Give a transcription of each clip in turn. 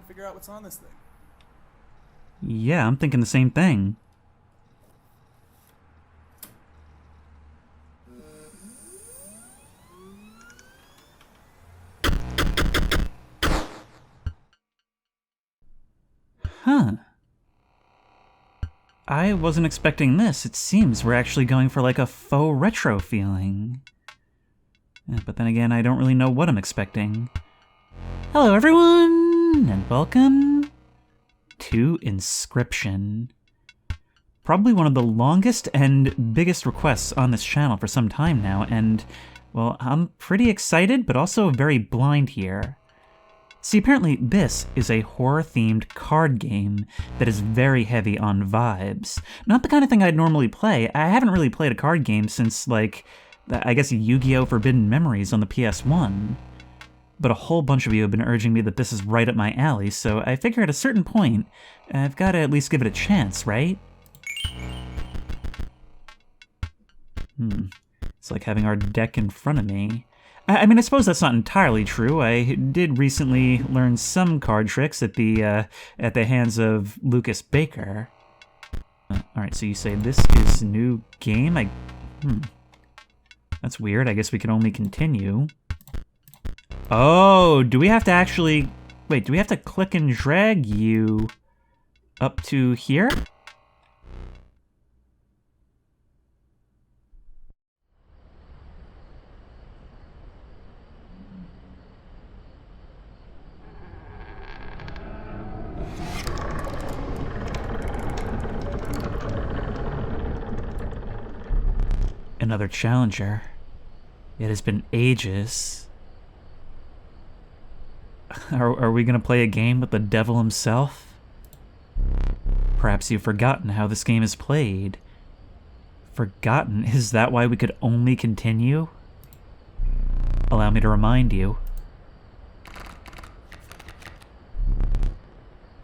and figure out what's on this thing. Yeah, I'm thinking the same thing. Huh. I wasn't expecting this. It seems we're actually going for like a faux retro feeling. But then again, I don't really know what I'm expecting. Hello everyone, and welcome to Inscryption. Probably one of the longest and biggest requests on this channel for some time now, and, well, I'm pretty excited, but also very blind here. See, apparently this is a horror-themed card game that is very heavy on vibes. Not the kind of thing I'd normally play. I haven't really played a card game since, like, I guess Yu-Gi-Oh! Forbidden Memories on the PS1. But a whole bunch of you have been urging me that this is right up my alley, so I figure at a certain point, I've got to at least give it a chance, right? It's like having our deck in front of me. I mean, I suppose that's not entirely true. I did recently learn some card tricks at the hands of Lucas Baker. Alright, so you say this is new game? That's weird. I guess we can only continue. Oh, do we have to actually... Wait, do we have to click and drag you up to here? Another challenger. It has been ages. Are we gonna play a game with the devil himself? Perhaps you've forgotten how this game is played. Forgotten? Is that why we could only continue? Allow me to remind you.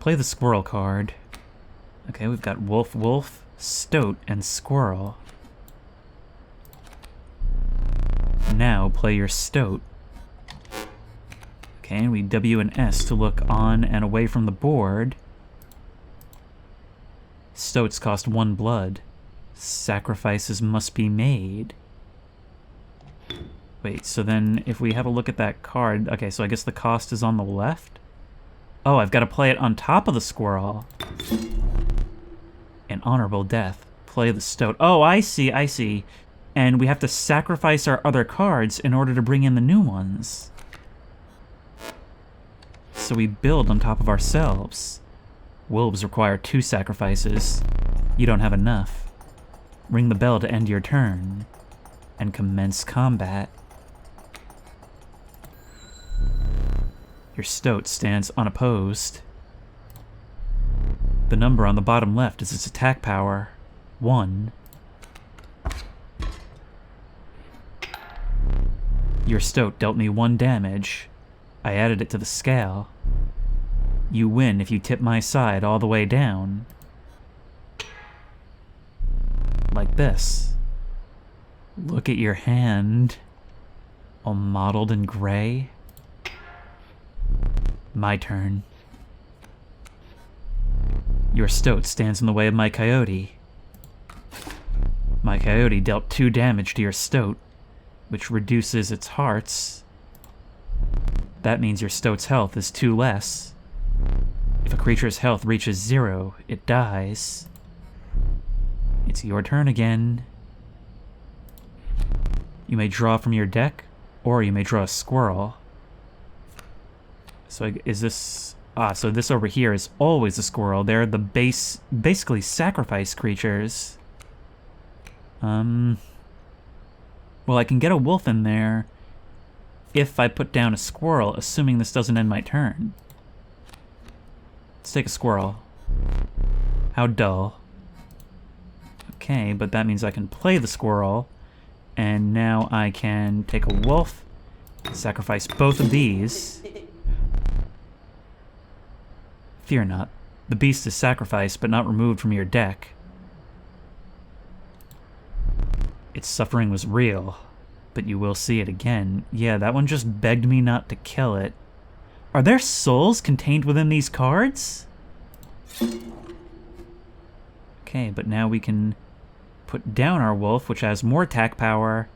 Play the squirrel card. Okay, we've got wolf, wolf, stoat, and squirrel. Now play your stoat. Okay, and we W and S to look on and away from the board. Stoats cost 1 blood. Sacrifices must be made. Wait, so then if we have a look at that card... Okay, so I guess the cost is on the left? Oh, I've got to play it on top of the squirrel. An honorable death. Play the stoat. Oh, I see, I see. And we have to sacrifice our other cards in order to bring in the new ones. So we build on top of ourselves. Wolves require 2 sacrifices. You don't have enough. Ring the bell to end your turn. And commence combat. Your stoat stands unopposed. The number on the bottom left is its attack power. 1. Your stoat dealt me 1 damage. I added it to the scale. You win if you tip my side all the way down. Like this. Look at your hand. All mottled in gray. My turn. Your stoat stands in the way of my coyote. My coyote dealt 2 damage to your stoat, which reduces its hearts. That means your stoat's health is 2 less. If a creature's health reaches 0, it dies. It's your turn again. You may draw from your deck, or you may draw a squirrel. So is this... so this over here is always a squirrel. They're the basically sacrifice creatures. Well, I can get a wolf in there if I put down a squirrel, assuming this doesn't end my turn. Let's take a squirrel. How dull. Okay, but that means I can play the squirrel, and now I can take a wolf, sacrifice both of these. Fear not. The beast is sacrificed, but not removed from your deck. Its suffering was real, but you will see it again. Yeah, that one just begged me not to kill it. Are there souls contained within these cards? Okay, but now we can put down our wolf, which has more attack power,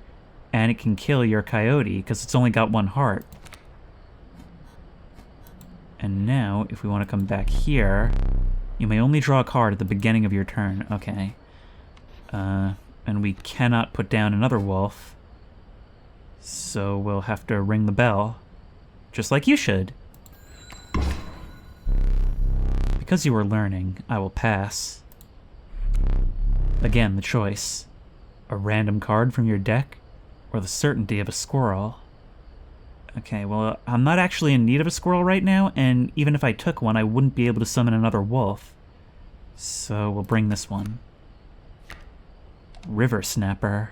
and it can kill your coyote, because it's only got 1 heart. And now, if we want to come back here, you may only draw a card at the beginning of your turn. Okay. And we cannot put down another wolf, so we'll have to ring the bell, just like you should. Because you are learning, I will pass. Again, the choice. A random card from your deck, or the certainty of a squirrel. Okay, well, I'm not actually in need of a squirrel right now, and even if I took one, I wouldn't be able to summon another wolf. So we'll bring this one. River Snapper.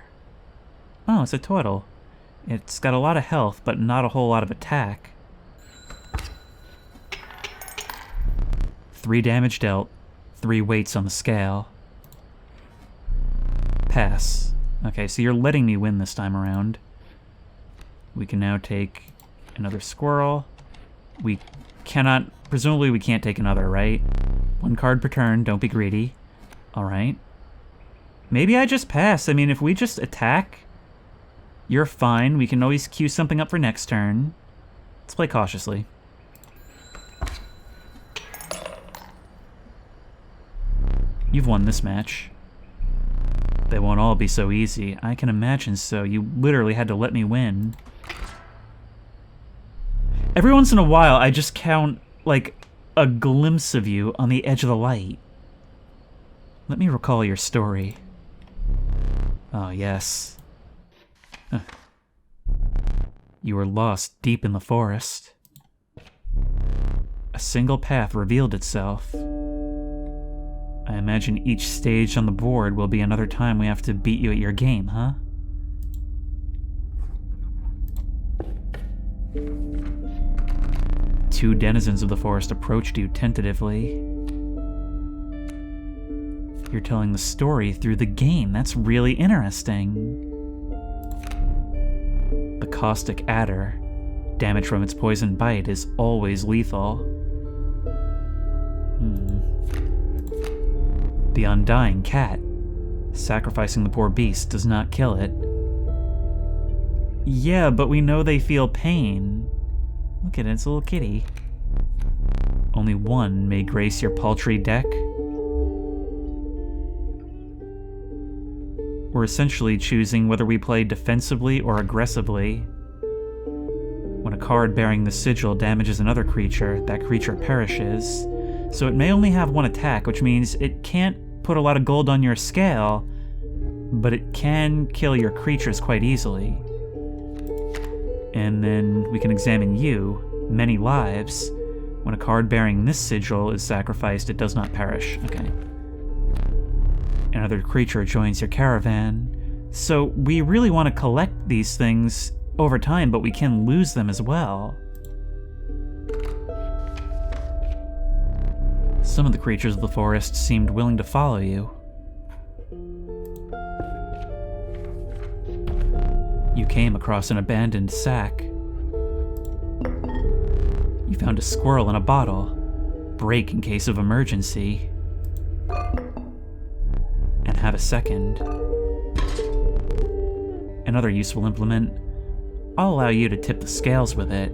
Oh, it's a turtle. It's got a lot of health, but not a whole lot of attack. 3 damage dealt, 3 weights on the scale. Pass. Okay, so you're letting me win this time around. We can now take another squirrel. We cannot... Presumably we can't take another, right? 1 card per turn, don't be greedy. Alright. Maybe I just pass. I mean, if we just attack, you're fine. We can always queue something up for next turn. Let's play cautiously. You've won this match. They won't all be so easy. I can imagine so. You literally had to let me win. Every once in a while, I just count, like, a glimpse of you on the edge of the light. Let me recall your story. Oh, yes. You were lost deep in the forest. A single path revealed itself. I imagine each stage on the board will be another time we have to beat you at your game, huh? Two denizens of the forest approached you tentatively. You're telling the story through the game. That's really interesting. The caustic adder, damage from its poison bite, is always lethal. The undying cat, sacrificing the poor beast does not kill it. Yeah, but we know they feel pain. Look at it, it's a little kitty. Only one may grace your paltry deck. We're essentially choosing whether we play defensively or aggressively. When a card bearing the sigil damages another creature, that creature perishes. So it may only have 1 attack, which means it can't put a lot of gold on your scale, but it can kill your creatures quite easily. And then we can examine you, many lives. When a card bearing this sigil is sacrificed, it does not perish. Okay. Another creature joins your caravan. So we really want to collect these things over time, but we can lose them as well. Some of the creatures of the forest seemed willing to follow you. You came across an abandoned sack. You found a squirrel in a bottle. Break in case of emergency. And have a second. Another useful implement. I'll allow you to tip the scales with it.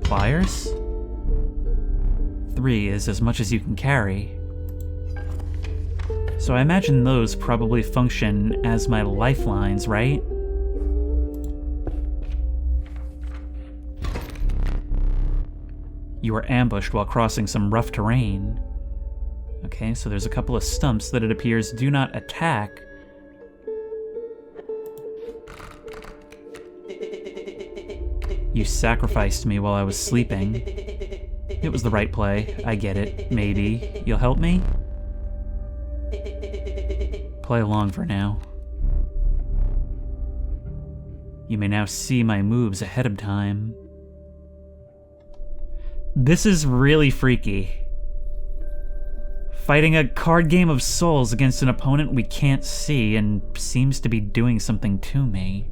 Pliers? 3 is as much as you can carry. So I imagine those probably function as my lifelines, right? You were ambushed while crossing some rough terrain. Okay, so there's a couple of stumps that it appears do not attack. You sacrificed me while I was sleeping. It was the right play. I get it. Maybe. You'll help me? Play along for now. You may now see my moves ahead of time. This is really freaky. Fighting a card game of souls against an opponent we can't see and seems to be doing something to me.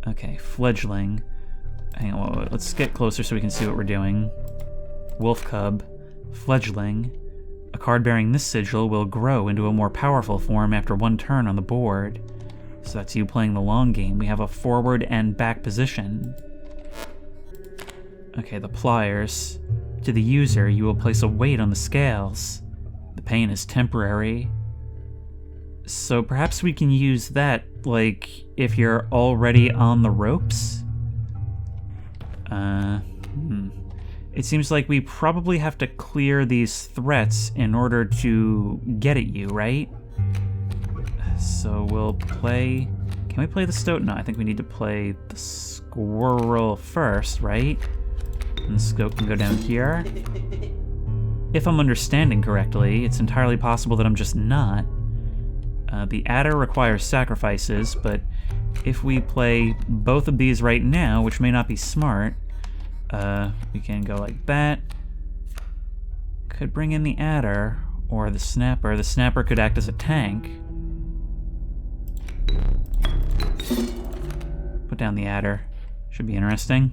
Okay, fledgling. Hang on, let's get closer so we can see what we're doing. Wolf cub, fledgling. A card bearing this sigil will grow into a more powerful form after one turn on the board. So that's you playing the long game. We have a forward and back position. Okay, the pliers. To the user, you will place a weight on the scales. The pain is temporary. So perhaps we can use that, like, if you're already on the ropes? It seems like we probably have to clear these threats in order to get at you, right? So we'll play... Can we play the stoat? No, I think we need to play the squirrel first, right? And the stoat can go down here. If I'm understanding correctly, it's entirely possible that I'm just not. The adder requires sacrifices, but if we play both of these right now, which may not be smart, we can go like that. Could bring in the adder, or the snapper. The snapper could act as a tank. Put down the adder. Should be interesting.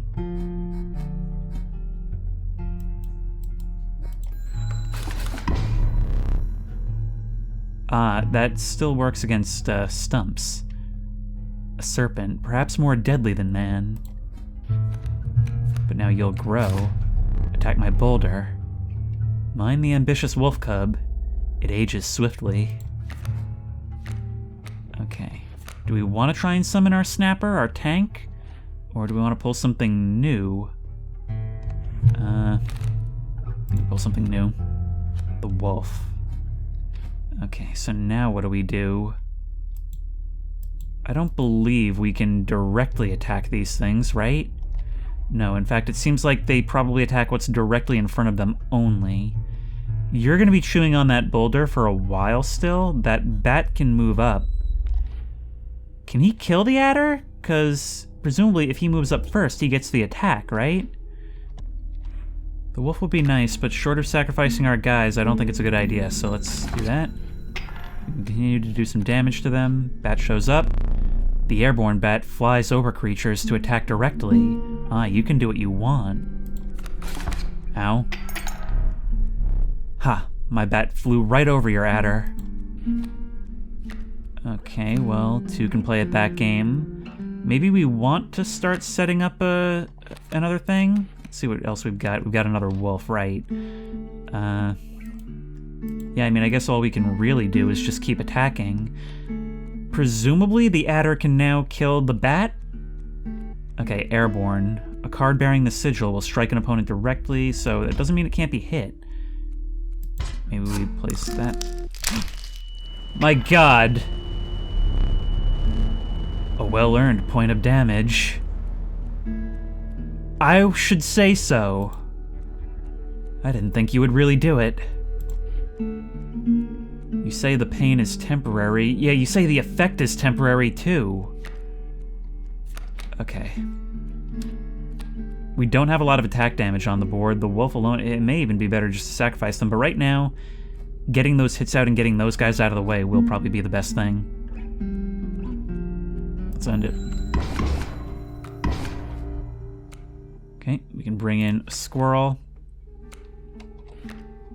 That still works against stumps. A serpent, perhaps more deadly than man. But now you'll grow. Attack my boulder. Mind the ambitious wolf cub. It ages swiftly. Okay. Do we want to try and summon our snapper, our tank? Or do we want to pull something new? Pull something new. The wolf. Okay, so now what do we do? I don't believe we can directly attack these things, right? No, in fact, it seems like they probably attack what's directly in front of them only. You're going to be chewing on that boulder for a while still. That bat can move up. Can he kill the adder? Because presumably if he moves up first, he gets the attack, right? The wolf would be nice, but short of sacrificing our guys, I don't think it's a good idea, so let's do that. We can continue to do some damage to them. Bat shows up. The airborne bat flies over creatures to attack directly. Ah, you can do what you want. Ow. Ha! My bat flew right over your adder. Okay, well, 2 can play at that game. Maybe we want to start setting up another thing? Let's see what else we've got. We've got another wolf, right? Yeah, I mean, I guess all we can really do is just keep attacking. Presumably, the adder can now kill the bat? Okay, airborne. A card bearing the sigil will strike an opponent directly, so it doesn't mean it can't be hit. Maybe we place that. My god! A well-earned point of damage. I should say so. I didn't think you would really do it. You say the pain is temporary. Yeah, you say the effect is temporary too. Okay. We don't have a lot of attack damage on the board. The wolf alone, it may even be better just to sacrifice them, but right now, getting those hits out and getting those guys out of the way will probably be the best thing. Let's end it. Okay, we can bring in a squirrel.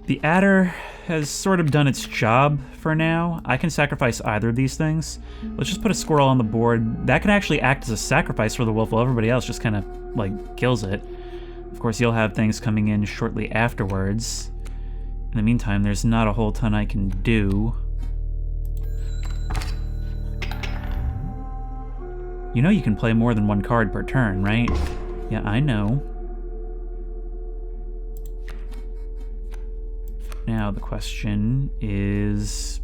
The adder has sort of done its job for now. I can sacrifice either of these things. Let's just put a squirrel on the board. That can actually act as a sacrifice for the wolf while everybody else just kind of, like, kills it. Of course, you'll have things coming in shortly afterwards. In the meantime, there's not a whole ton I can do. You know you can play more than one card per turn, right? Yeah, I know. Now the question is...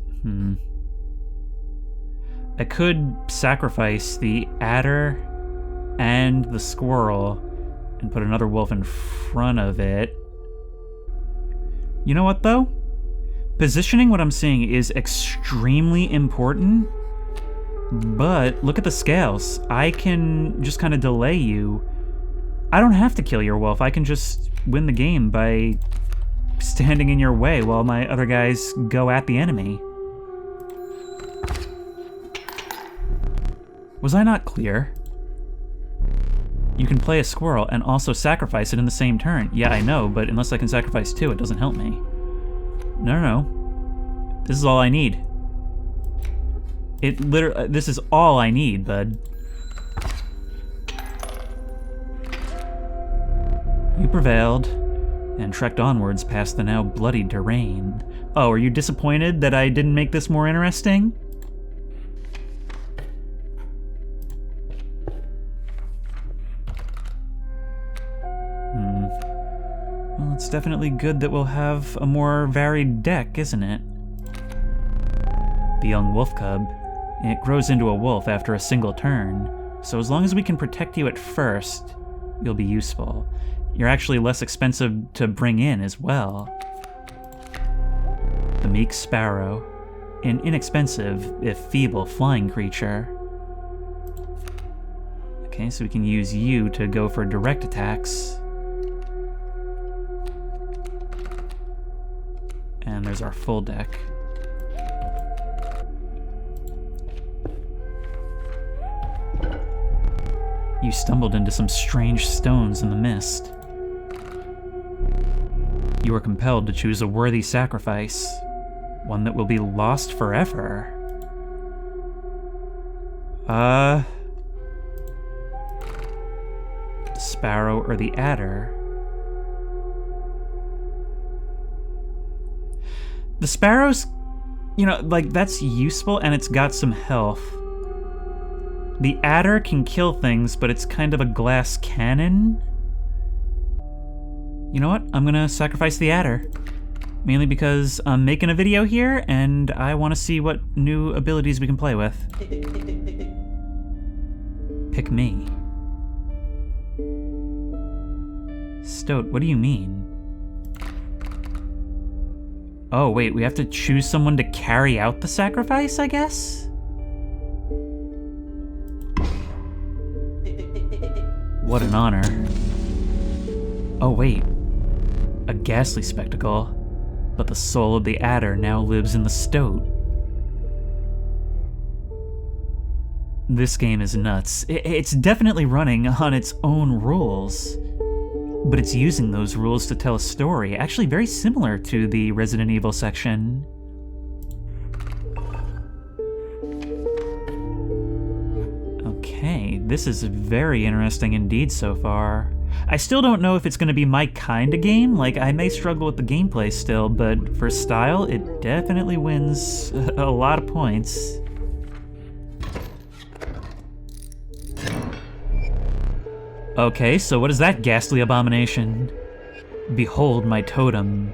I could sacrifice the adder and the squirrel and put another wolf in front of it. You know what, though? Positioning, what I'm seeing, is extremely important. But look at the scales. I can just kind of delay you. I don't have to kill your wolf. I can just win the game by standing in your way while my other guys go at the enemy. Was I not clear? You can play a squirrel and also sacrifice it in the same turn. Yeah, I know, but unless I can sacrifice 2, it doesn't help me. No. This is all I need. This is all I need, bud. You prevailed and trekked onwards past the now bloody terrain. Oh, are you disappointed that I didn't make this more interesting? Well, it's definitely good that we'll have a more varied deck, isn't it? The young wolf cub. It grows into a wolf after a single turn, so as long as we can protect you at first, you'll be useful. You're actually less expensive to bring in as well. The meek sparrow. An inexpensive, if feeble, flying creature. Okay, so we can use you to go for direct attacks. And there's our full deck. You stumbled into some strange stones in the mist. You are compelled to choose a worthy sacrifice, one that will be lost forever. The sparrow or the adder? The sparrow's, that's useful and it's got some health. The adder can kill things, but it's kind of a glass cannon. You know what? I'm gonna sacrifice the adder. Mainly because I'm making a video here, and I want to see what new abilities we can play with. Pick me. Stoat, what do you mean? Oh, wait, we have to choose someone to carry out the sacrifice, I guess? What an honor. Oh, wait. A ghastly spectacle. But the soul of the adder now lives in the stoat. This game is nuts. It's definitely running on its own rules. But it's using those rules to tell a story, actually very similar to the Resident Evil section. Okay, this is very interesting indeed so far. I still don't know if it's going to be my kind of game, like I may struggle with the gameplay still, but for style, it definitely wins a lot of points. Okay, so what is that ghastly abomination? Behold my totem.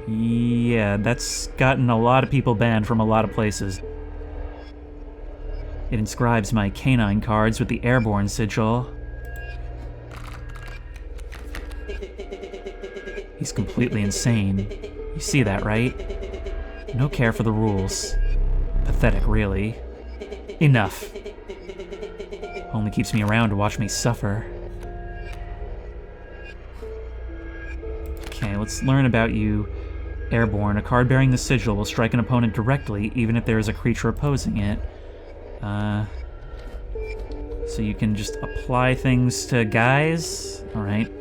Yeah, that's gotten a lot of people banned from a lot of places. It inscribes my canine cards with the airborne sigil. He's completely insane. You see that, right? No care for the rules. Pathetic, really. Enough. Only keeps me around to watch me suffer. Okay, let's learn about you. Airborne, a card bearing the sigil will strike an opponent directly, even if there is a creature opposing it. So you can just apply things to guys? Alright.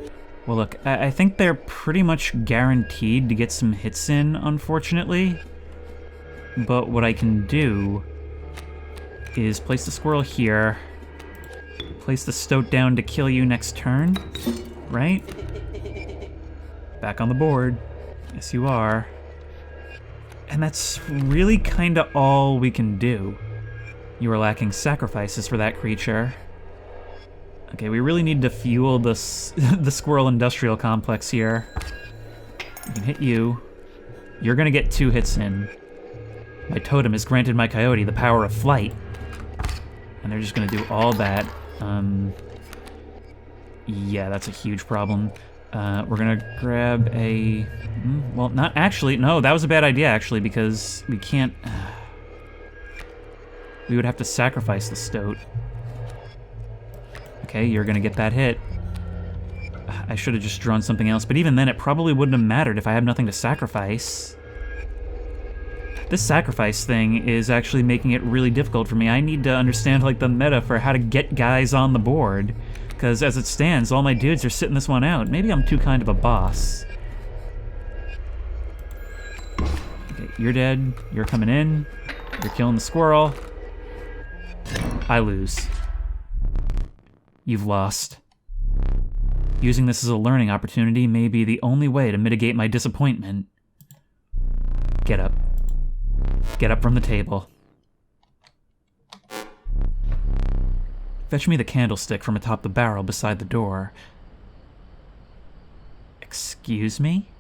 Well look, I think they're pretty much guaranteed to get some hits in, unfortunately. But what I can do is place the squirrel here. Place the stoat down to kill you next turn, right? Back on the board. Yes, you are. And that's really kinda all we can do. You are lacking sacrifices for that creature. Okay, we really need to fuel the squirrel industrial complex here. We can hit you. You're gonna get 2 hits in. My totem has granted my coyote the power of flight. And they're just gonna do all that. Yeah, that's a huge problem. We're gonna grab a... well, not actually. No, that was a bad idea, actually, because we can't... we would have to sacrifice the stoat. Okay, you're gonna get that hit. I should have just drawn something else, but even then, it probably wouldn't have mattered if I had nothing to sacrifice. This sacrifice thing is actually making it really difficult for me. I need to understand, like, the meta for how to get guys on the board. Because as it stands, all my dudes are sitting this one out. Maybe I'm too kind of a boss. Okay, you're dead. You're coming in. You're killing the squirrel. I lose. You've lost. Using this as a learning opportunity may be the only way to mitigate my disappointment. Get up. Get up from the table. Fetch me the candlestick from atop the barrel beside the door. Excuse me?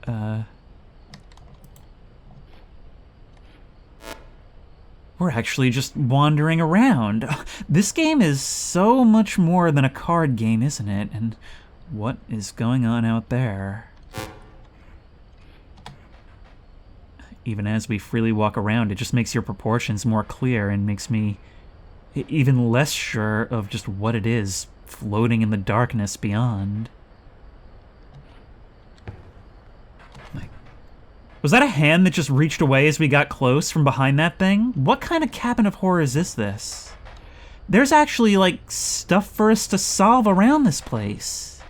We're actually just wandering around. This game is so much more than a card game, isn't it? And what is going on out there? Even as we freely walk around, it just makes your proportions more clear and makes me even less sure of just what it is floating in the darkness beyond. Was that a hand that just reached away as we got close from behind that thing? What kind of cabin of horrors is this? There's actually, like, stuff for us to solve around this place.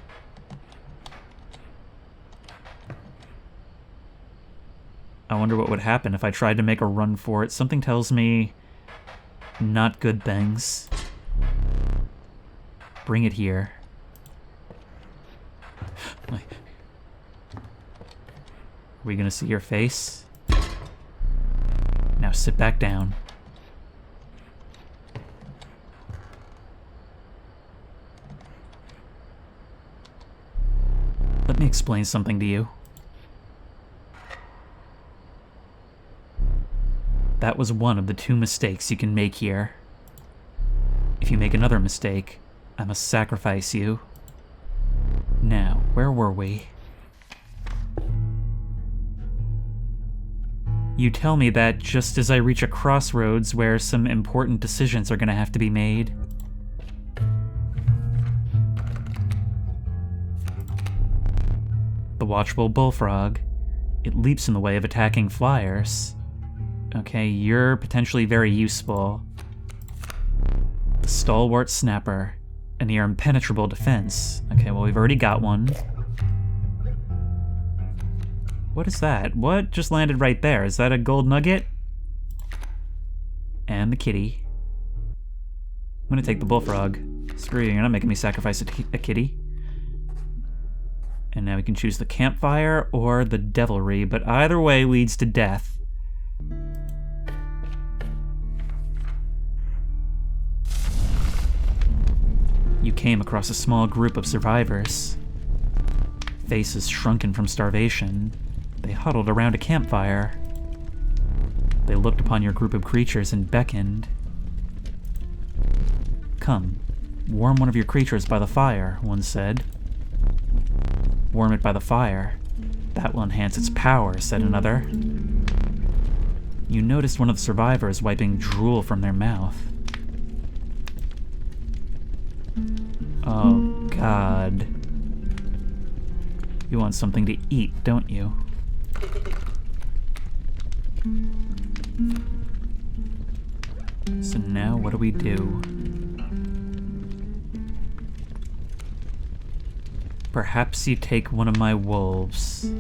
I wonder what would happen if I tried to make a run for it. Something tells me not good things. Bring it here. Are we gonna see your face? Now sit back down. Let me explain something to you. That was one of the 2 mistakes you can make here. If you make another mistake, I must sacrifice you. Now, where were we? You tell me that just as I reach a crossroads where some important decisions are gonna have to be made. The watchful bullfrog. It leaps in the way of attacking flyers. Okay, you're potentially very useful. The stalwart snapper. A near impenetrable defense. Okay, well, we've already got one. What is that? What just landed right there? Is that a gold nugget? And the kitty. I'm gonna take the bullfrog. Screw you, you're not making me sacrifice a kitty. And now we can choose the campfire or the devilry, but either way leads to death. You came across a small group of survivors. Faces shrunken from starvation. They huddled around a campfire. They looked upon your group of creatures and beckoned. Come, warm one of your creatures by the fire, one said. Warm it by the fire. That will enhance its power, said another. You noticed one of the survivors wiping drool from their mouth. Oh, God. You want something to eat, don't you? So now what do we do? Perhaps you take one of my wolves.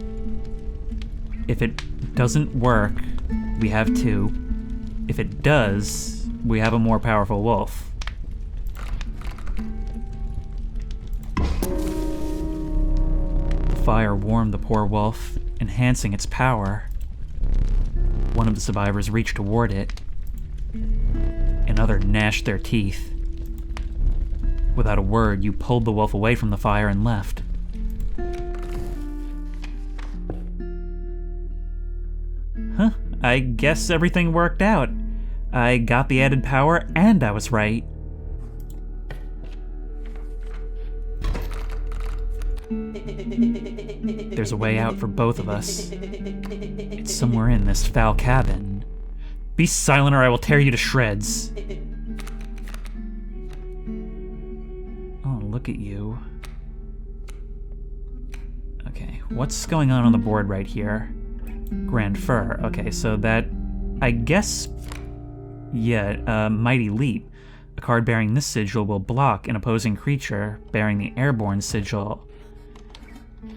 If it doesn't work, we have 2. If it does, we have a more powerful wolf. The fire warmed the poor wolf, enhancing its power. One of the survivors reached toward it. Another gnashed their teeth. Without a word, you pulled the wolf away from the fire and left. Huh, I guess everything worked out. I got the added power, and I was right. There's a way out for both of us. It's somewhere in this foul cabin. Be silent or I will tear you to shreds. Oh, look at you. Okay, what's going on the board right here? Grand Fur. Okay, so that, I guess, yeah, Mighty Leap. A card bearing this sigil will block an opposing creature bearing the airborne sigil.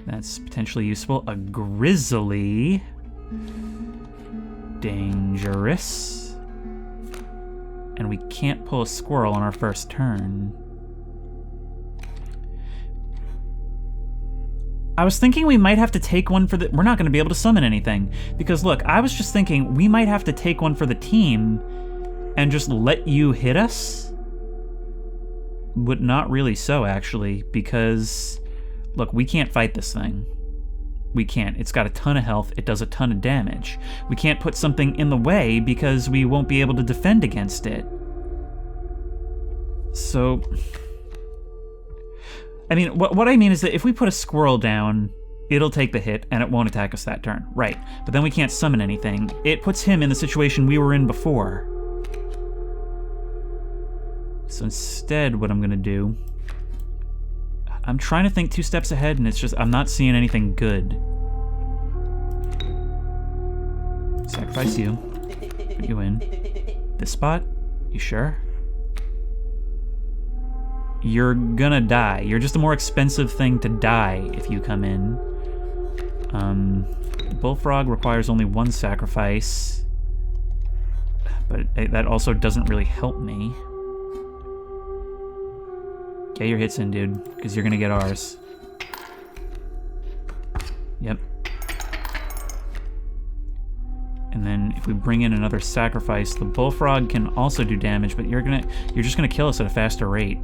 That's potentially useful. A grizzly. Dangerous. And we can't pull a squirrel on our first turn. I was thinking we might have to take one for the... We're not going to be able to summon anything. Because look, I was just thinking we might have to take one for the team and just let you hit us. But not really so, actually, because... Look, we can't fight this thing. We can't. It's got a ton of health. It does a ton of damage. We can't put something in the way because we won't be able to defend against it. So... I mean, what I mean is that if we put a squirrel down, it'll take the hit and it won't attack us that turn. Right. But then we can't summon anything. It puts him in the situation we were in before. So instead, what I'm going to do... I'm trying to think 2 steps ahead, and it's just... I'm not seeing anything good. Sacrifice you. Put you in. This spot? You sure? You're gonna die. You're just a more expensive thing to die if you come in. Bullfrog requires only 1 sacrifice. But that also doesn't really help me. Get your hits in, dude, because you're gonna get ours. Yep. And then if we bring in another sacrifice, the Bullfrog can also do damage, but you're just gonna kill us at a faster rate.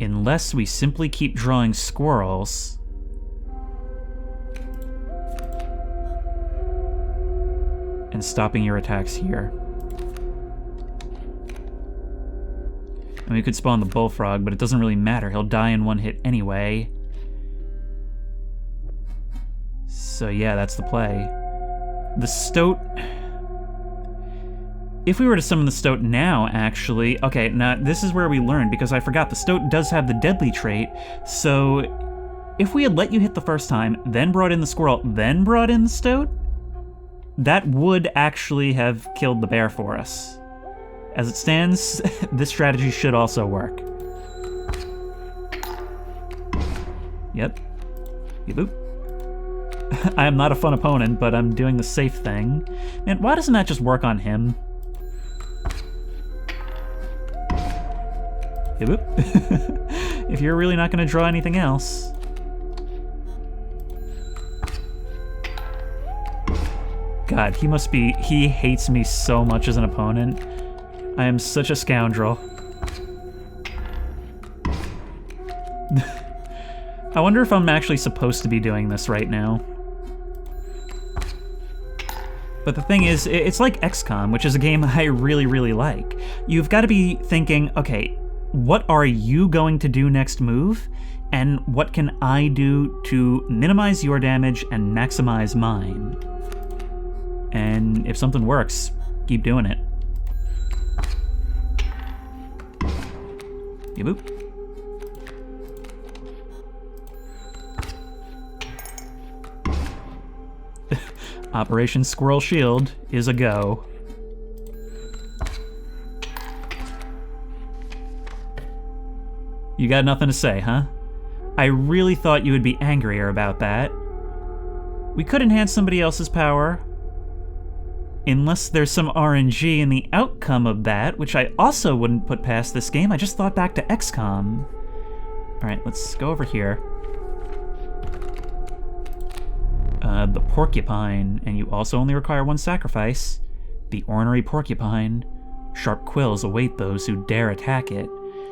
Unless we simply keep drawing squirrels. And stopping your attacks here. And we could spawn the Bullfrog, but it doesn't really matter. He'll die in 1 hit anyway. So yeah, that's the play. The Stoat... If we were to summon the Stoat now, actually... Okay, now this is where we learn, because I forgot the Stoat does have the deadly trait, so if we had let you hit the first time, then brought in the squirrel, then brought in the Stoat, that would actually have killed the bear for us. As it stands, this strategy should also work. Yep. Yep, boop. I am not a fun opponent, but I'm doing the safe thing. Man, why doesn't that just work on him? Yep, boop. If you're really not going to draw anything else. God, he hates me so much as an opponent. I am such a scoundrel. I wonder if I'm actually supposed to be doing this right now. But the thing is, it's like XCOM, which is a game I really, really like. You've got to be thinking, okay, what are you going to do next move? And what can I do to minimize your damage and maximize mine? And if something works, keep doing it. Yeah, boop. Operation Squirrel Shield is a go. You got nothing to say, huh? I really thought you would be angrier about that. We could enhance somebody else's power. Unless there's some RNG in the outcome of that, which I also wouldn't put past this game. I just thought back to XCOM. Alright, let's go over here. The Porcupine, and you also only require 1 sacrifice. The Ornery Porcupine. Sharp quills await those who dare attack it.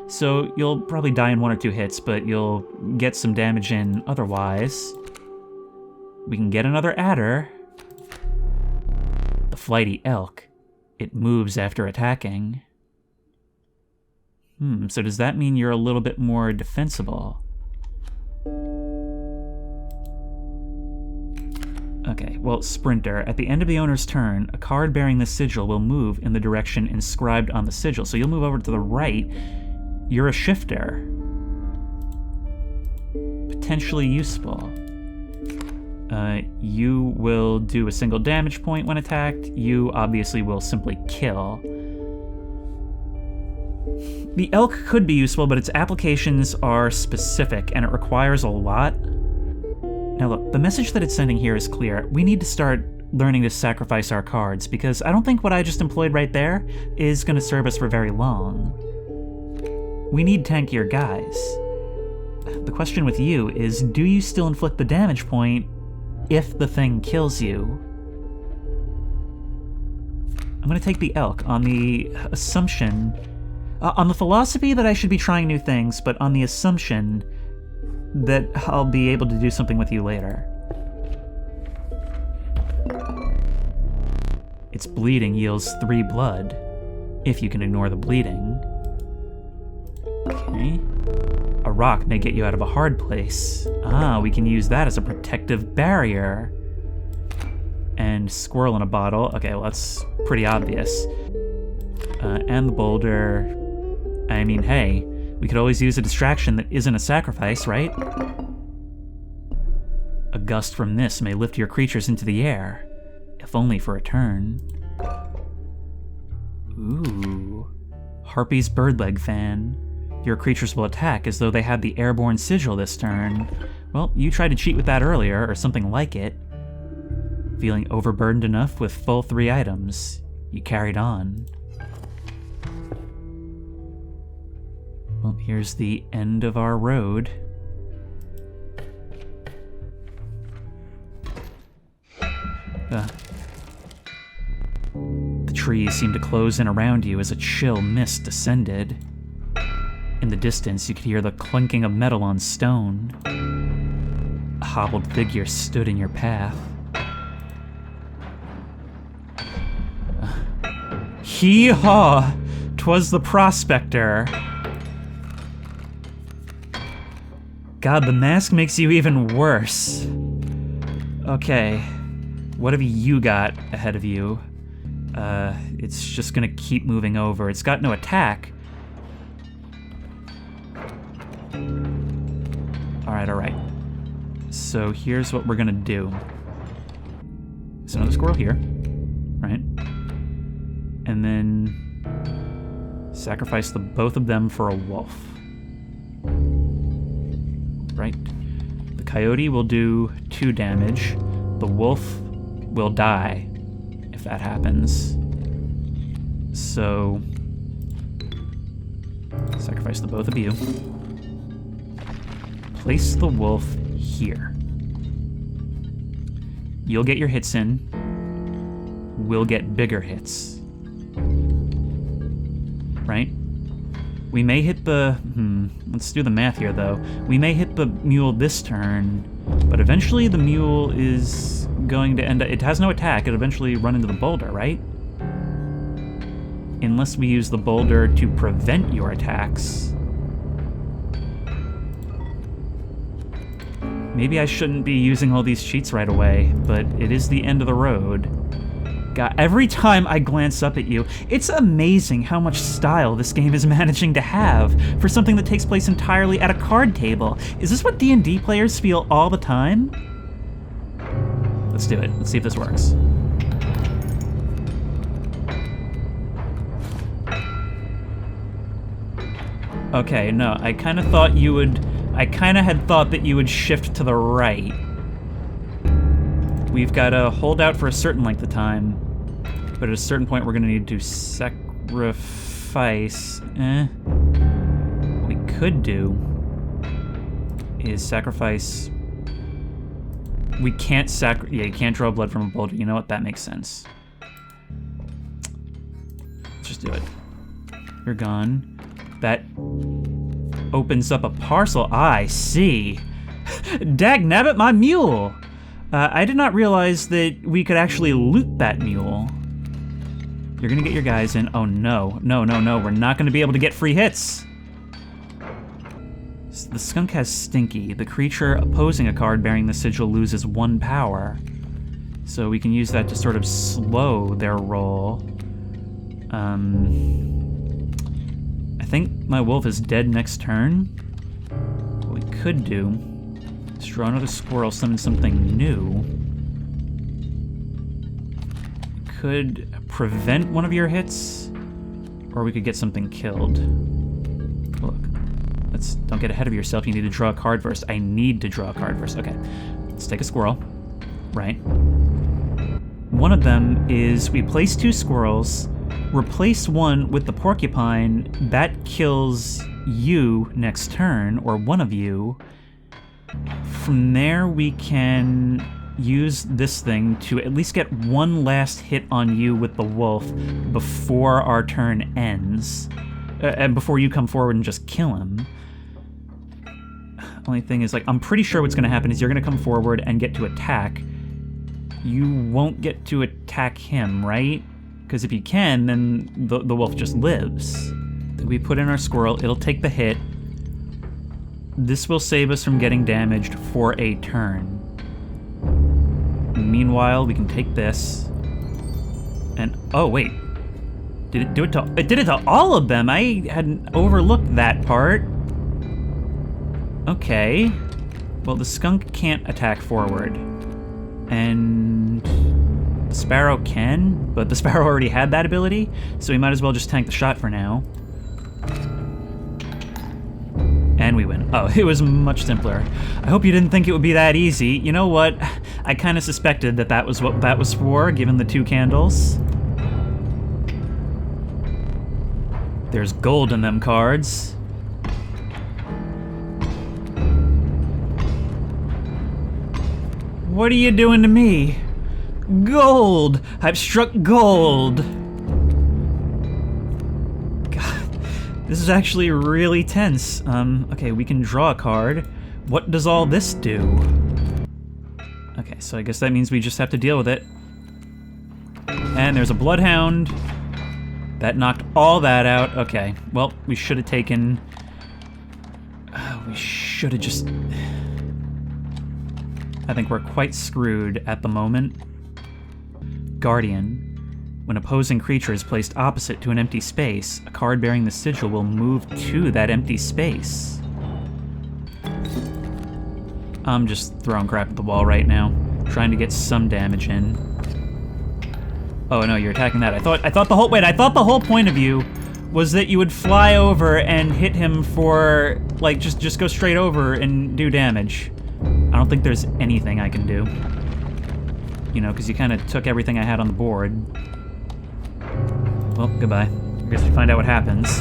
So you'll probably die in 1 or 2 hits, but you'll get some damage in otherwise. We can get another adder. The Flighty Elk. It moves after attacking. So does that mean you're a little bit more defensible? Okay, well, Sprinter. At the end of the owner's turn, a card bearing the sigil will move in the direction inscribed on the sigil. So you'll move over to the right. You're a shifter. Potentially useful. You will do a single damage point when attacked. You obviously will simply kill. The elk could be useful, but its applications are specific, and it requires a lot. Now look, the message that it's sending here is clear. We need to start learning to sacrifice our cards, because I don't think what I just employed right there is going to serve us for very long. We need tankier guys. The question with you is, do you still inflict the damage point if the thing kills you? I'm going to take the elk on the assumption, on the philosophy that I should be trying new things, but on the assumption that I'll be able to do something with you later. Its bleeding yields 3 blood, if you can ignore the bleeding. Okay. A rock may get you out of a hard place. Ah, we can use that as a protective barrier. And squirrel in a bottle. Okay, well that's pretty obvious. And the boulder. I mean, hey, we could always use a distraction that isn't a sacrifice, right? A gust from this may lift your creatures into the air, if only for a turn. Ooh. Harpy's birdleg fan. Your creatures will attack as though they had the airborne sigil this turn. Well, you tried to cheat with that earlier, or something like it. Feeling overburdened enough with full 3 items, you carried on. Well, here's the end of our road. The trees seemed to close in around you as a chill mist descended. In the distance, you could hear the clinking of metal on stone. A hobbled figure stood in your path. Hee-haw! 'Twas the prospector. God, the mask makes you even worse. Okay, what have you got ahead of you? It's just gonna keep moving over. It's got no attack. Alright. So here's what we're gonna do. There's another squirrel here, right? And then sacrifice the both of them for a wolf. Right? The coyote will do 2 damage. The wolf will die if that happens. So sacrifice the both of you. Place the wolf here. You'll get your hits in. We'll get bigger hits. Right? We may hit the... let's do the math here, though. We may hit the mule this turn, but eventually the mule is going to end up... It has no attack. It'll eventually run into the boulder, right? Unless we use the boulder to prevent your attacks. Maybe I shouldn't be using all these cheats right away, but it is the end of the road. God, every time I glance up at you, it's amazing how much style this game is managing to have for something that takes place entirely at a card table. Is this what D&D players feel all the time? Let's do it. Let's see if this works. Okay, no, I kind of thought you would... I kind of had thought that you would shift to the right. We've got to hold out for a certain length of time, but at a certain point we're going to need to sacrifice. What we could do is sacrifice... We can't yeah, you can't draw blood from a boulder. You know what? That makes sense. Let's just do it. You're gone. That opens up a parcel. I see. Dagnabbit, my mule! I did not realize that we could actually loot that mule. You're gonna get your guys in. Oh no. No. We're not gonna be able to get free hits. The skunk has Stinky. The creature opposing a card bearing the sigil loses 1 power. So we can use that to sort of slow their roll. I think my wolf is dead next turn. What we could do is draw another squirrel, summon something new. We could prevent one of your hits, or we could get something killed. Look, don't get ahead of yourself. You need to draw a card first. I need to draw a card first. Okay, let's take a squirrel. Right. One of them is we place 2 squirrels, replace one with the porcupine. That kills you next turn, or one of you. From there, we can use this thing to at least get one last hit on you with the wolf before our turn ends. And before you come forward and just kill him. Only thing is, like, I'm pretty sure what's going to happen is you're going to come forward and get to attack. You won't get to attack him, right? Because if you can, then the wolf just lives. We put in our squirrel, it'll take the hit. This will save us from getting damaged for a turn. Meanwhile, we can take this. And, oh wait. Did it do it to, it did it to all of them? I hadn't overlooked that part. Okay. Well, the skunk can't attack forward. And the sparrow can, but the sparrow already had that ability, so we might as well just tank the shot for now. And we win. Oh, it was much simpler. I hope you didn't think it would be that easy. You know what? I kind of suspected that that was what that was for, given the 2 candles. There's gold in them cards. What are you doing to me? Gold! I've struck gold! God, this is actually really tense. Okay, we can draw a card. What does all this do? Okay, so I guess that means we just have to deal with it. And there's a bloodhound. That knocked all that out. Okay, well, we should have taken... we should have just... I think we're quite screwed at the moment. Guardian. When opposing creature is placed opposite to an empty space, a card bearing the sigil will move to that empty space. I'm just throwing crap at the wall right now, trying to get some damage in. Oh no, you're attacking that. I thought the whole point of you was that you would fly over and hit him for, like, just go straight over and do damage. I don't think there's anything I can do. You know, because you kind of took everything I had on the board. Well, goodbye. I guess we find out what happens.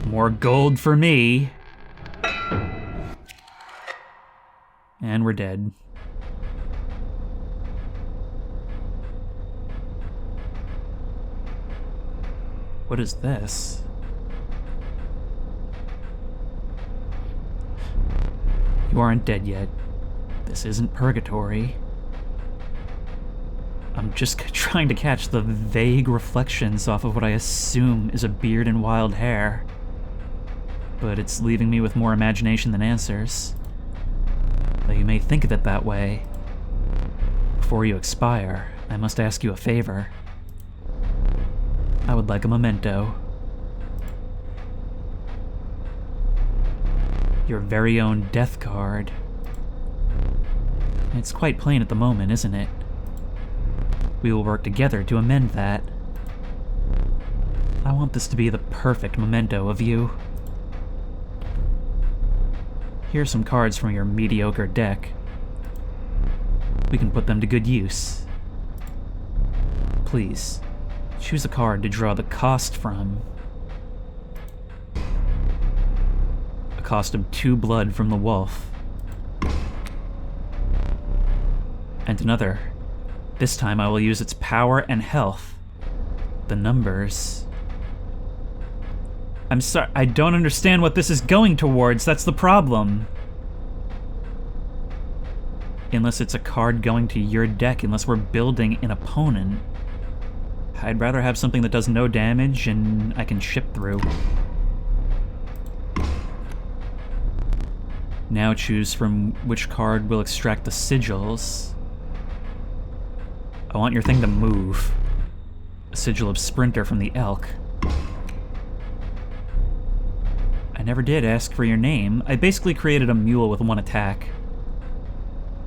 More gold for me. And we're dead. What is this? You aren't dead yet. This isn't purgatory. I'm just trying to catch the vague reflections off of what I assume is a beard and wild hair. But it's leaving me with more imagination than answers. Though you may think of it that way. Before you expire, I must ask you a favor. I would like a memento. Your very own death card. It's quite plain at the moment, isn't it? We will work together to amend that. I want this to be the perfect memento of you. Here are some cards from your mediocre deck. We can put them to good use. Please, choose a card to draw the cost from. A cost of 2 blood from the wolf. And another. This time I will use its power and health. The numbers. I'm sorry, I don't understand what this is going towards, that's the problem. Unless it's a card going to your deck, unless we're building an opponent. I'd rather have something that does no damage and I can ship through. Now choose from which card will extract the sigils. I want your thing to move. A sigil of Sprinter from the Elk. I never did ask for your name. I basically created a mule with 1 attack.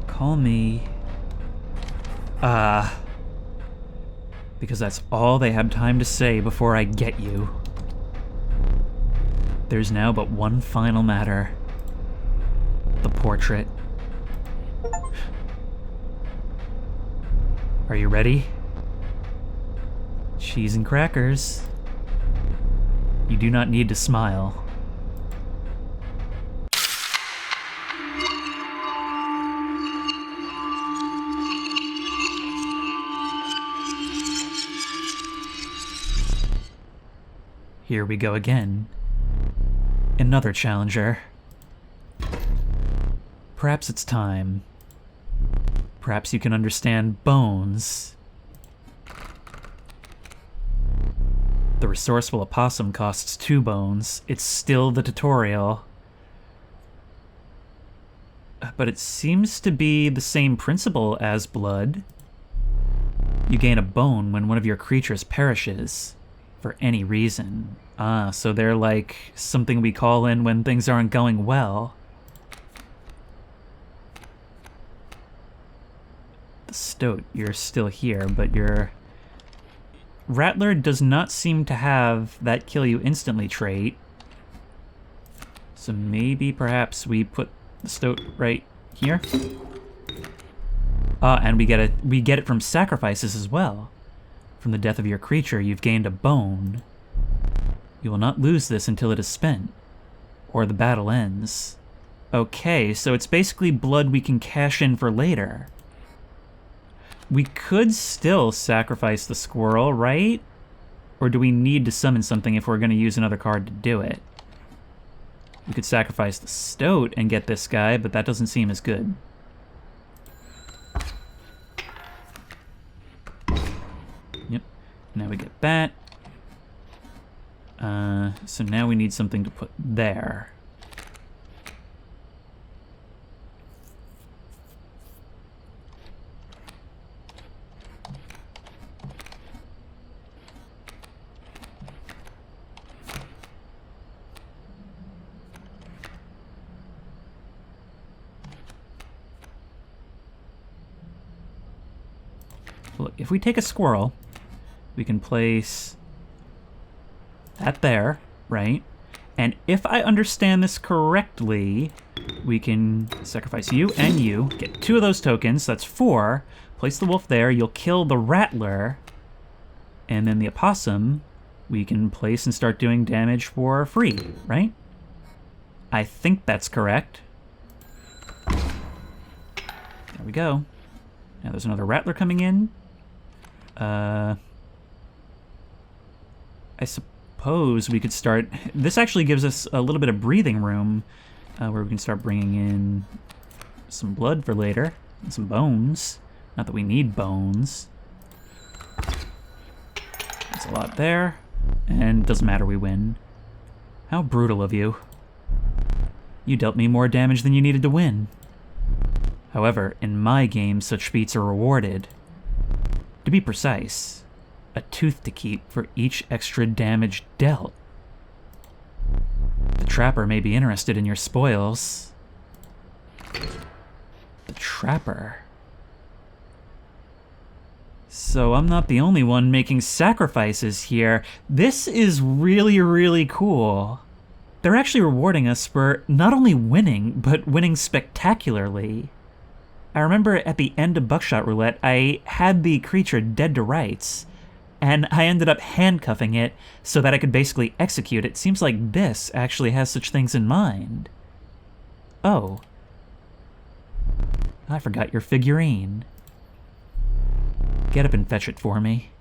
Call me... Because that's all they had time to say before I get you. There's now but one final matter. The portrait. Are you ready? Cheese and crackers. You do not need to smile. Here we go again. Another challenger. Perhaps it's time. Perhaps you can understand bones. The resourceful opossum costs 2 bones. It's still the tutorial. But it seems to be the same principle as blood. You gain a bone when one of your creatures perishes. For any reason. So they're like something we call in when things aren't going well. The Stoat, you're still here, but your Rattler does not seem to have that kill you instantly trait. So maybe perhaps we put the Stoat right here. And we get it from sacrifices as well. From the death of your creature, you've gained a bone. You will not lose this until it is spent, or the battle ends. Okay, so it's basically blood we can cash in for later. We could still sacrifice the squirrel, right? Or do we need to summon something if we're going to use another card to do it? We could sacrifice the Stoat and get this guy, but that doesn't seem as good. Yep. Now we get that. So now we need something to put there. Look, if we take a squirrel, we can place that there, right? And if I understand this correctly, we can sacrifice you and you, get 2 of those tokens, that's 4, place the wolf there, you'll kill the Rattler, and then the opossum we can place and start doing damage for free, right? I think that's correct. There we go. Now there's another Rattler coming in. I suppose we could start... This actually gives us a little bit of breathing room where we can start bringing in some blood for later and some bones. Not that we need bones. That's a lot there. And it doesn't matter, we win. How brutal of you. You dealt me more damage than you needed to win. However, in my game, such feats are rewarded. To be precise, a tooth to keep for each extra damage dealt. The Trapper may be interested in your spoils. The Trapper. So I'm not the only one making sacrifices here. This is really, really cool. They're actually rewarding us for not only winning, but winning spectacularly. I remember at the end of Buckshot Roulette, I had the creature dead to rights, and I ended up handcuffing it so that I could basically execute it. Seems like this actually has such things in mind. Oh. I forgot your figurine. Get up and fetch it for me.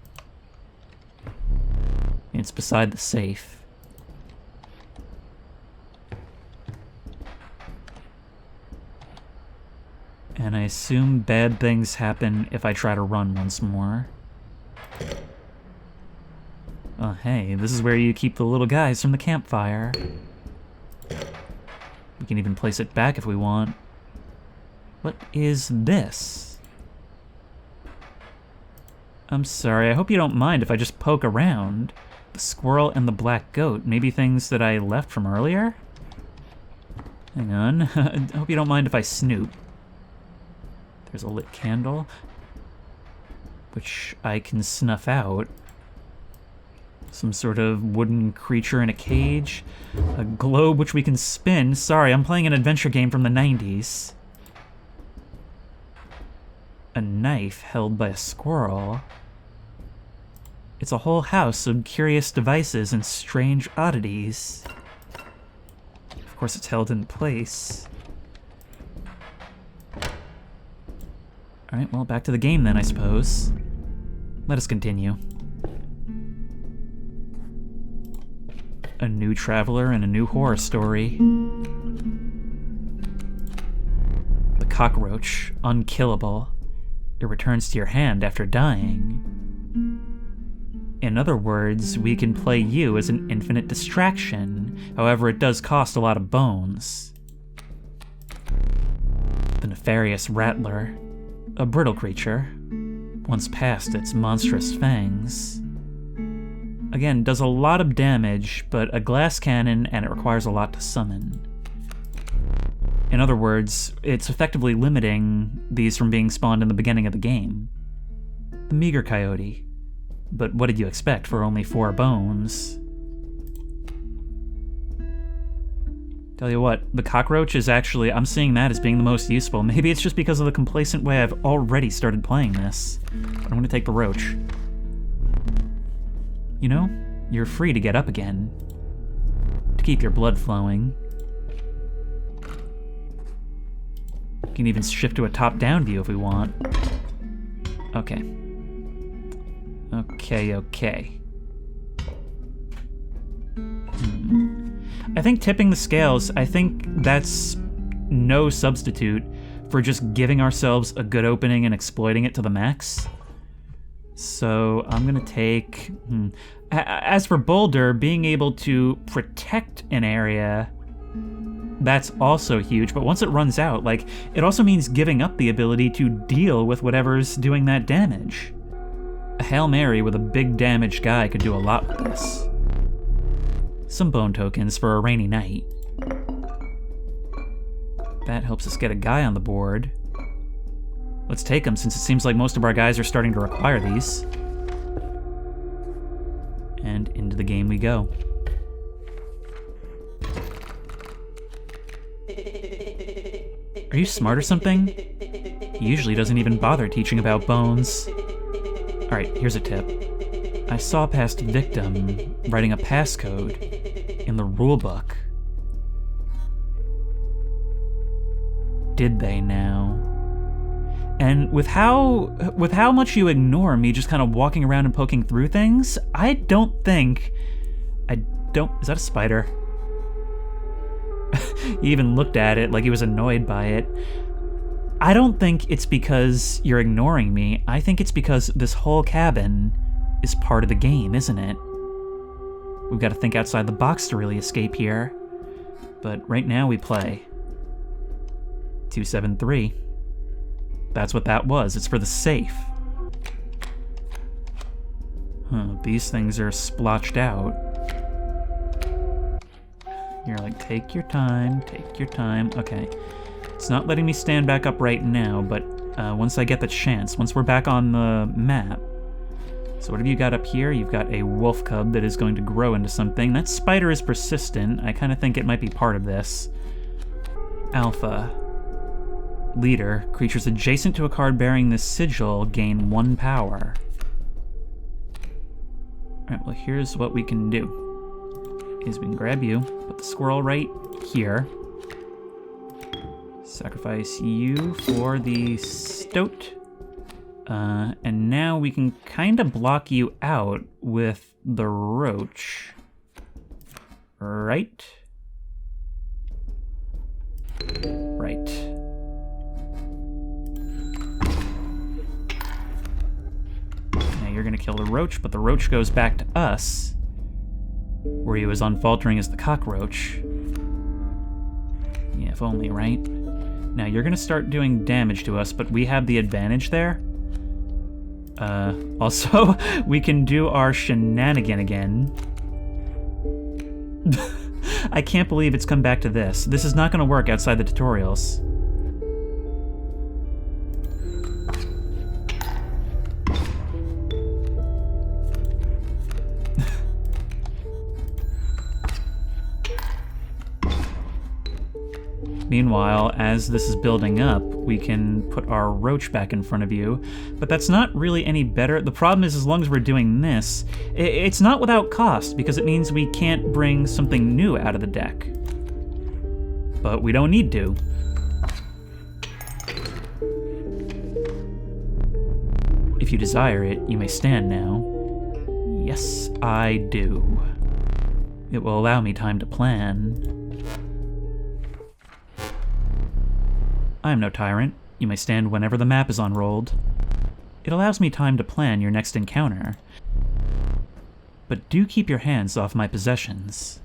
It's beside the safe. And I assume bad things happen if I try to run once more. Oh, hey, this is where you keep the little guys from the campfire. We can even place it back if we want. What is this? I'm sorry, I hope you don't mind if I just poke around. The squirrel and the black goat, maybe things that I left from earlier? Hang on, I hope you don't mind if I snoop. There's a lit candle. which I can snuff out. Some sort of wooden creature in a cage. A globe which we can spin. Sorry, I'm playing an adventure game from the 90s. A knife held by a squirrel. It's a whole house of curious devices and strange oddities. Of course, it's held in place. Alright, well, back to the game then, I suppose. Let us continue. A new traveler and a new horror story. The cockroach, unkillable. It returns to your hand after dying. In other words, we can play you as an infinite distraction. However, it does cost a lot of bones. The nefarious rattler. A brittle creature. Once past its monstrous fangs. Again, does a lot of damage, but a glass cannon, and it requires a lot to summon. In other words, it's effectively limiting these from being spawned in the beginning of the game. The meager coyote. But what did you expect for only 4 bones? Tell you what, the cockroach is actually, I'm seeing that as being the most useful. Maybe it's just because of the complacent way I've already started playing this. But I'm gonna take the roach. You know, you're free to get up again. To keep your blood flowing. You can even shift to a top-down view if we want. Okay. Okay. I think tipping the scales, I think that's no substitute for just giving ourselves a good opening and exploiting it to the max. So I'm gonna take... As for Boulder, being able to protect an area, that's also huge, but once it runs out, like, it also means giving up the ability to deal with whatever's doing that damage. A Hail Mary with a big damaged guy could do a lot with this. Some bone tokens for a rainy night. That helps us get a guy on the board. Let's take them, since it seems like most of our guys are starting to require these. And into the game we go. Are you smart or something? He usually doesn't even bother teaching about bones. Alright, here's a tip. I saw past victim writing a passcode in the rulebook. Did they now? And with how much you ignore me just kind of walking around and poking through things, is that a spider? He even looked at it like he was annoyed by it. I don't think it's because you're ignoring me. I think it's because this whole cabin is part of the game, isn't it? We've got to think outside the box to really escape here. But right now we play 273. That's what that was. It's for the safe. These things are splotched out. You're like, take your time, take your time. Okay. It's not letting me stand back up right now, but once I get the chance, once we're back on the map. So what have you got up here? You've got a wolf cub that is going to grow into something. That spider is persistent. I kind of think it might be part of this. Alpha. Leader. Creatures adjacent to a card bearing this sigil gain 1 power. Alright, well here's what we can do. Is we can grab you, put the squirrel right here. Sacrifice you for the stoat. And now we can kind of block you out with the roach. Right? Right. Now you're gonna kill the roach, but the roach goes back to us, where he was unfaltering as the cockroach. Yeah, if only, right? Now you're gonna start doing damage to us, but we have the advantage there. Also, we can do our shenanigan again. I can't believe it's come back to this. This is not gonna work outside the tutorials. Meanwhile, as this is building up, we can put our roach back in front of you, but that's not really any better. The problem is, as long as we're doing this, it's not without cost, because it means we can't bring something new out of the deck. But we don't need to. If you desire it, you may stand now. Yes, I do. It will allow me time to plan. I am no tyrant. You may stand whenever the map is unrolled. It allows me time to plan your next encounter. But do keep your hands off my possessions.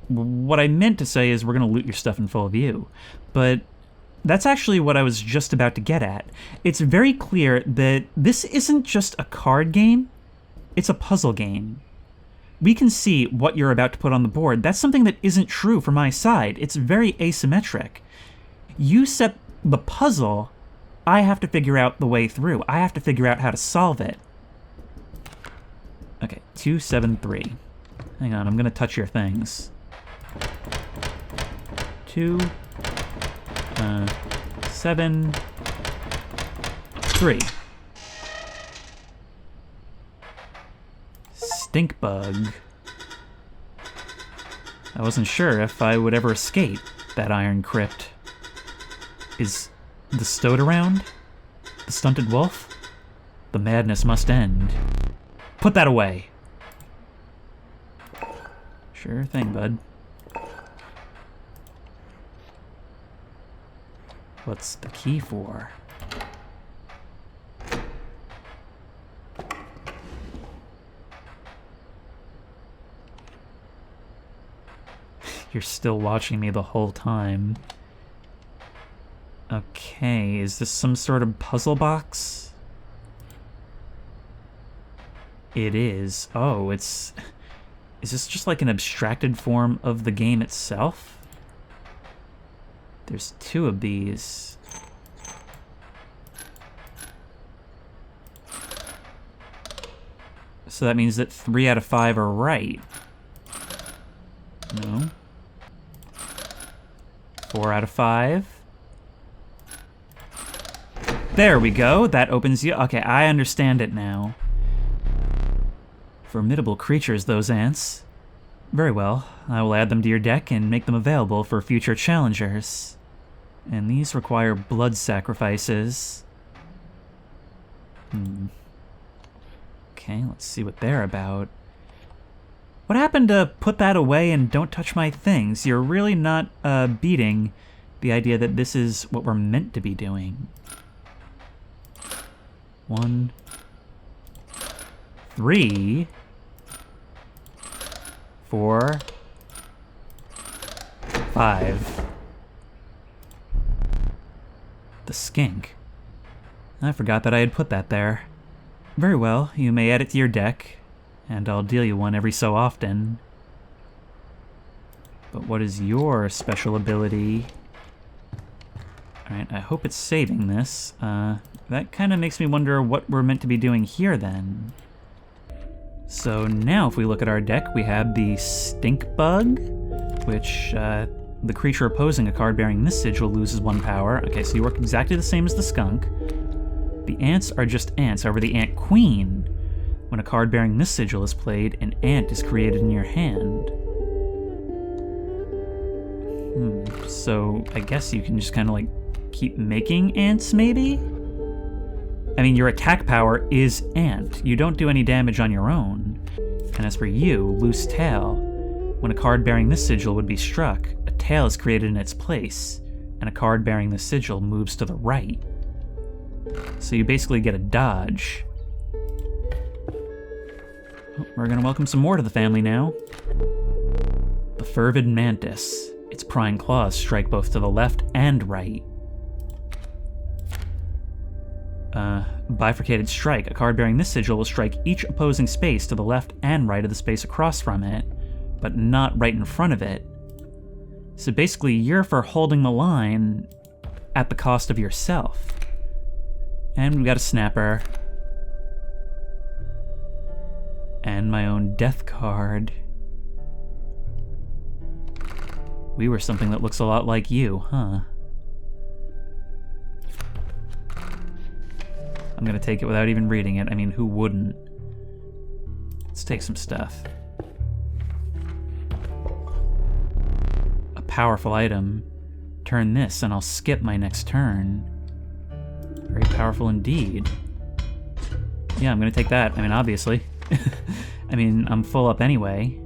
What I meant to say is we're going to loot your stuff in full view, but that's actually what I was just about to get at. It's very clear that this isn't just a card game, it's a puzzle game. We can see what you're about to put on the board. That's something that isn't true for my side. It's very asymmetric. You set the puzzle, I have to figure out the way through. I have to figure out how to solve it. Okay, 2, 7, 3. Hang on, I'm gonna touch your things. 2, 7, 3. Stink bug. I wasn't sure if I would ever escape that iron crypt. Is the stoat around? The stunted wolf? The madness must end. Put that away. Sure thing, bud. What's the key for? You're still watching me the whole time. Okay, is this some sort of puzzle box? It is. Oh, it's... Is this just like an abstracted form of the game itself? There's 2 of these. So that means that 3 out of 5 are right. No. 4 out of 5. There we go. That opens you. Okay, I understand it now. Formidable creatures, those ants. Very well. I will add them to your deck and make them available for future challengers. And these require blood sacrifices. Okay, let's see what they're about. What happened to put that away and don't touch my things? You're really not beating the idea that this is what we're meant to be doing. 1, 3, 4, 5. The skink. I forgot that I had put that there. Very well, you may add it to your deck, and I'll deal you one every so often. But what is your special ability? Alright, I hope it's saving this. That kind of makes me wonder what we're meant to be doing here then. So now if we look at our deck, we have the Stink Bug, which the creature opposing a card bearing this sigil loses 1 power. Okay, so you work exactly the same as the skunk. The ants are just ants. However, the Ant Queen, when a card bearing this sigil is played, an ant is created in your hand. So I guess you can just kind of like keep making ants, maybe? I mean, your attack power is ant. You don't do any damage on your own. And as for you, Loose Tail, when a card bearing this sigil would be struck, a tail is created in its place, and a card bearing the sigil moves to the right. So you basically get a dodge. Oh, we're gonna welcome some more to the family now. The Fervid Mantis. Its prying claws strike both to the left and right. Bifurcated Strike. A card bearing this sigil will strike each opposing space to the left and right of the space across from it, but not right in front of it. So basically, you're for holding the line at the cost of yourself. And we've got a Snapper. And my own death card. We were something that looks a lot like you, huh? I'm gonna take it without even reading it. I mean, who wouldn't? Let's take some stuff. A powerful item. Turn this and I'll skip my next turn. Very powerful indeed. Yeah, I'm gonna take that. I mean, obviously. I mean, I'm full up anyway.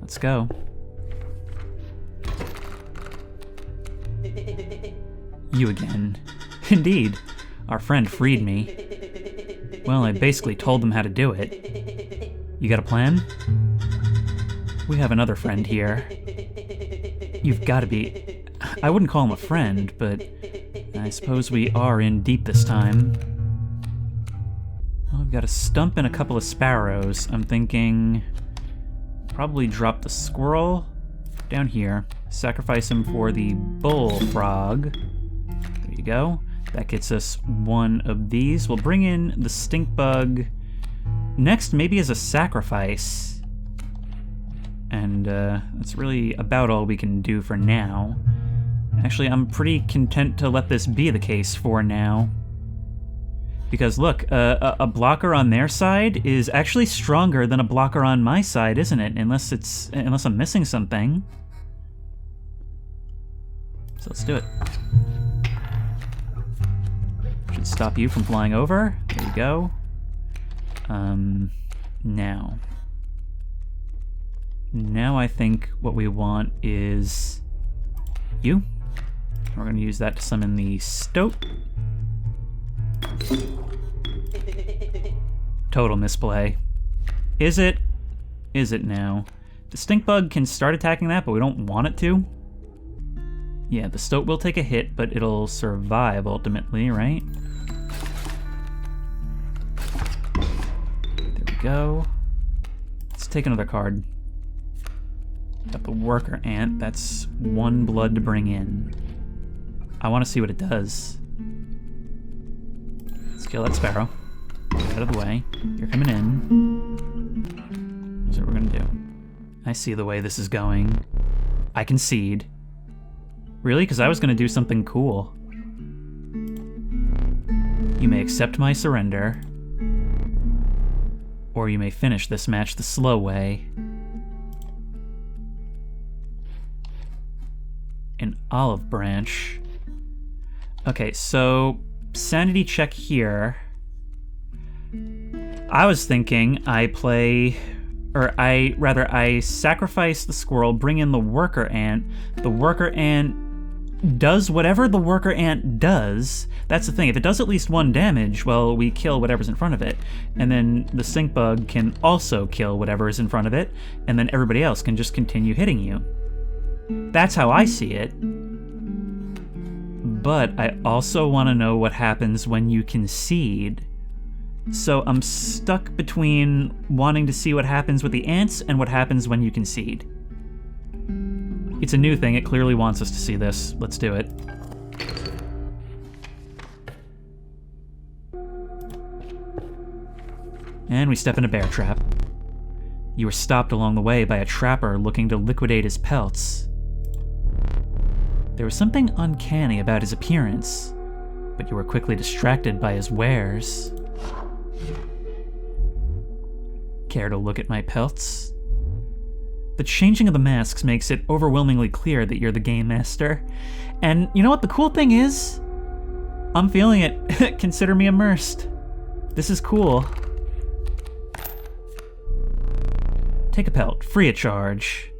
Let's go. You again. Indeed. Our friend freed me. Well, I basically told them how to do it. You got a plan? We have another friend here. You've got to be... I wouldn't call him a friend, but I suppose we are in deep this time. Well, I've got a stump and a couple of sparrows. I'm thinking... probably drop the squirrel down here. Sacrifice him for the bullfrog. There you go. That gets us one of these. We'll bring in the stink bug next, maybe as a sacrifice. And that's really about all we can do for now. Actually, I'm pretty content to let this be the case for now. Because look, a blocker on their side is actually stronger than a blocker on my side, isn't it? Unless I'm missing something. So let's do it. Should stop you from flying over. There you go. Now I think what we want is you. We're going to use that to summon the stoat. Total misplay. Is it? Is it now? The stink bug can start attacking that, but we don't want it to. Yeah, the stoat will take a hit, but it'll survive ultimately, right? There we go. Let's take another card. Got the worker ant. That's one blood to bring in. I want to see what it does. Let's kill that sparrow. Get out of the way. You're coming in. That's what we're gonna do. I see the way this is going. I concede. Really? Because I was gonna do something cool. You may accept my surrender. Or you may finish this match the slow way. An olive branch. Okay, so sanity check here. I was thinking I sacrifice the squirrel, bring in the worker ant. The worker ant does whatever the worker ant does. That's the thing. If it does at least 1 damage, well, we kill whatever's in front of it. And then the stink bug can also kill whatever is in front of it, and then everybody else can just continue hitting you. That's how I see it. But I also want to know what happens when you concede. So I'm stuck between wanting to see what happens with the ants and what happens when you concede. It's a new thing. It clearly wants us to see this. Let's do it. And we step in a bear trap. You were stopped along the way by a trapper looking to liquidate his pelts. There was something uncanny about his appearance, but you were quickly distracted by his wares. Care to look at my pelts? The changing of the masks makes it overwhelmingly clear that you're the game master. And you know what the cool thing is? I'm feeling it. Consider me immersed. This is cool. Take a pelt, free of charge.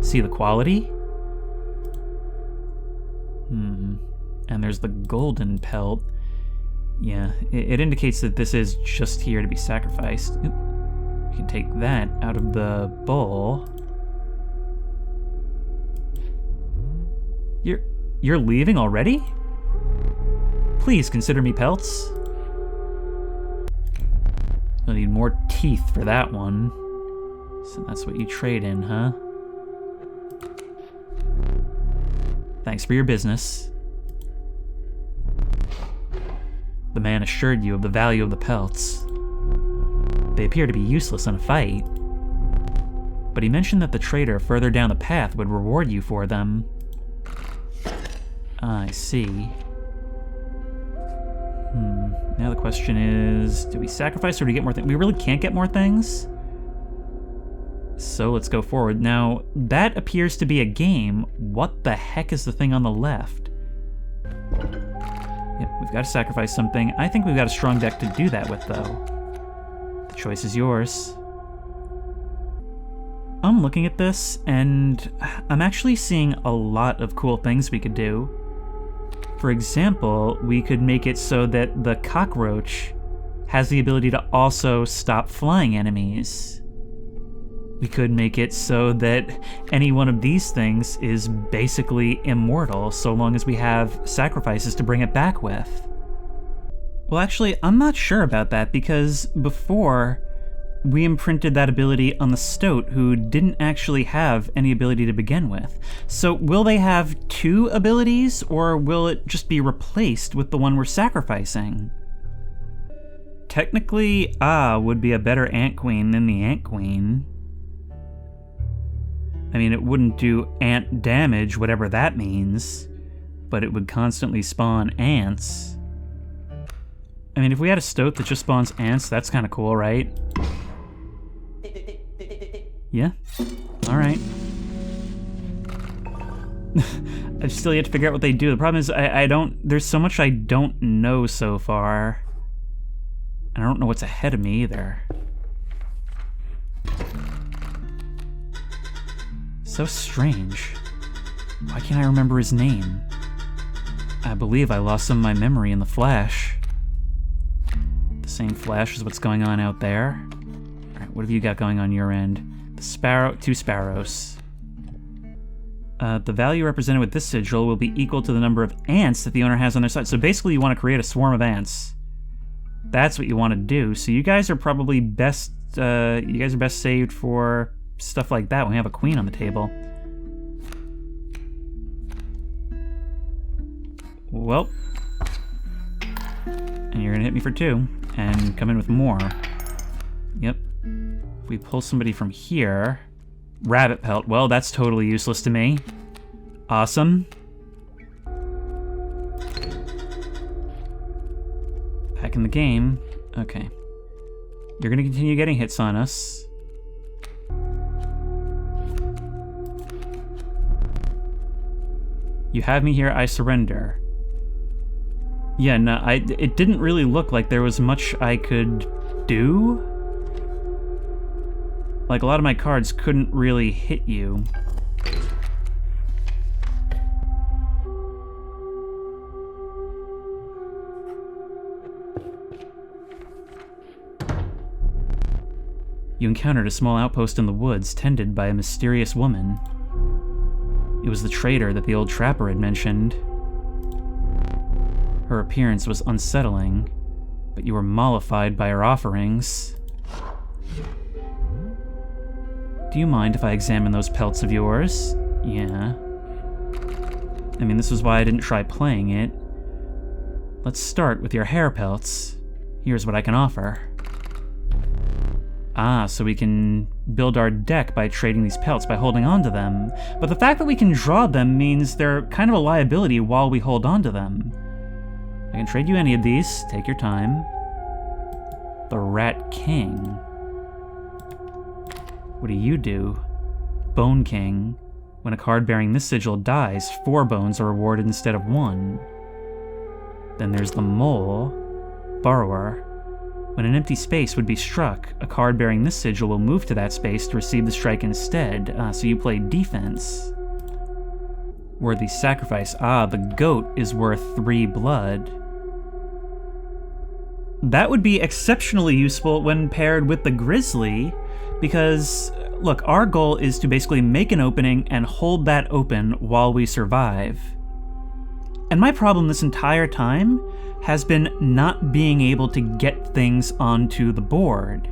See the quality? And there's the golden pelt. Yeah, it indicates that this is just here to be sacrificed. Oop. We can take that out of the bowl. You're leaving already? Please consider me pelts. You'll need more teeth for that one. So that's what you trade in, huh? Thanks for your business. The man assured you of the value of the pelts. They appear to be useless in a fight. but he mentioned that the trader further down the path would reward you for them. I see. Now the question is, do we sacrifice or do we get more things? We really can't get more things? So let's go forward. Now, that appears to be a game. What the heck is the thing on the left? Yep, we've got to sacrifice something. I think we've got a strong deck to do that with, though. The choice is yours. I'm looking at this, and I'm actually seeing a lot of cool things we could do. For example, we could make it so that the cockroach has the ability to also stop flying enemies. We could make it so that any one of these things is basically immortal so long as we have sacrifices to bring it back with. Well, actually, I'm not sure about that because before, we imprinted that ability on the Stoat, who didn't actually have any ability to begin with. So will they have two abilities, or will it just be replaced with the one we're sacrificing? Technically, would be a better Ant Queen than the Ant Queen. I mean, it wouldn't do ant damage, whatever that means, but it would constantly spawn ants. I mean, if we had a Stoat that just spawns ants, that's kind of cool, right? Yeah? Alright. I still yet to figure out what they do. The problem is, there's so much I don't know so far. And I don't know what's ahead of me either. So strange. Why can't I remember his name? I believe I lost some of my memory in the flash. The same flash as what's going on out there. Alright, what have you got going on your end? The sparrow, 2 sparrows. The value represented with this sigil will be equal to the number of ants that the owner has on their side. So basically you want to create a swarm of ants. That's what you want to do. So you guys are probably best, best saved for stuff like that when we have a queen on the table. Well. And you're gonna hit me for 2, and come in with more. Yep. If we pull somebody from here... Rabbit pelt. Well, that's totally useless to me. Awesome. Back in the game. Okay. You're gonna continue getting hits on us. You have me here, I surrender. Yeah, no, it didn't really look like there was much I could do. Like, a lot of my cards couldn't really hit you. You encountered a small outpost in the woods tended by a mysterious woman. It was the trader that the old trapper had mentioned. Her appearance was unsettling, but you were mollified by her offerings. Do you mind if I examine those pelts of yours? Yeah. I mean, this is why I didn't try playing it. Let's start with your hair pelts. Here's what I can offer. So we can build our deck by trading these pelts, by holding on to them. But the fact that we can draw them means they're kind of a liability while we hold on to them. I can trade you any of these. Take your time. The Rat King. What do you do? Bone King. When a card bearing this sigil dies, 4 bones are rewarded instead of 1. Then there's the Mole. Borrower. When an empty space would be struck, a card bearing this sigil will move to that space to receive the strike instead, so you play defense. Worthy sacrifice. The goat is worth 3 blood. That would be exceptionally useful when paired with the grizzly, because, look, our goal is to basically make an opening and hold that open while we survive. And my problem this entire time has been not being able to get things onto the board.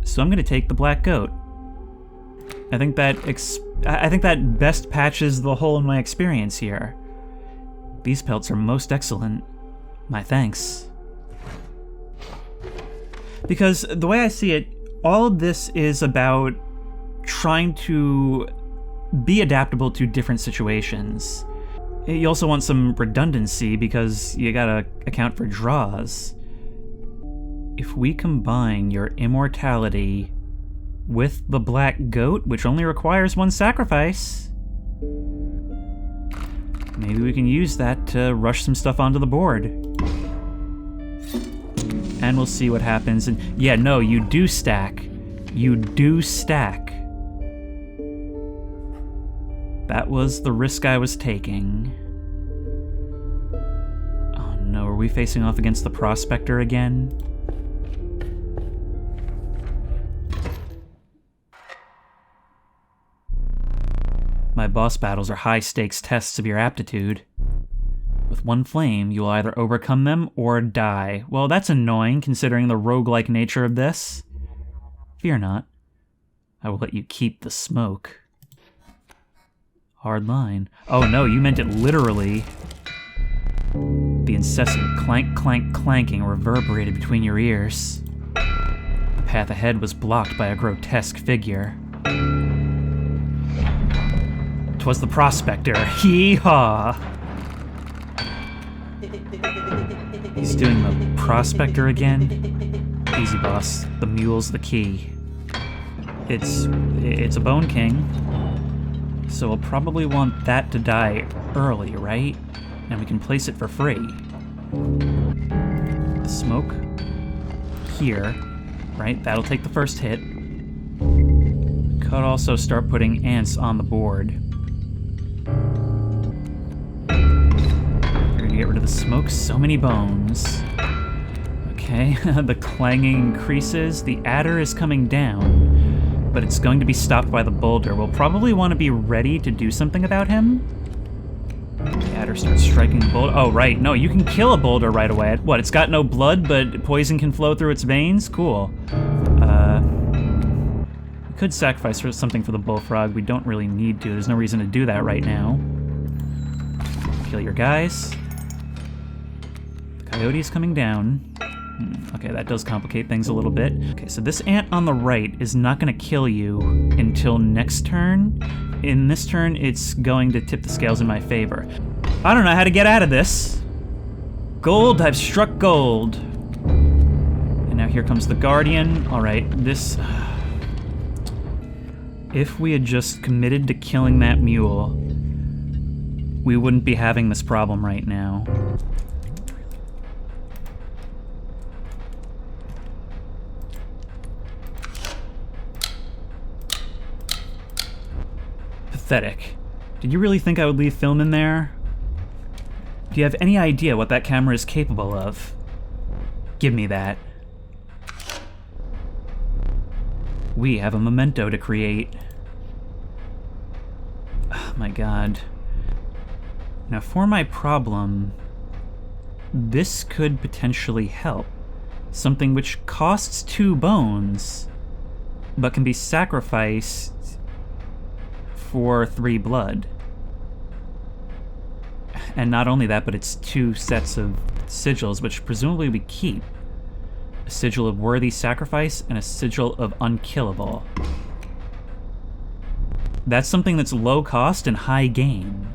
So I'm going to take the black goat. I think that best patches the hole in my experience here. These pelts are most excellent. My thanks. Because the way I see it, all of this is about trying to be adaptable to different situations. You also want some redundancy because you gotta account for draws. If we combine your immortality with the black goat, which only requires one sacrifice, maybe we can use that to rush some stuff onto the board. And we'll see what happens. And yeah, no, you do stack. You do stack. That was the risk I was taking. Oh no, are we facing off against the Prospector again? My boss battles are high-stakes tests of your aptitude. With one flame, you will either overcome them or die. Well, that's annoying, considering the roguelike nature of this. Fear not. I will let you keep the smoke. Hard line. Oh no, you meant it literally. The incessant clank, clank, clanking reverberated between your ears. The path ahead was blocked by a grotesque figure. 'Twas the Prospector. Hee-haw! He's doing the Prospector again? Easy, boss. The mule's the key. It's a Bone King, so we'll probably want that to die early, right? And we can place it for free. Smoke here, right? That'll take the first hit. Could also start putting ants on the board. We're gonna get rid of the smoke. So many bones. Okay, the clanging increases. The adder is coming down, but it's going to be stopped by the boulder. We'll probably want to be ready to do something about him. The adder starts striking the boulder. Oh, right. No, you can kill a boulder right away. What, it's got no blood, but poison can flow through its veins? Cool. We could sacrifice something for the bullfrog. We don't really need to. There's no reason to do that right now. Kill your guys. The coyote's coming down. Okay, that does complicate things a little bit. Okay, so this ant on the right is not going to kill you until next turn. In this turn, it's going to tip the scales in my favor. I don't know how to get out of this. Gold, I've struck gold. And now here comes the Guardian. All right, this... If we had just committed to killing that mule, we wouldn't be having this problem right now. Pathetic. Did you really think I would leave film in there? Do you have any idea what that camera is capable of? Give me that. We have a memento to create. Oh my god. Now for my problem, this could potentially help. Something which costs 2 bones, but can be sacrificed for 3 blood. And not only that, but it's 2 sets of sigils, which presumably we keep. A sigil of worthy sacrifice and a sigil of unkillable. That's something that's low cost and high gain.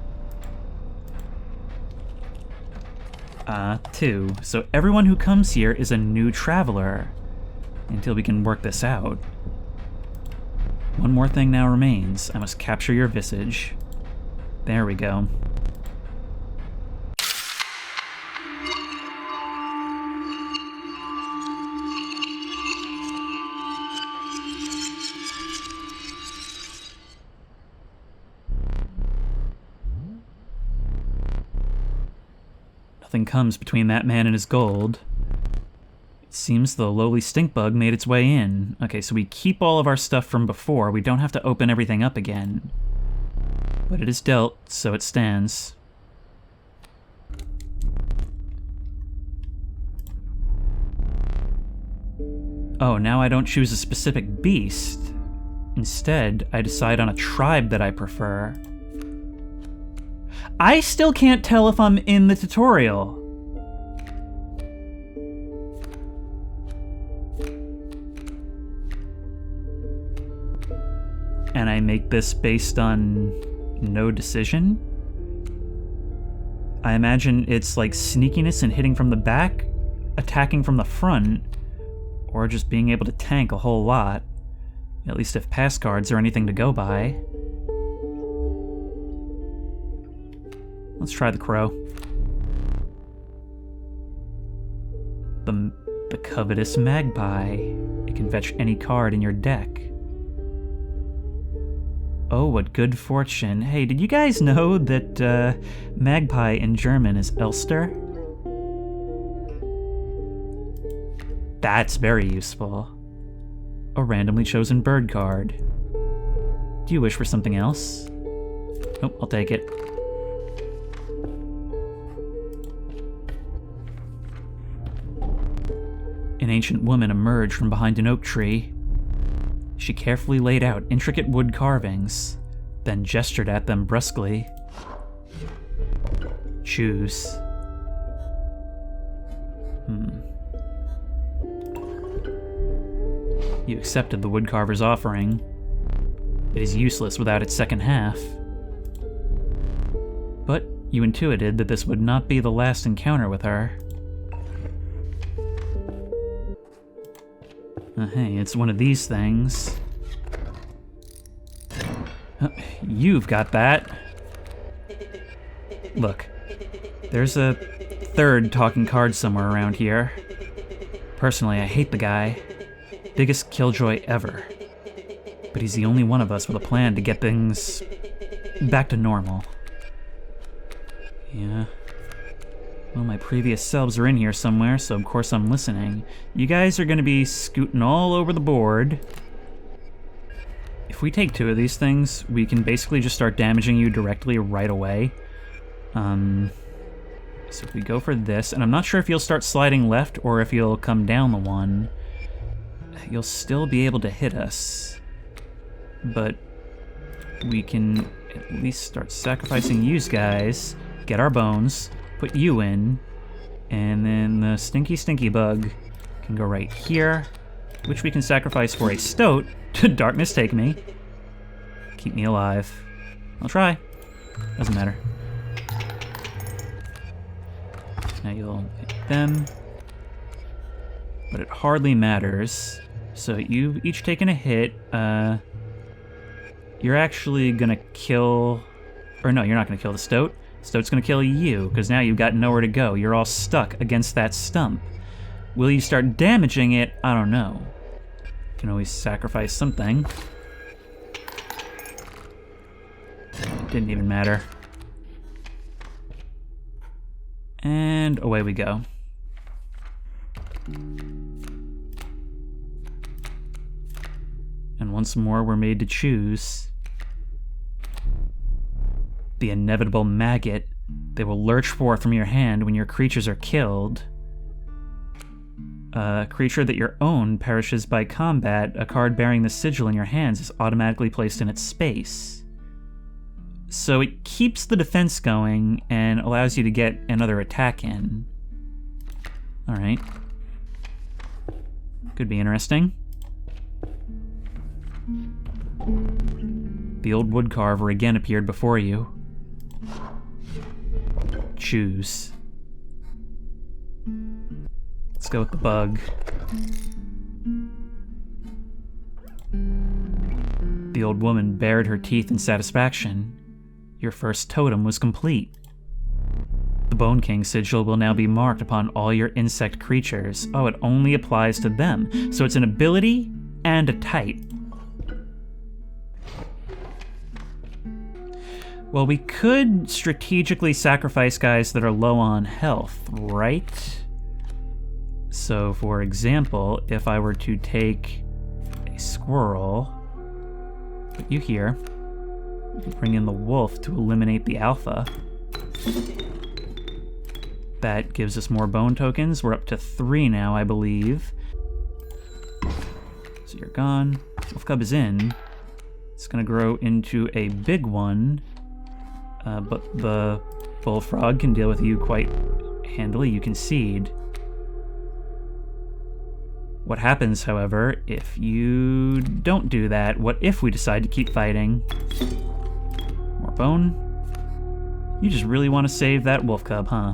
2. So everyone who comes here is a new traveler, until we can work this out. One more thing now remains. I must capture your visage. There we go. Nothing comes between that man and his gold. It seems the lowly stink bug made its way in. Okay, so we keep all of our stuff from before. We don't have to open everything up again. But it is dealt, so it stands. Oh, now I don't choose a specific beast. Instead, I decide on a tribe that I prefer. I still can't tell if I'm in the tutorial. and I make this based on no decision. I imagine it's like sneakiness and hitting from the back, attacking from the front, or just being able to tank a whole lot. At least if pass cards are anything to go by. Let's try the crow. The covetous magpie. It can fetch any card in your deck. Oh, what good fortune. Hey, did you guys know that magpie in German is Elster? That's very useful. A randomly chosen bird card. Do you wish for something else? Oh, I'll take it. An ancient woman emerged from behind an oak tree. She carefully laid out intricate wood carvings, then gestured at them brusquely. Choose. You accepted the woodcarver's offering. It is useless without its second half. But you intuited that this would not be the last encounter with her. Hey, it's one of these things. You've got that. Look, there's a third talking card somewhere around here. Personally, I hate the guy. Biggest killjoy ever. But he's the only one of us with a plan to get things back to normal. Yeah. Well, my previous selves are in here somewhere, so of course I'm listening. You guys are gonna be scooting all over the board. If we take 2 of these things, we can basically just start damaging you directly right away. So if we go for this, and I'm not sure if you'll start sliding left or if you'll come down the one, you'll still be able to hit us. But we can at least start sacrificing you guys, get our bones, put you in, and then the stinky bug can go right here, which we can sacrifice for a stoat to darkness take me. Keep me alive. I'll try. Doesn't matter. Now you'll hit them. But it hardly matters. So you've each taken a hit. You're actually gonna kill... Or no, you're not gonna kill the stoat. Stoat's gonna kill you, because now you've got nowhere to go. You're all stuck against that stump. Will you start damaging it? I don't know. You can always sacrifice something. It didn't even matter. And away we go. And once more we're made to choose. The inevitable maggot. They will lurch forth from your hand when your creatures are killed. A creature that your own perishes by combat, a card bearing the sigil in your hands is automatically placed in its space. So it keeps the defense going and allows you to get another attack in. Alright. Could be interesting. The old woodcarver again appeared before you. Choose. Let's go with the bug. The old woman bared her teeth in satisfaction. Your first totem was complete. The Bone King sigil will now be marked upon all your insect creatures. Oh, it only applies to them. So it's an ability and a type. Well, we could strategically sacrifice guys that are low on health, right? So, for example, if I were to take a squirrel, put you here, bring in the wolf to eliminate the alpha. That gives us more bone tokens. We're up to 3 now, I believe. So you're gone. Wolf cub is in. It's gonna grow into a big one. But the bullfrog can deal with you quite handily. You concede. What happens, however, if you don't do that? What if we decide to keep fighting? More bone. You just really want to save that wolf cub, huh?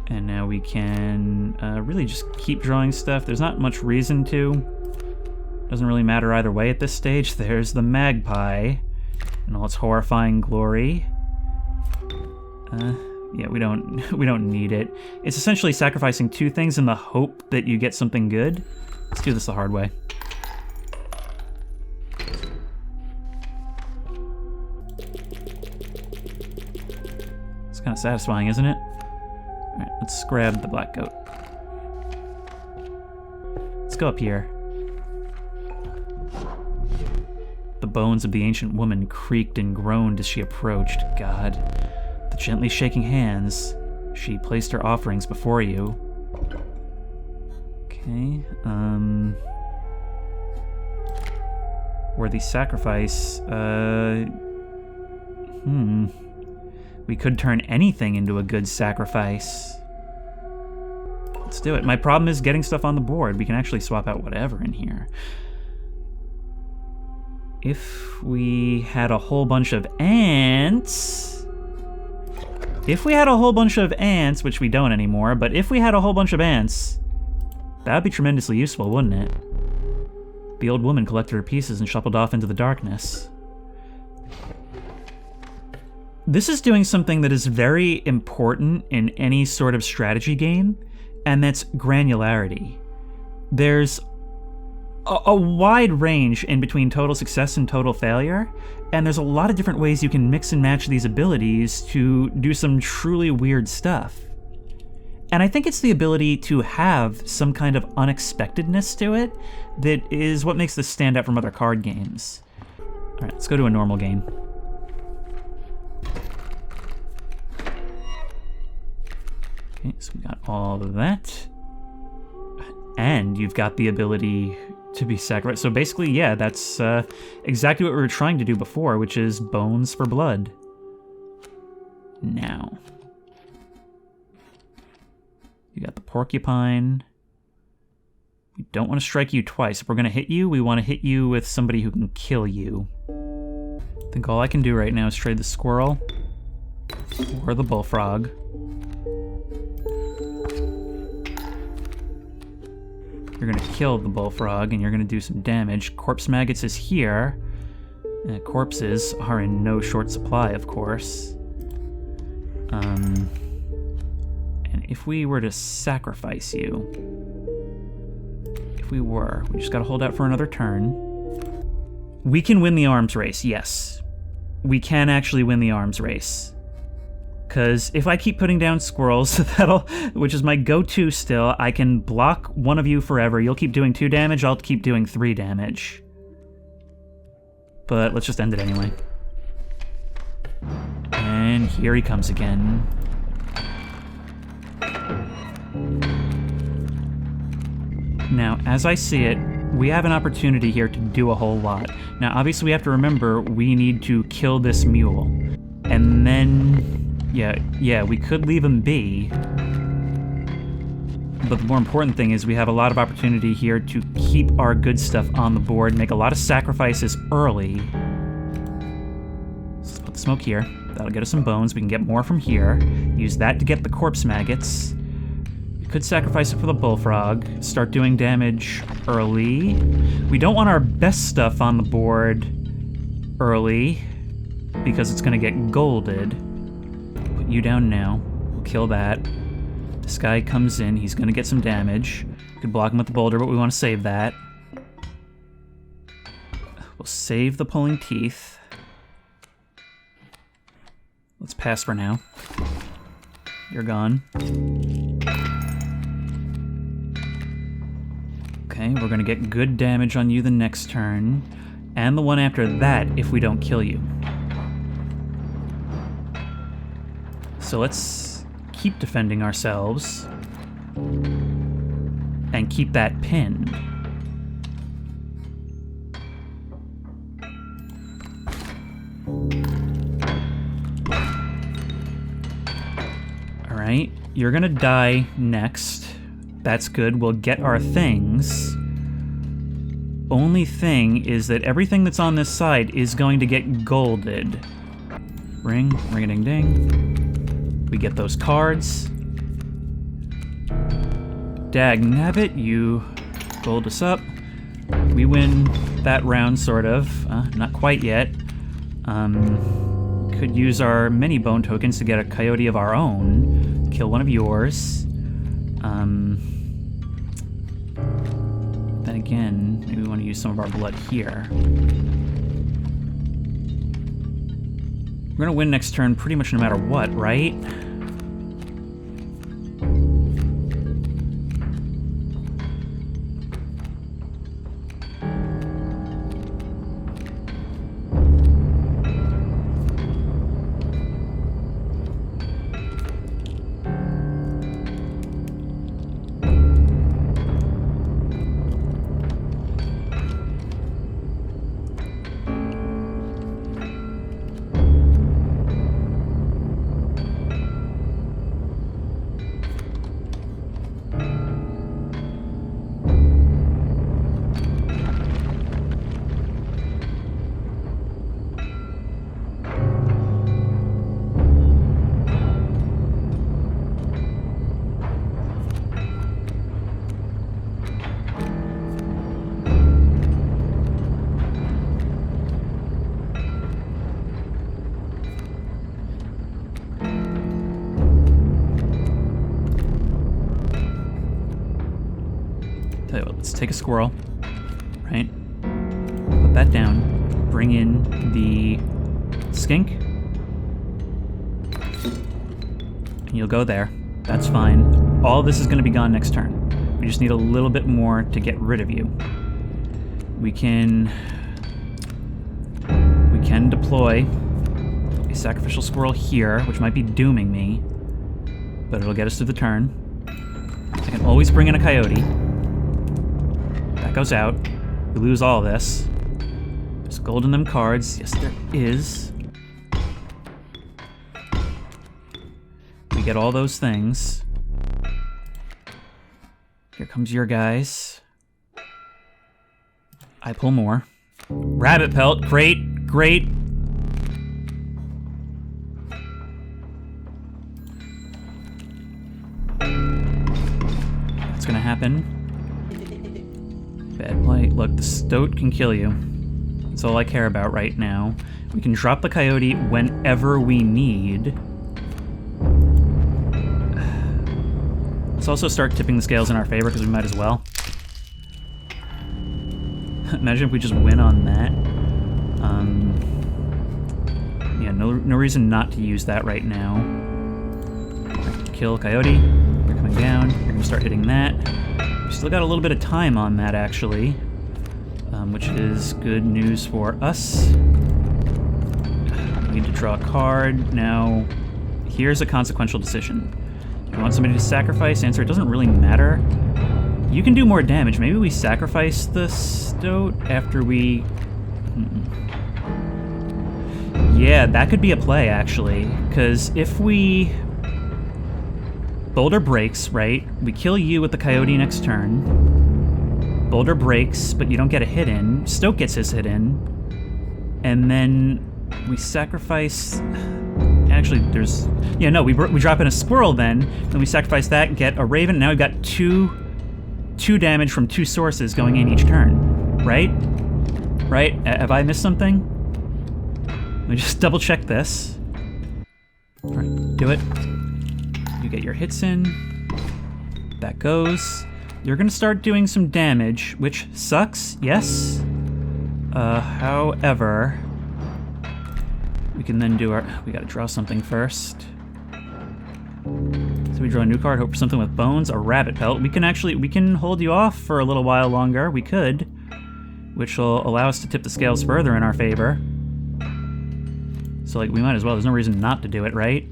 And now we can really just keep drawing stuff. There's not much reason to. Doesn't really matter either way at this stage. There's the magpie in all its horrifying glory. Yeah, we don't need it. It's essentially sacrificing two things in the hope that you get something good. Let's do this the hard way. It's kind of satisfying, isn't it? All right, let's grab the black goat. Let's go up here. The bones of the ancient woman creaked and groaned as she approached. God. With gently shaking hands, she placed her offerings before you. Okay, worthy sacrifice, we could turn anything into a good sacrifice. Let's do it. My problem is getting stuff on the board. We can actually swap out whatever in here. If we had a whole bunch of ants... If we had a whole bunch of ants, which we don't anymore, but if we had a whole bunch of ants, that would be tremendously useful, wouldn't it? The old woman collected her pieces and shuffled off into the darkness. This is doing something that is very important in any sort of strategy game, and that's granularity. There's a wide range in between total success and total failure, and there's a lot of different ways you can mix and match these abilities to do some truly weird stuff. And I think it's the ability to have some kind of unexpectedness to it that is what makes this stand out from other card games. All right, let's go to a normal game. Okay, so we got all of that. And you've got the ability to be sacrificed. So basically, yeah, that's exactly what we were trying to do before, which is bones for blood. Now. You got the porcupine. We don't want to strike you twice. If we're going to hit you, we want to hit you with somebody who can kill you. I think all I can do right now is trade the squirrel or the bullfrog. You're going to kill the bullfrog, and you're going to do some damage. Corpse maggots is here. Corpses are in no short supply, of course. And if we were to sacrifice you... If we were, we just got to hold out for another turn. We can win the arms race, yes. We can actually win the arms race. Because if I keep putting down squirrels, which is my go-to still, I can block one of you forever. You'll keep doing 2 damage, I'll keep doing 3 damage. But let's just end it anyway. And here he comes again. Now, as I see it, we have an opportunity here to do a whole lot. Now, obviously we have to remember we need to kill this mule. And then... Yeah, we could leave him be. But the more important thing is we have a lot of opportunity here to keep our good stuff on the board, make a lot of sacrifices early. Let's put the smoke here. That'll get us some bones. We can get more from here. Use that to get the corpse maggots. We could sacrifice it for the bullfrog. Start doing damage early. We don't want our best stuff on the board early, because it's going to get golded. Put you down now. We'll kill that. This guy comes in. He's going to get some damage. We could block him with the boulder, but we want to save that. We'll save the pulling teeth. Let's pass for now. You're gone. Okay, we're going to get good damage on you the next turn, and the one after that if we don't kill you. So let's keep defending ourselves and keep that pinned. All right, you're gonna die next. That's good. We'll get our things. Only thing is that everything that's on this side is going to get golded. Ring, ring-a-ding-ding. We get those cards. Dag-nabbit, you gold us up. We win that round, sort of. Not quite yet. Could use our many bone tokens to get a coyote of our own. Kill one of yours. Then again, maybe we want to use some of our blood here. We're gonna win next turn pretty much no matter what, right? Tell you what, let's take a squirrel, right? Put that down. Bring in the skink. And you'll go there. That's fine. All of this is going to be gone next turn. We just need a little bit more to get rid of you. We can deploy a sacrificial squirrel here, which might be dooming me, but it'll get us through the turn. I can always bring in a coyote. That goes out. We lose all this. There's gold in them cards. Yes, there is. We get all those things. Here comes your guys. I pull more. Rabbit pelt. Great, great. That's gonna happen. Bad play. Look, the stoat can kill you. That's all I care about right now. We can drop the coyote whenever we need. Let's also start tipping the scales in our favor, because we might as well. Imagine if we just win on that. Yeah, no reason not to use that right now. Kill coyote. You're coming down. You're going to start hitting that. We still got a little bit of time on that, actually, which is good news for us. We need to draw a card. Now, here's a consequential decision. You want somebody to sacrifice? Answer, it doesn't really matter. You can do more damage. Maybe we sacrifice the stoat after we... Yeah, that could be a play, actually. Because if we... Boulder breaks, right? We kill you with the coyote next turn. Boulder breaks, but you don't get a hit in. Stoat gets his hit in. And then we sacrifice... Actually, there's... Yeah, no, we drop in a squirrel then we sacrifice that, get a raven. Now we've got two damage from two sources going in each turn. Right? Right? Have I missed something? Let me just double check this. Alright, do it. You get your hits in. That goes. You're gonna start doing some damage, which sucks, yes. However... We can then do our... We gotta draw something first. So we draw a new card, hope for something with bones, a rabbit pelt. We can hold you off for a little while longer. We could. Which will allow us to tip the scales further in our favor. So, like, we might as well. There's no reason not to do it, right?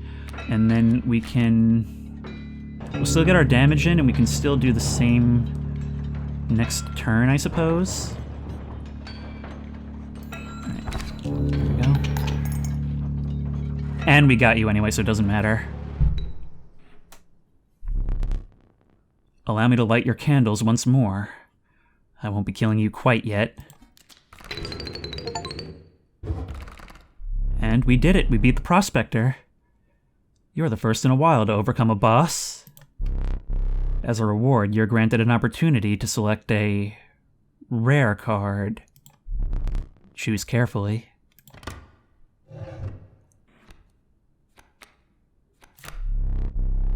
And then we can... We'll still get our damage in, and we can still do the same next turn, I suppose. Alright, there we go. And we got you anyway, so it doesn't matter. Allow me to light your candles once more. I won't be killing you quite yet. And we did it. We beat the Prospector. You're the first in a while to overcome a boss. As a reward, you're granted an opportunity to select a rare card. Choose carefully.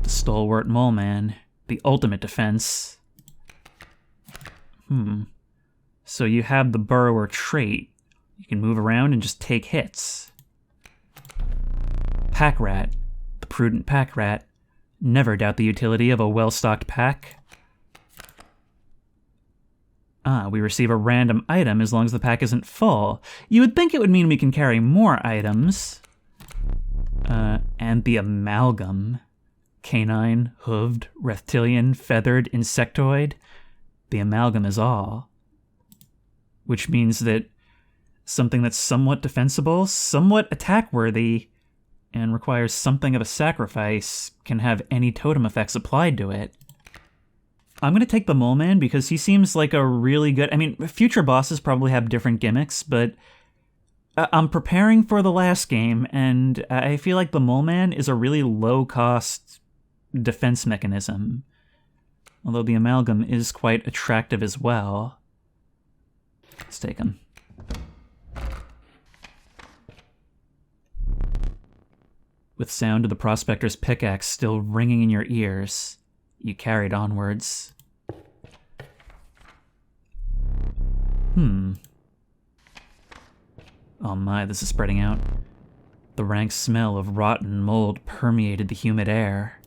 The Stalwart Mole Man, the ultimate defense. So you have the Burrower trait. You can move around and just take hits. Pack Rat, the prudent pack rat. Never doubt the utility of a well-stocked pack. We receive a random item as long as the pack isn't full. You would think it would mean we can carry more items. And the Amalgam. Canine, hooved, reptilian, feathered, insectoid. The Amalgam is all. Which means that something that's somewhat defensible, somewhat attack-worthy, and requires something of a sacrifice can have any totem effects applied to it. I'm going to take the Mole Man because he seems like a really good... I mean, future bosses probably have different gimmicks, but I'm preparing for the last game, and I feel like the Mole Man is a really low-cost defense mechanism. Although the Amalgam is quite attractive as well. Let's take him. With sound of the Prospector's pickaxe still ringing in your ears, you carried onwards. Oh my, this is spreading out. The rank smell of rotten mold permeated the humid air.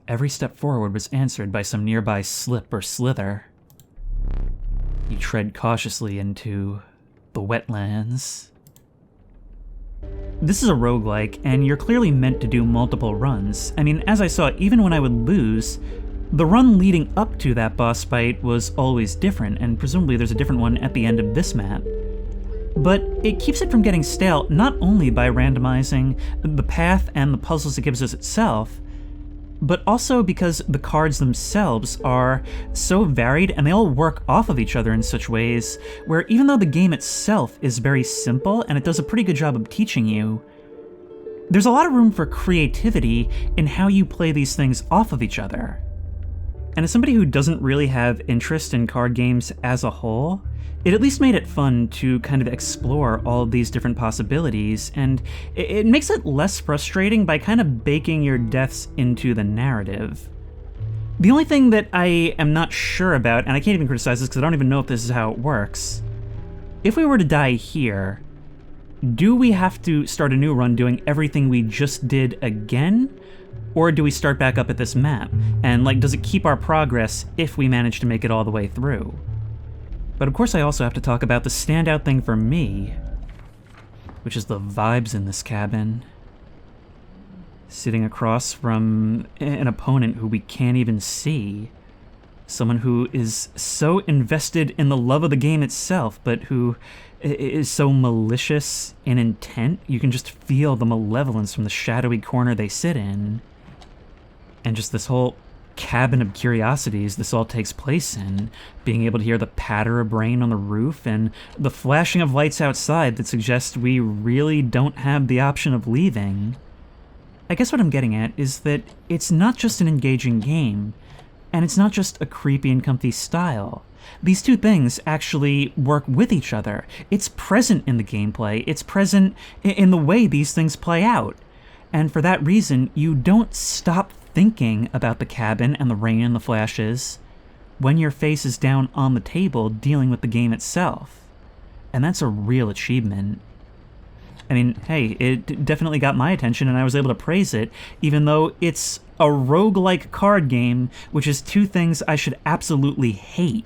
Every step forward was answered by some nearby slip or slither. You tread cautiously into the wetlands. This is a roguelike, and you're clearly meant to do multiple runs. I mean, as I saw, even when I would lose, the run leading up to that boss fight was always different, and presumably there's a different one at the end of this map. But it keeps it from getting stale not only by randomizing the path and the puzzles it gives us itself, but also because the cards themselves are so varied and they all work off of each other in such ways where even though the game itself is very simple and it does a pretty good job of teaching you, there's a lot of room for creativity in how you play these things off of each other. And as somebody who doesn't really have interest in card games as a whole, it at least made it fun to kind of explore all of these different possibilities, and it makes it less frustrating by kind of baking your deaths into the narrative. The only thing that I am not sure about, and I can't even criticize this because I don't even know if this is how it works, if we were to die here, do we have to start a new run doing everything we just did again? Or do we start back up at this map? And, like, does it keep our progress if we manage to make it all the way through? But of course I also have to talk about the standout thing for me, which is the vibes in this cabin. Sitting across from an opponent who we can't even see. Someone who is so invested in the love of the game itself, but who is so malicious in intent, you can just feel the malevolence from the shadowy corner they sit in. And just this whole cabin of curiosities this all takes place in, being able to hear the patter of rain on the roof and the flashing of lights outside that suggest we really don't have the option of leaving. I guess what I'm getting at is that it's not just an engaging game, and it's not just a creepy and comfy style. These two things actually work with each other. It's present in the gameplay, it's present in the way these things play out. And for that reason, you don't stop thinking about the cabin and the rain and the flashes when your face is down on the table dealing with the game itself. And that's a real achievement. I mean, hey, it definitely got my attention and I was able to praise it, even though it's a roguelike card game, which is two things I should absolutely hate.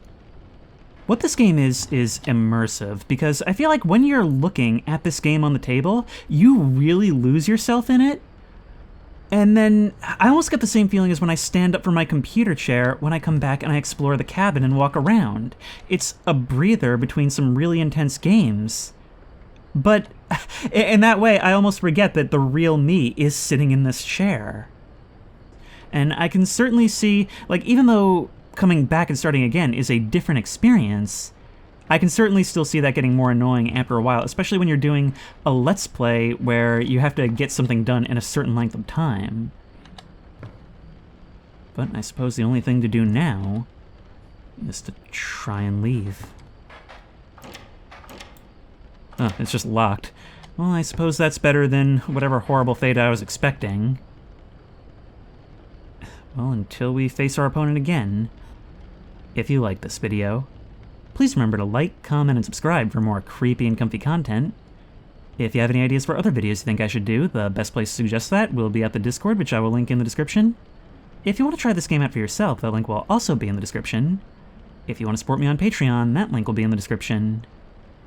What this game is immersive, because I feel like when you're looking at this game on the table, you really lose yourself in it. And then I almost get the same feeling as when I stand up from my computer chair when I come back and I explore the cabin and walk around. It's a breather between some really intense games. But in that way, I almost forget that the real me is sitting in this chair. And I can certainly see, like, even though coming back and starting again is a different experience, I can certainly still see that getting more annoying after a while, especially when you're doing a Let's Play where you have to get something done in a certain length of time. But I suppose the only thing to do now is to try and leave. Oh, it's just locked. Well, I suppose that's better than whatever horrible fate I was expecting. Well, until we face our opponent again, if you like this video, please remember to like, comment, and subscribe for more creepy and comfy content. If you have any ideas for other videos you think I should do, the best place to suggest that will be at the Discord, which I will link in the description. If you want to try this game out for yourself, that link will also be in the description. If you want to support me on Patreon, that link will be in the description.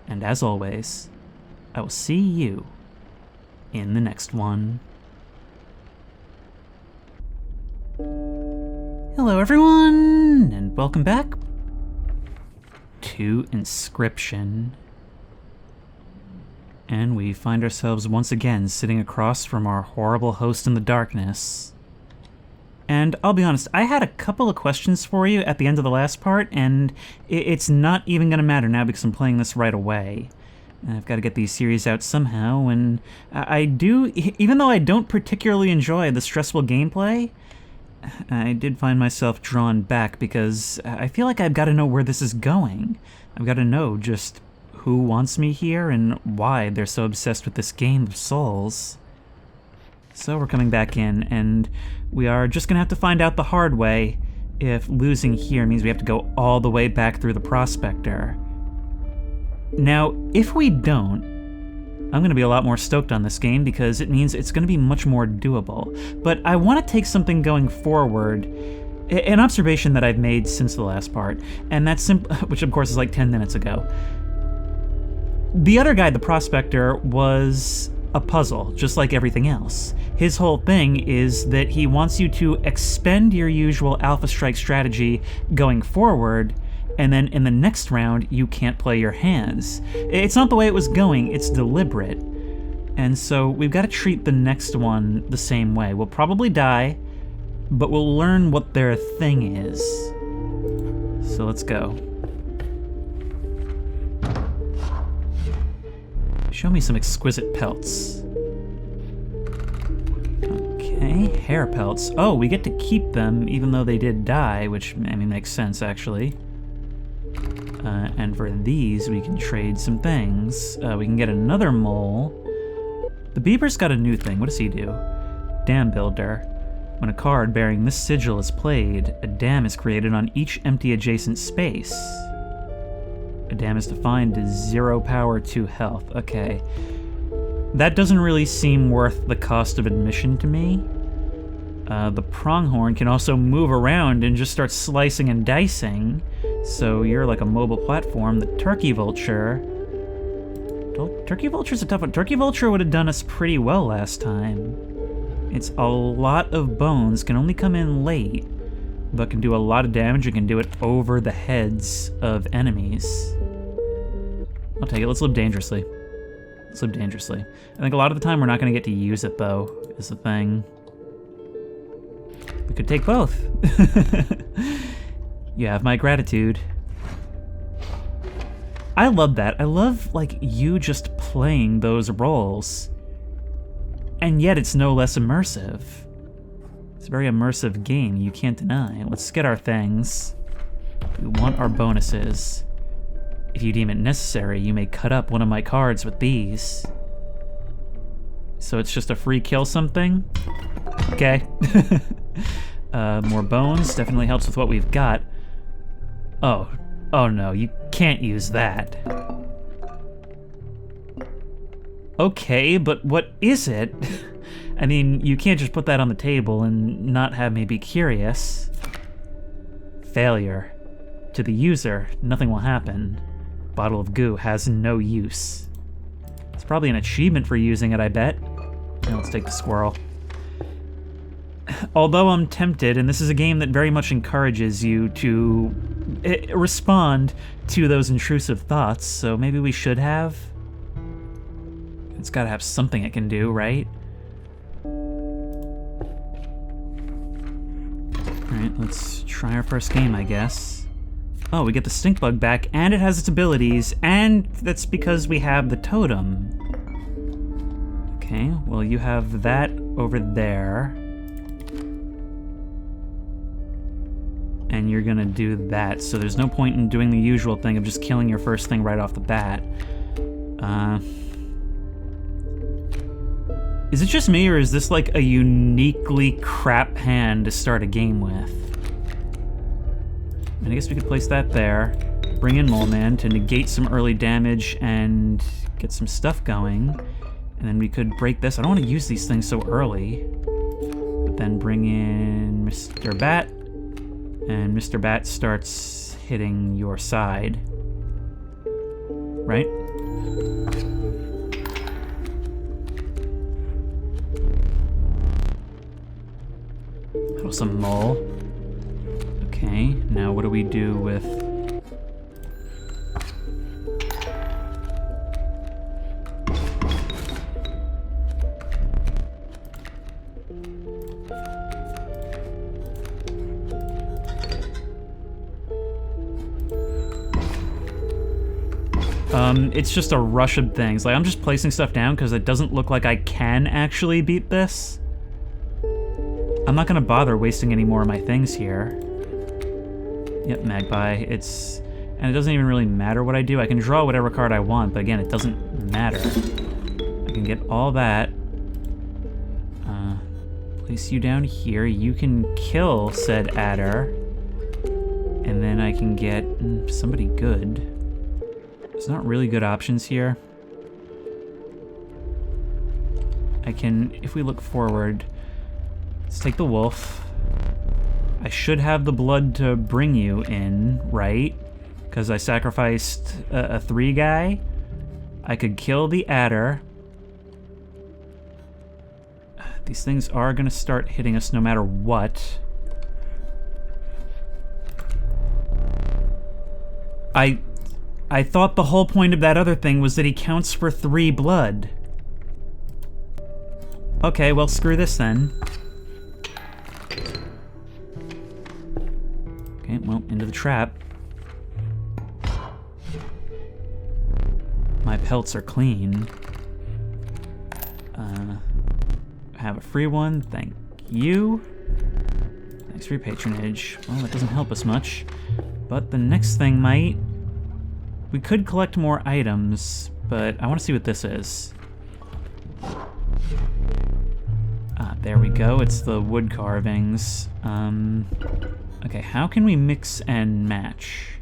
And as always, I will see you in the next one. Hello everyone, and welcome back to Inscryption. And we find ourselves once again sitting across from our horrible host in the darkness. And I'll be honest, I had a couple of questions for you at the end of the last part, and it's not even going to matter now because I'm playing this right away. And I've got to get these series out somehow, and I do, even though I don't particularly enjoy the stressful gameplay, I did find myself drawn back because I feel like I've got to know where this is going. I've got to know just who wants me here and why they're so obsessed with this game of souls. So we're coming back in, and we are just gonna have to find out the hard way if losing here means we have to go all the way back through the Prospector. Now, if we don't, I'm gonna be a lot more stoked on this game because it means it's gonna be much more doable. But I wanna take something going forward, an observation that I've made since the last part, and that's which of course is like 10 minutes ago. The other guy, the Prospector, was a puzzle, just like everything else. His whole thing is that he wants you to expend your usual Alpha Strike strategy going forward, and then in the next round, you can't play your hands. It's not the way it was going, it's deliberate. And so we've got to treat the next one the same way. We'll probably die, but we'll learn what their thing is. So let's go. Show me some exquisite pelts. Okay, hair pelts. Oh, we get to keep them even though they did die, which, I mean, makes sense, actually. And for these, we can trade some things. We can get another mole. The beaver's got a new thing. What does he do? Dam Builder. When a card bearing this sigil is played, a dam is created on each empty adjacent space. A dam is defined as 0 power, 2 health. Okay. That doesn't really seem worth the cost of admission to me. The pronghorn can also move around and just start slicing and dicing. So you're like a mobile platform. The turkey vulture... Turkey vulture's a tough one. Turkey vulture would have done us pretty well last time. It's a lot of bones, can only come in late, but can do a lot of damage and can do it over the heads of enemies. I'll take it. Let's live dangerously. Let's live dangerously. I think a lot of the time we're not going to get to use it, though, is the thing. We could take both. You have my gratitude. I love that. I love, like, you just playing those roles. And yet it's no less immersive. It's a very immersive game, you can't deny. Let's get our things. We want our bonuses. If you deem it necessary, you may cut up one of my cards with these. So it's just a free kill something? Okay. More bones definitely helps with what we've got. Oh no, you can't use that. Okay, but what is it? I mean, you can't just put that on the table and not have me be curious. Failure. To the user, nothing will happen. Bottle of goo has no use. It's probably an achievement for using it, I bet. Now let's take the squirrel. Although I'm tempted, and this is a game that very much encourages you to respond to those intrusive thoughts, so maybe we should have. It's gotta have something it can do, right? let's try our first game, I guess. Oh, we get the stink bug back, and it has its abilities, and that's because we have the totem. Okay, well, you have that over there. And you're gonna do that, so there's no point in doing the usual thing of just killing your first thing right off the bat. Is it just me, or is this like a uniquely crap hand to start a game with? And I guess we could place that there, bring in Mole Man to negate some early damage and get some stuff going. And then we could break this. I don't want to use these things so early. But then bring in Mr. Bat, and Mr. Bat starts hitting your side. Right? Some mole. Okay, now what do we do with... It's just a rush of things. Like, I'm just placing stuff down because it doesn't look like I can actually beat this. I'm not gonna bother wasting any more of my things here. Yep, Magpie. And it doesn't even really matter what I do. I can draw whatever card I want, but again, it doesn't matter. I can get all that. Place you down here. You can kill said adder. And then I can get somebody good. There's not really good options here. I can, if we look forward, let's take the wolf. I should have the blood to bring you in, right? Because I sacrificed a 3 guy. I could kill the adder. These things are going to start hitting us no matter what. I thought the whole point of that other thing was that he counts for 3 blood. Okay, well, screw this then. Okay, well, into the trap. My pelts are clean. Have a free one, thank you. Thanks for your patronage. Well, that doesn't help us much. But the next thing might... We could collect more items, but I want to see what this is. There we go, it's the wood carvings. Okay, how can we mix and match?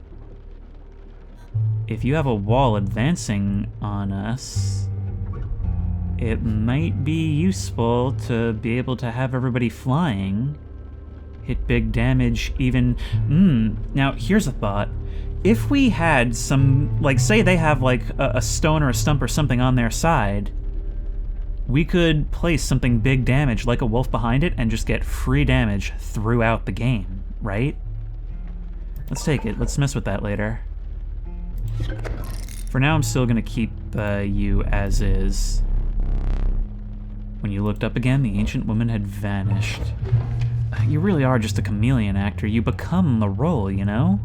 If you have a wall advancing on us, it might be useful to be able to have everybody flying. Hit big damage even... Now, here's a thought. If we had some, like, say they have, like, a stone or a stump or something on their side, we could place something big damage, like a wolf behind it, and just get free damage throughout the game, right? Let's take it. Let's mess with that later. For now, I'm still gonna keep you as is. When you looked up again, the ancient woman had vanished. You really are just a chameleon actor. You become the role, you know?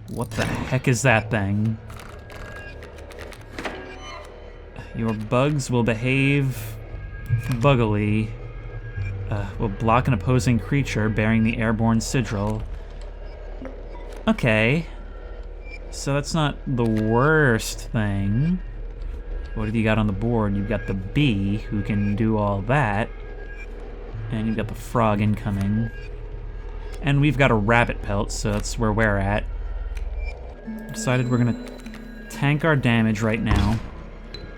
What the heck is that thing? Your bugs will behave buggily. Will block an opposing creature bearing the airborne sigil. Okay. So that's not the worst thing. What have you got on the board? You've got the bee, who can do all that. And you've got the frog incoming. And we've got a rabbit pelt, so that's where we're at. Decided we're gonna tank our damage right now.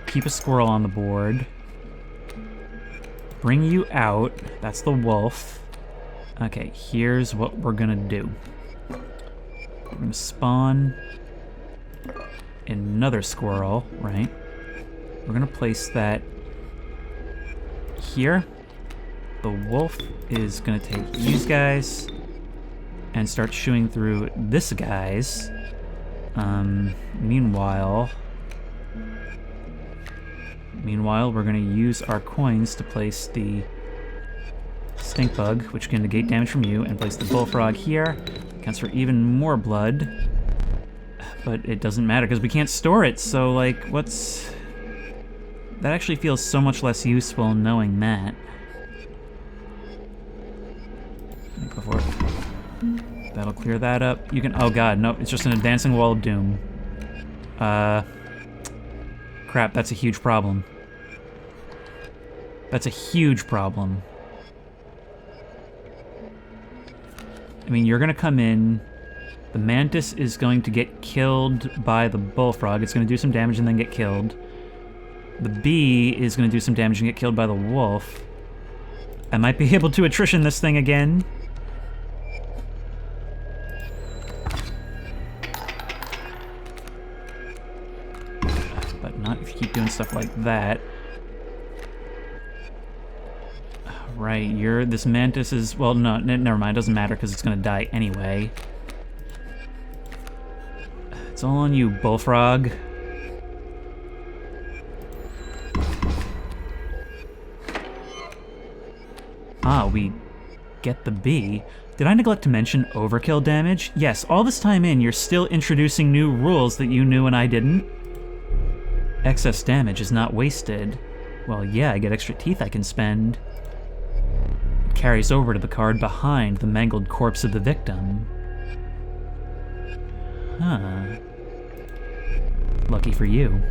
Keep a squirrel on the board. Bring you out. That's the wolf. Okay, here's what we're gonna do. We're gonna spawn another squirrel, right? We're gonna place that here. The wolf is gonna take these guys and start shooing through this guy's. Meanwhile, Meanwhile, we're going to use our coins to place the stink bug, which can negate damage from you, and place the bullfrog here. Counts for even more blood. But it doesn't matter because we can't store it, so like, what's... That actually feels so much less useful knowing that. Go for it. That'll clear that up. You can... Oh god, no, it's just an advancing wall of doom. Crap, that's a huge problem. That's a huge problem. I mean, you're gonna come in. The mantis is going to get killed by the bullfrog. It's gonna do some damage and then get killed. The bee is gonna do some damage and get killed by the wolf. I might be able to attrition this thing again. But not if you keep doing stuff like that. Right, this mantis is, well, no, never mind, it doesn't matter because it's gonna die anyway. It's all on you, bullfrog. Ah, we get the bee. Did I neglect to mention overkill damage? Yes, all this time in, you're still introducing new rules that you knew and I didn't. Excess damage is not wasted. Well, yeah, I get extra teeth I can spend. It carries over to the card behind the mangled corpse of the victim. Huh. Lucky for you.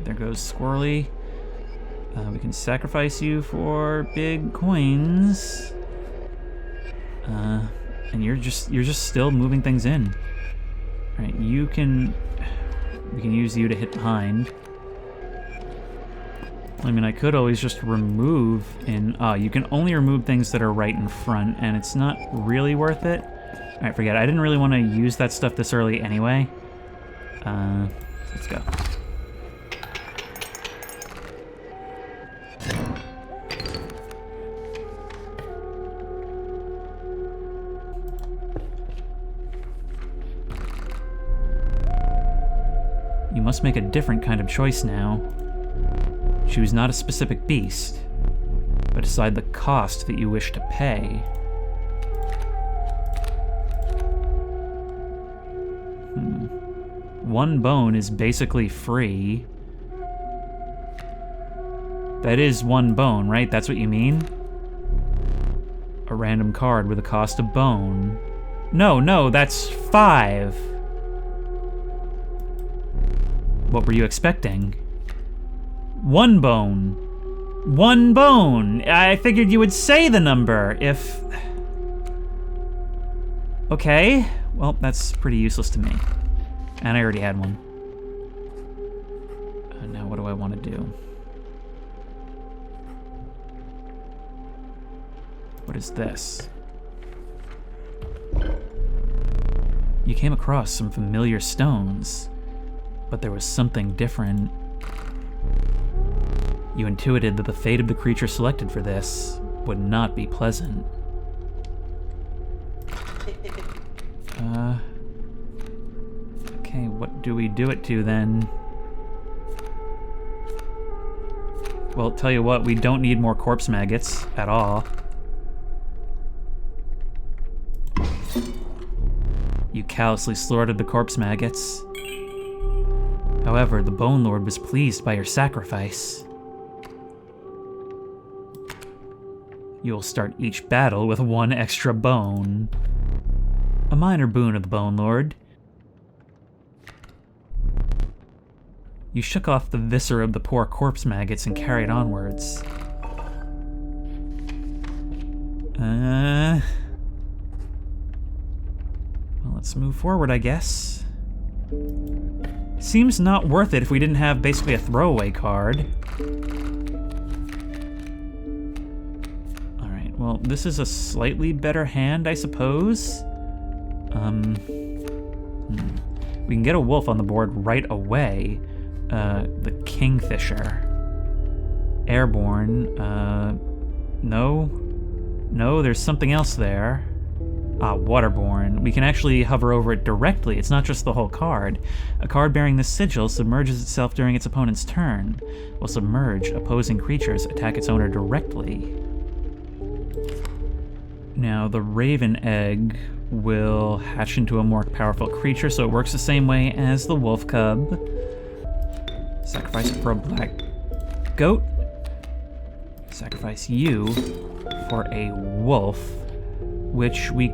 There goes Squirrely. We can sacrifice you for big coins. And you're just still moving things in. All right, we can use you to hit behind. I mean, I could always just remove in... you can only remove things that are right in front, and it's not really worth it. Alright, forget it. I didn't really want to use that stuff this early anyway. Let's go. You must make a different kind of choice now. Choose not a specific beast, but decide the cost that you wish to pay. One bone is basically free. That is one bone, right? That's what you mean? A random card with a cost of bone. No, that's 5. What were you expecting? One bone. One bone! I figured you would say the number if... Okay, well, that's pretty useless to me. And I already had one. Now what do I want to do? What is this? You came across some familiar stones, but there was something different. You intuited that the fate of the creature selected for this would not be pleasant. Okay, what do we do it to then? Well, tell you what, we don't need more corpse maggots at all. You callously slaughtered the corpse maggots. However, the Bone Lord was pleased by your sacrifice. You'll start each battle with 1 extra bone. A minor boon of the Bone Lord. You shook off the viscera of the poor corpse maggots and carried onwards. Well, let's move forward, I guess. Seems not worth it if we didn't have basically a throwaway card. Alright, well, this is a slightly better hand, I suppose. We can get a wolf on the board right away. The Kingfisher. Airborne, no, there's something else there. Waterborne. We can actually hover over it directly. It's not just the whole card. A card bearing this sigil submerges itself during its opponent's turn. Will submerge opposing creatures, attack its owner directly. Now, the Raven Egg will hatch into a more powerful creature, so it works the same way as the Wolf Cub. Sacrifice it for a black goat. Sacrifice you for a wolf, which we...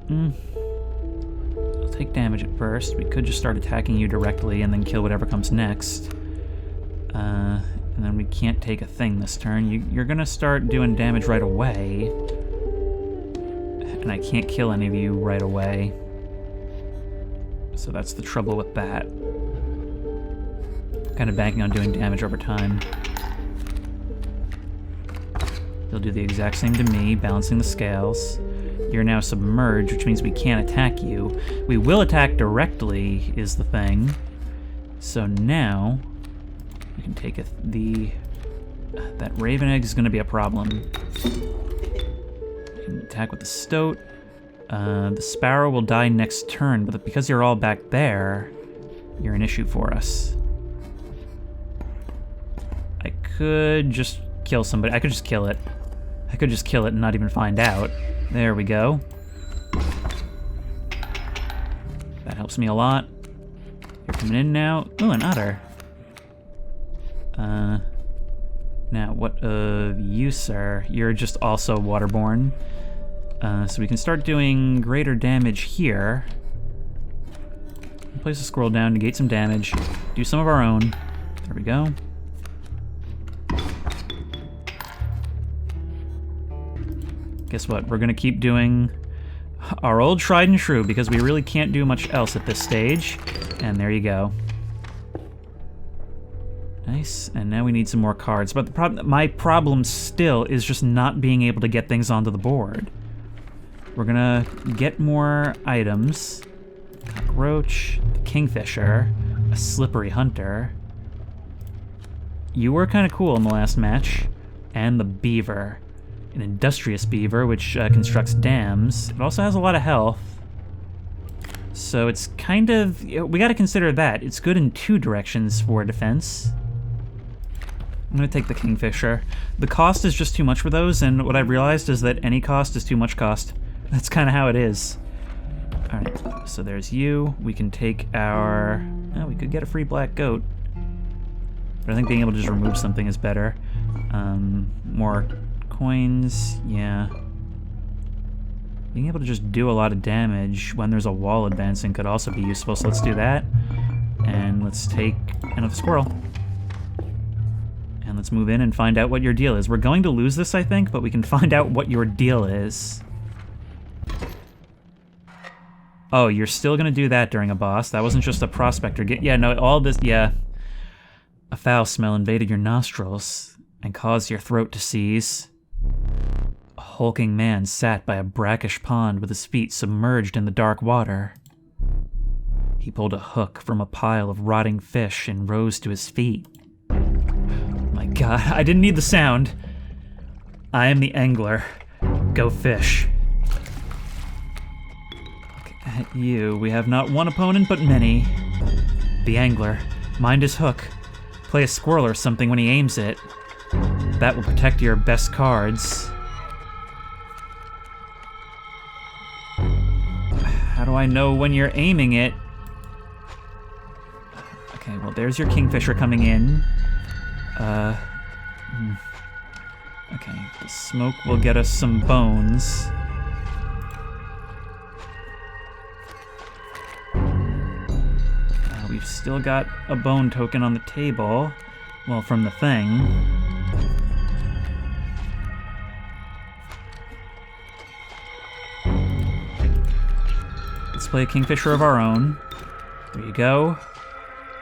We'll take damage at first. We could just start attacking you directly and then kill whatever comes next. And then we can't take a thing this turn. You're gonna start doing damage right away. And I can't kill any of you right away. So that's the trouble with that. Kind of banking on doing damage over time. He'll do the exact same to me, balancing the scales. You're now submerged, which means we can't attack you. We will attack directly, is the thing. So now, we can take that Raven Egg is going to be a problem. We can attack with the Stoat. The Sparrow will die next turn, but because you're all back there, you're an issue for us. I could just kill somebody. I could just kill it. I could just kill it and not even find out. There we go. That helps me a lot. You're coming in now. Ooh, an otter. Now, what of you, sir? You're just also waterborne. So we can start doing greater damage here. Place a squirrel down, negate some damage, do some of our own. There we go. Guess what? We're gonna keep doing our old tried and true because we really can't do much else at this stage. And there you go. Nice, and now we need some more cards. But my problem still is just not being able to get things onto the board. We're gonna get more items. Cockroach, the Kingfisher, a Slippery Hunter. You were kind of cool in the last match. And the Beaver. An Industrious Beaver, which constructs dams. It also has a lot of health. So it's kind of... we gotta consider that. It's good in two directions for defense. I'm gonna take the Kingfisher. The cost is just too much for those, and what I've realized is that any cost is too much cost. That's kind of how it is. Alright, so there's you. We can take our... oh, we could get a free black goat. But I think being able to just remove something is better. More coins, yeah. Being able to just do a lot of damage when there's a wall advancing could also be useful, so let's do that. And let's take another squirrel. And let's move in and find out what your deal is. We're going to lose this, I think, but we can find out what your deal is. Oh, you're still gonna do that during a boss? That wasn't just a prospector. Yeah, no, all this, yeah. A foul smell invaded your nostrils and caused your throat to seize. A hulking man sat by a brackish pond with his feet submerged in the dark water. He pulled a hook from a pile of rotting fish and rose to his feet. My God, I didn't need the sound. I am the angler. Go fish. Look at you. We have not one opponent, but many. The angler. Mind his hook. Play a squirrel or something when he aims it. That will protect your best cards. How do I know when you're aiming it? Okay, well, there's your Kingfisher coming in. Okay, the smoke will get us some bones. We've still got a bone token on the table. Well, from the thing. Let's play a Kingfisher of our own. There you go.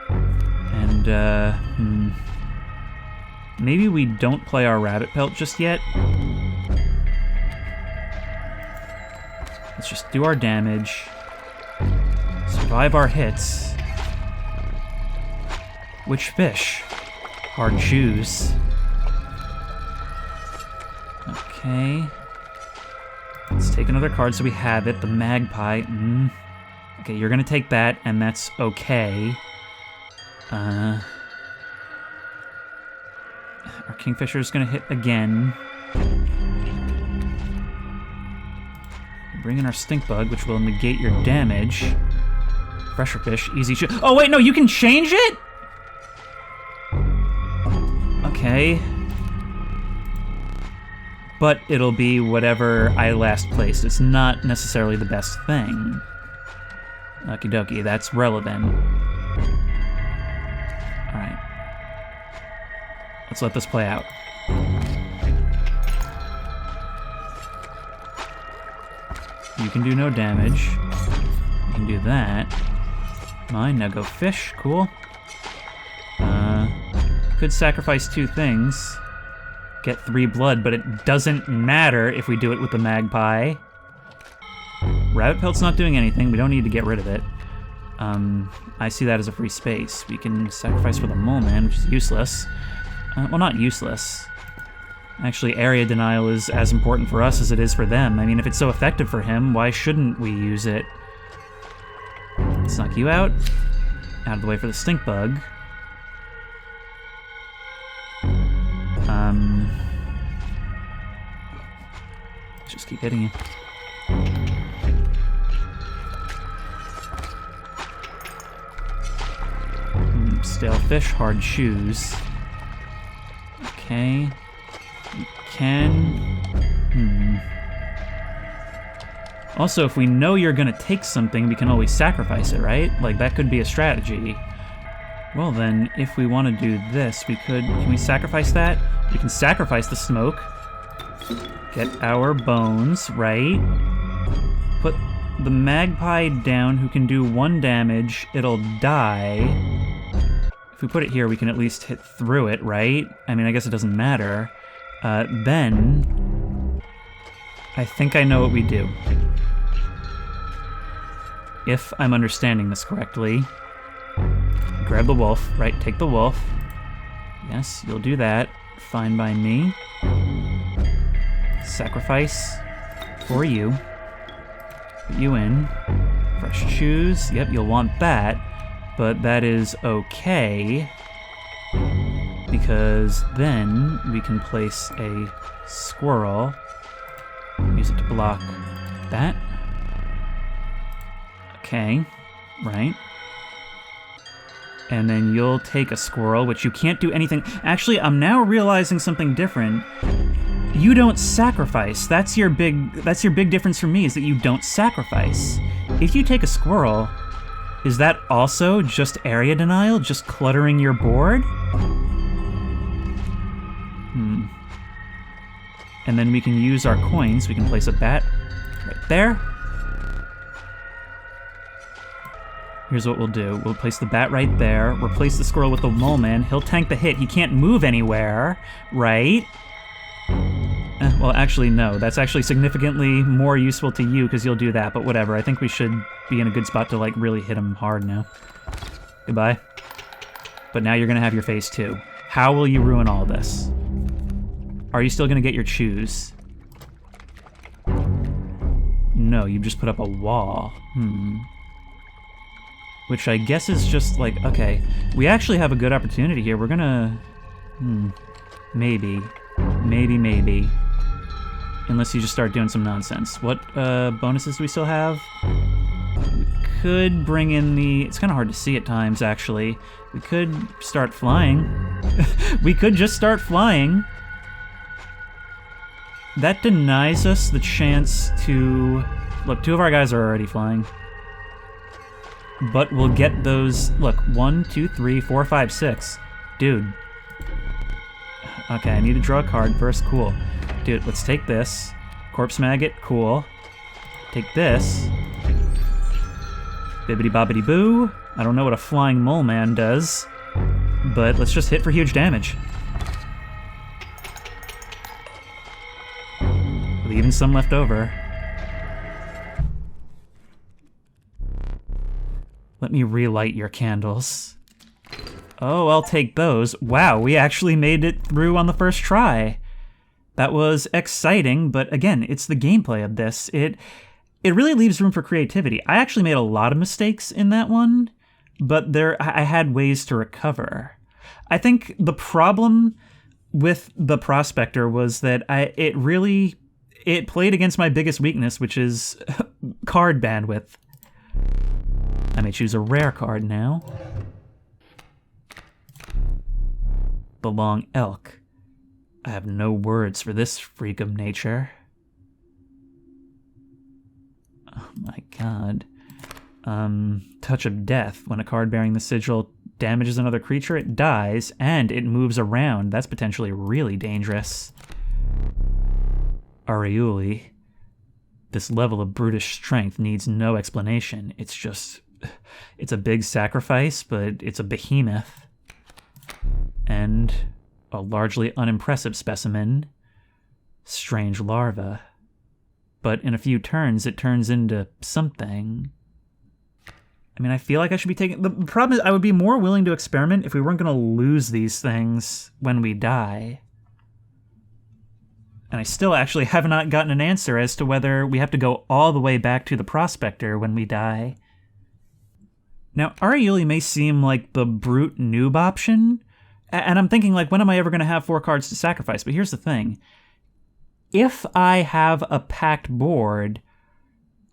And, maybe we don't play our rabbit pelt just yet. Let's just do our damage. Survive our hits. Which fish? Hard choose. Okay. Let's take another card so we have it. The Magpie. Okay, you're gonna take that, and that's okay. Our Kingfisher's gonna hit again. Bring in our Stink Bug, which will negate your damage. Pressure Fish, easy shit. Oh wait, no, you can change it? Okay. But it'll be whatever I last placed. It's not necessarily the best thing. Okie dokie, that's relevant. Alright. Let's let this play out. You can do no damage. You can do that. Mine, now go fish, cool. Could sacrifice 2 things. Get 3 blood, but it doesn't matter if we do it with the Magpie. Rabbit Pelt's not doing anything, we don't need to get rid of it. I see that as a free space. We can sacrifice for the Mole Man, which is useless. Well, not useless. Actually, area denial is as important for us as it is for them. I mean, if it's so effective for him, why shouldn't we use it? Let's knock you out. Out of the way for the Stink Bug. Just keep hitting you. Stale fish, hard shoes. Okay. We can... Also, if we know you're gonna take something, we can always sacrifice it, right? Like, that could be a strategy. Well then, if we want to do this, we could... Can we sacrifice that? We can sacrifice the smoke. Get our bones, right? Put the Magpie down, who can do 1 damage. It'll die. If we put it here, we can at least hit through it, right? I mean, I guess it doesn't matter. Then... I think I know what we do. If I'm understanding this correctly. Grab the wolf, right? Take the wolf. Yes, you'll do that. Fine by me. Sacrifice for you. Put you in. Fresh shoes. Yep, you'll want that. But that is okay. Because then we can place a squirrel. Use it to block that. Okay, right. And then you'll take a squirrel, which you can't do anything. Actually, I'm now realizing something different. You don't sacrifice. That's your big difference for me, is that you don't sacrifice. If you take a squirrel, is that also just area denial? Just cluttering your board? And then we can use our coins. We can place a bat right there. Here's what we'll do. We'll place the bat right there, replace the squirrel with the mole man. He'll tank the hit. He can't move anywhere, right? Well, actually, no. That's actually significantly more useful to you because you'll do that, but whatever. I think we should be in a good spot to, like, really hit him hard now. Goodbye. But now you're gonna have your face, too. How will you ruin all this? Are you still gonna get your chews? No, you just put up a wall. Which I guess is just like, okay, we actually have a good opportunity here. We're gonna... Maybe. Maybe. Unless you just start doing some nonsense. What bonuses do we still have? We could bring in the... It's kind of hard to see at times, actually. We could start flying. We could just start flying. That denies us the chance to... Look, 2 of our guys are already flying. But we'll get those... Look, 1, 2, 3, 4, 5, 6. Dude. Okay, I need to draw a card first. Cool. Dude, let's take this. Corpse Maggot, cool. Take this. Bibbidi-bobbidi boo. I don't know what a flying mole man does, but let's just hit for huge damage. With even some left over. Let me relight your candles. Oh, I'll take those. Wow, we actually made it through on the first try. That was exciting, but again, it's the gameplay of this. It really leaves room for creativity. I actually made a lot of mistakes in that one, but I had ways to recover. I think the problem with the Prospector was that it played against my biggest weakness, which is card bandwidth. I may choose a rare card now. The Long Elk. I have no words for this freak of nature. Oh my god. Touch of Death. When a card bearing the sigil damages another creature, it dies, and it moves around. That's potentially really dangerous. Ariuli. This level of brutish strength needs no explanation. It's a big sacrifice, but it's a behemoth. And a largely unimpressive specimen. Strange larva. But in a few turns, it turns into something. I mean, I feel like I should be taking... The problem is I would be more willing to experiment if we weren't going to lose these things when we die. And I still actually have not gotten an answer as to whether we have to go all the way back to the Prospector when we die. Now, Ariuli may seem like the brute noob option, and I'm thinking, like, when am I ever going to have 4 cards to sacrifice? But here's the thing. If I have a packed board,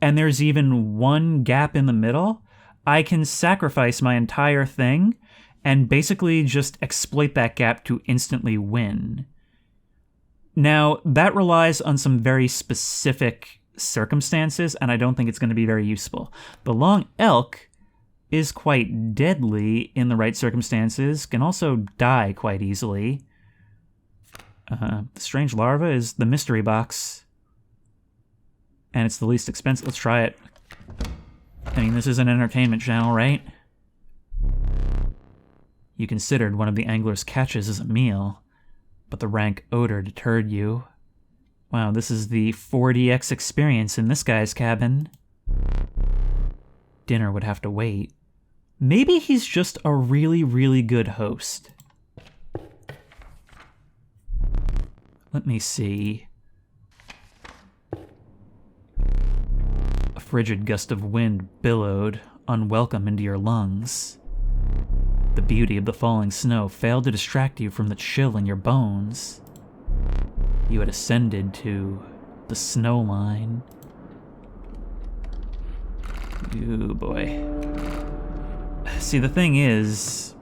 and there's even one gap in the middle, I can sacrifice my entire thing and basically just exploit that gap to instantly win. Now, that relies on some very specific circumstances, and I don't think it's going to be very useful. The Long Elk is quite deadly in the right circumstances, can also die quite easily. The Strange Larva is the mystery box, and it's the least expensive. Let's try it. I mean, this is an entertainment channel, right? You considered one of the angler's catches as a meal, but the rank odor deterred you. Wow, this is the 4DX experience in this guy's cabin. Dinner would have to wait. Maybe he's just a really, really good host. Let me see. A frigid gust of wind billowed, unwelcome, into your lungs. The beauty of the falling snow failed to distract you from the chill in your bones. You had ascended to the snow line. Ooh, boy. See, the thing is,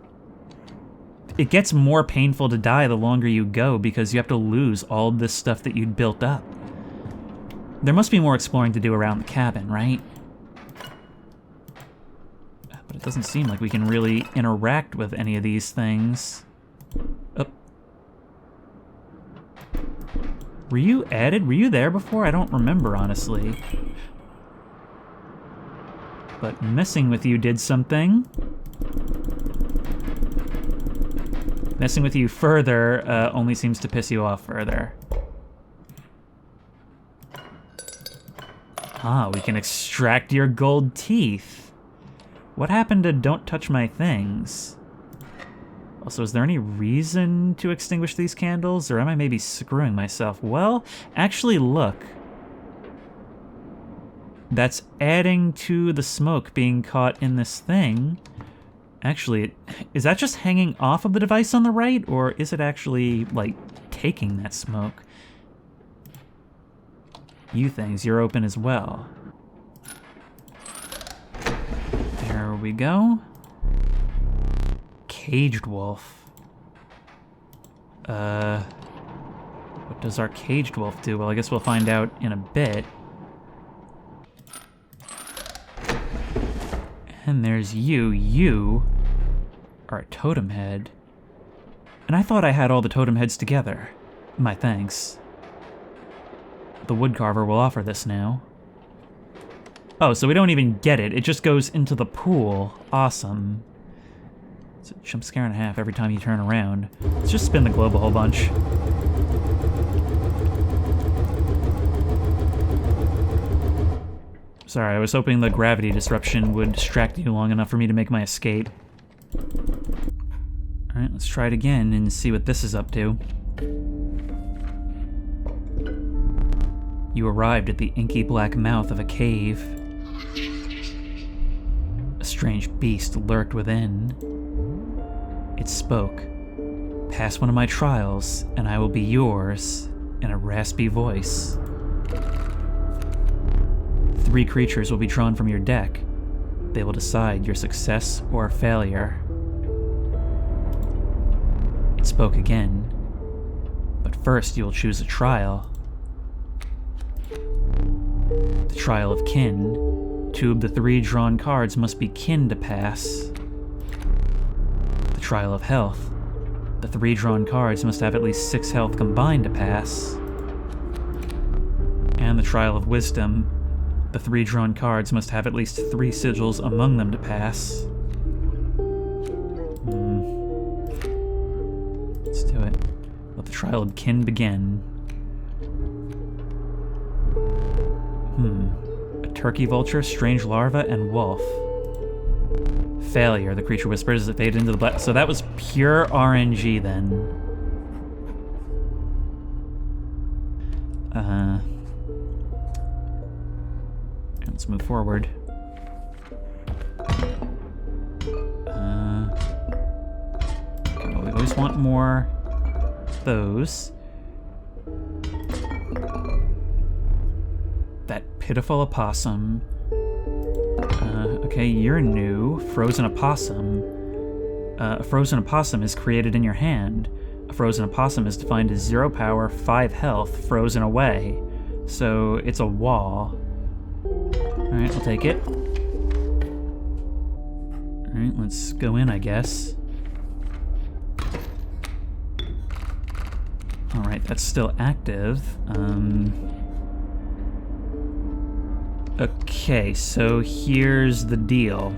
it gets more painful to die the longer you go because you have to lose all this stuff that you'd built up. There must be more exploring to do around the cabin, right? But it doesn't seem like we can really interact with any of these things. Oh. Were you added? Were you there before? I don't remember, honestly. But messing with you did something. Messing with you further only seems to piss you off further. Ah, we can extract your gold teeth. What happened to don't touch my things? Also, is there any reason to extinguish these candles, or am I maybe screwing myself? Well, actually, look. That's adding to the smoke being caught in this thing. Actually, is that just hanging off of the device on the right, or is it actually, like, taking that smoke? You things, you're open as well. There we go. Caged wolf. What does our caged wolf do? Well, I guess we'll find out in a bit. And there's you. You are a totem head. And I thought I had all the totem heads together. My thanks. The woodcarver will offer this now. Oh, so we don't even get it. It just goes into the pool. Awesome. It's a jump scare and a half every time you turn around. Let's just spin the globe a whole bunch. Sorry, I was hoping the gravity disruption would distract you long enough for me to make my escape. Alright, let's try it again and see what this is up to. You arrived at the inky black mouth of a cave. A strange beast lurked within. It spoke. "Pass one of my trials, and I will be yours," in a raspy voice. 3 creatures will be drawn from your deck. They will decide your success or failure. It spoke again. But first you will choose a trial. The trial of kin. 2 of the 3 drawn cards must be kin to pass. The trial of health. The 3 drawn cards must have at least 6 health combined to pass. And the trial of wisdom. The 3 drawn cards must have at least 3 sigils among them to pass. Let's do it. Let the trial of kin begin. A turkey vulture, strange larva, and wolf. Failure, the creature whispers as it faded into the black. So that was pure RNG then. Let's move forward. We always want more of those. That pitiful opossum. Okay, you're new. Frozen opossum. A frozen opossum is created in your hand. A frozen opossum is defined as 0 power, 5 health, frozen away. So it's a wall. Alright, I'll take it. Alright, let's go in, I guess. Alright, that's still active. Okay, so here's the deal.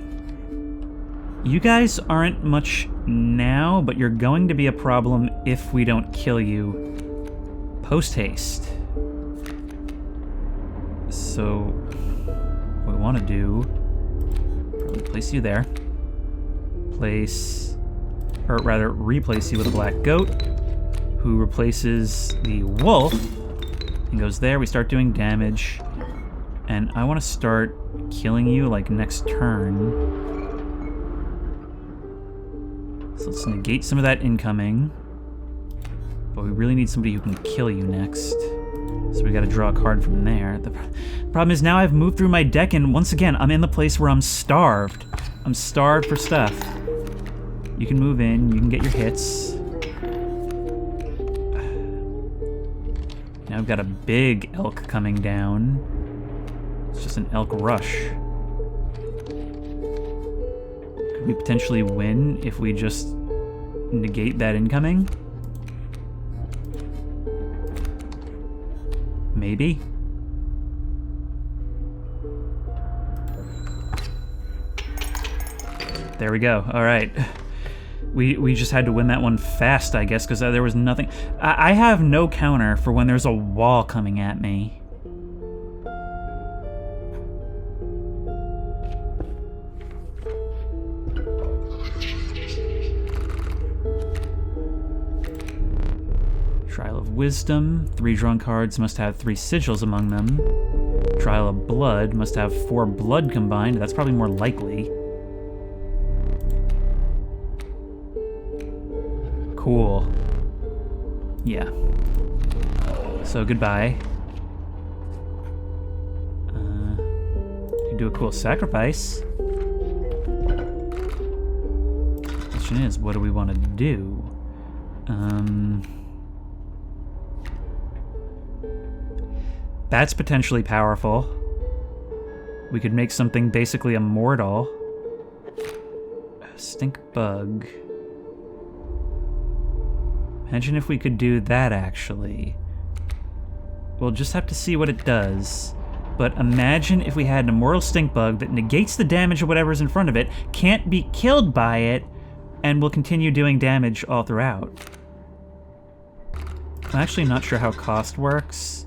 You guys aren't much now, but you're going to be a problem if we don't kill you post-haste. So, what we want to do, probably place you there. Replace you with a black goat, who replaces the wolf, and goes there. We start doing damage, and I want to start killing you, like, next turn. So let's negate some of that incoming, but we really need somebody who can kill you next. So we gotta draw a card from there. The problem is now I've moved through my deck, and once again, I'm in the place where I'm starved. I'm starved for stuff. You can move in, you can get your hits. Now I've got a big elk coming down. It's just an elk rush. Could we potentially win if we just negate that incoming? Maybe. There we go. All right. We just had to win that one fast, I guess, because there was nothing. I have no counter for when there's a wall coming at me. Trial of Wisdom. 3 drawn cards must have 3 sigils among them. Trial of Blood must have 4 blood combined. That's probably more likely. Cool. Yeah. So goodbye. You do a cool sacrifice. Question is, what do we want to do? That's potentially powerful. We could make something basically immortal. Stink bug. Imagine if we could do that, actually. We'll just have to see what it does. But imagine if we had an immortal stink bug that negates the damage of whatever's in front of it, can't be killed by it, and will continue doing damage all throughout. I'm actually not sure how cost works.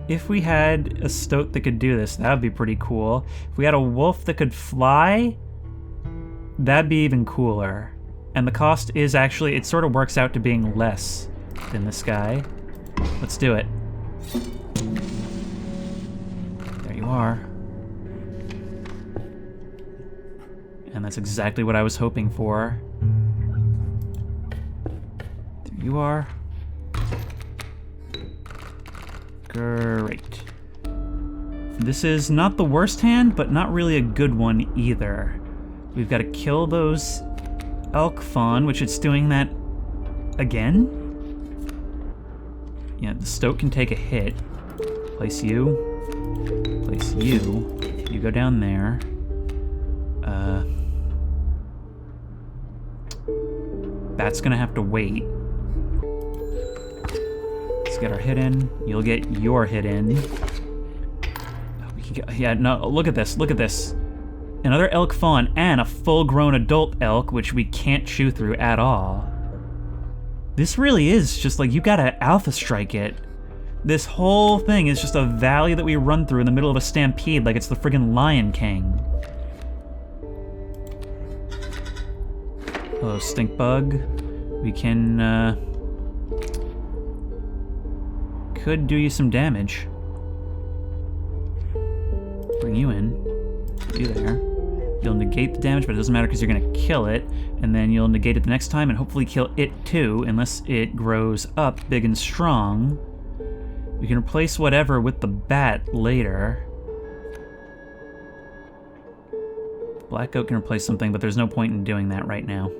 If we had a stoat that could do this, that would be pretty cool. If we had a wolf that could fly, that'd be even cooler. And the cost is actually, it sort of works out to being less than this guy. Let's do it. There you are. And that's exactly what I was hoping for. There you are. Great. This is not the worst hand, but not really a good one either. We've got to kill those elk fawn, which it's doing that again? Yeah, the stoat can take a hit. Place you. Place you. You go down there. That's gonna have to wait. Let's get our hit in. You'll get your hit in. We can get, yeah, no, look at this, look at this. Another elk fawn and a full-grown adult elk, which we can't chew through at all. This really is just like, you gotta alpha strike it. This whole thing is just a valley that we run through in the middle of a stampede like it's the friggin' Lion King. Hello, stink bug. We can, could do you some damage. Bring you in. Put you there. You'll negate the damage, but it doesn't matter because you're gonna kill it, and then you'll negate it the next time and hopefully kill it too, unless it grows up big and strong. We can replace whatever with the bat later. Black goat can replace something, but there's no point in doing that right now.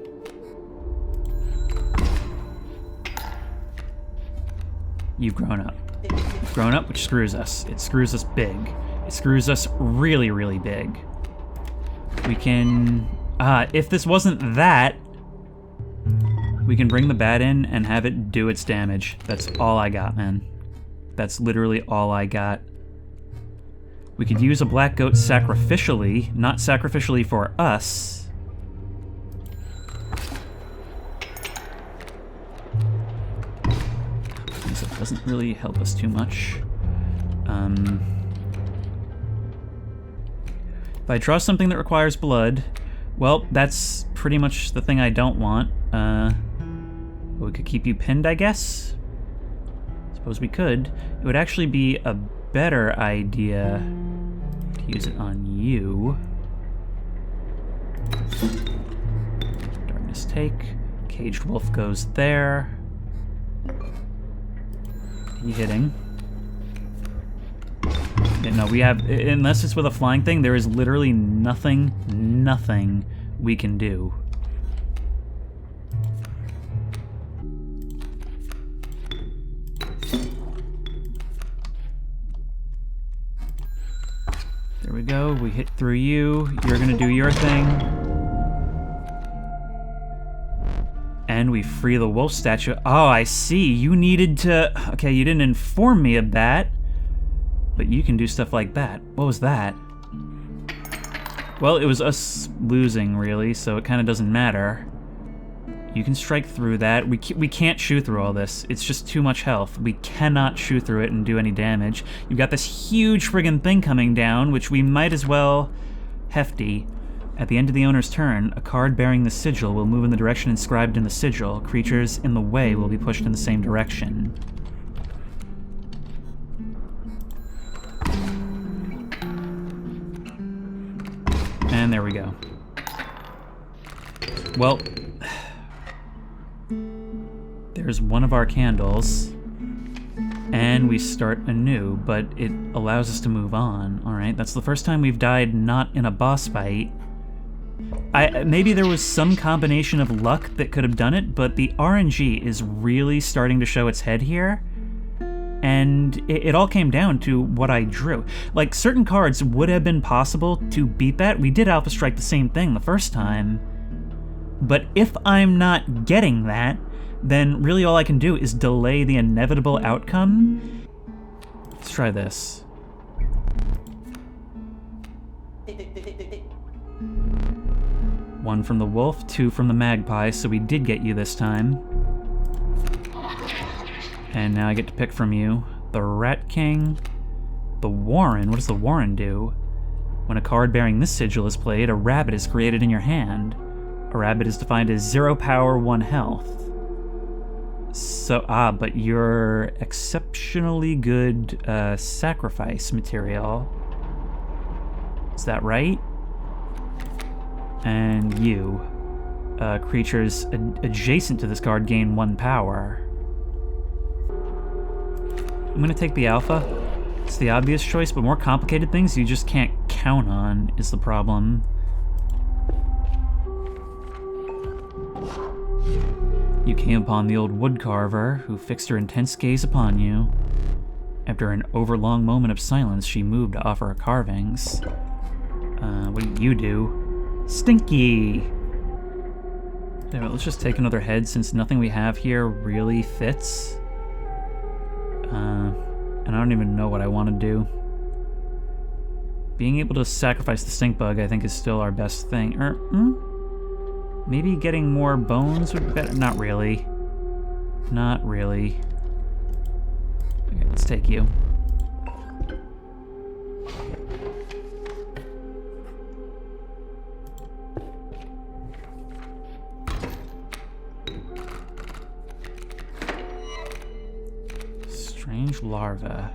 You've grown up. You've grown up, which screws us. It screws us big. It screws us really, really big. We can... if this wasn't that, we can bring the bat in and have it do its damage. That's all I got, man. That's literally all I got. We could use a black goat sacrificially, not sacrificially for us. It doesn't really help us too much. If I draw something that requires blood, well, that's pretty much the thing I don't want. We could keep you pinned, I guess? Suppose we could. It would actually be a better idea to use it on you. Darkness take. Caged wolf goes there. You hitting? Yeah, no, we have, unless it's with a flying thing, there is literally nothing we can do. There we go, we hit through you, you're gonna do your thing. And we free the wolf statue. Oh, I see. You needed to... Okay, you didn't inform me of that. But you can do stuff like that. What was that? Well, it was us losing, really, so it kind of doesn't matter. You can strike through that. We can't shoot through all this. It's just too much health. We cannot shoot through it and do any damage. You've got this huge friggin' thing coming down, which we might as well... Hefty. At the end of the owner's turn, a card bearing the sigil will move in the direction inscribed in the sigil. Creatures in the way will be pushed in the same direction. And there we go. Well, there's one of our candles, and we start anew, but it allows us to move on. Alright, that's the first time we've died not in a boss fight. Maybe there was some combination of luck that could have done it, but the RNG is really starting to show its head here. And it all came down to what I drew. Like, certain cards would have been possible to beat that. We did Alpha Strike the same thing the first time. But if I'm not getting that, then really all I can do is delay the inevitable outcome. Let's try this. One from the wolf, two from the magpie, so we did get you this time. And now I get to pick from you. The Rat King. The Warren. What does the Warren do? When a card bearing this sigil is played, a rabbit is created in your hand. A rabbit is defined as 0 power, 1 health. So, but you're exceptionally good sacrifice material. Is that right? And you. Creatures adjacent to this card gain 1 power. I'm gonna take the alpha. It's the obvious choice, but more complicated things you just can't count on is the problem. You came upon the old woodcarver, who fixed her intense gaze upon you. After an overlong moment of silence, she moved to offer her carvings. What do you do? Stinky! Anyway, let's just take another head, since nothing we have here really fits. And I don't even know what I want to do. Being able to sacrifice the stink bug, I think, is still our best thing. Maybe getting more bones would be better. Not really. Not really. Okay, let's take you. Strange larva.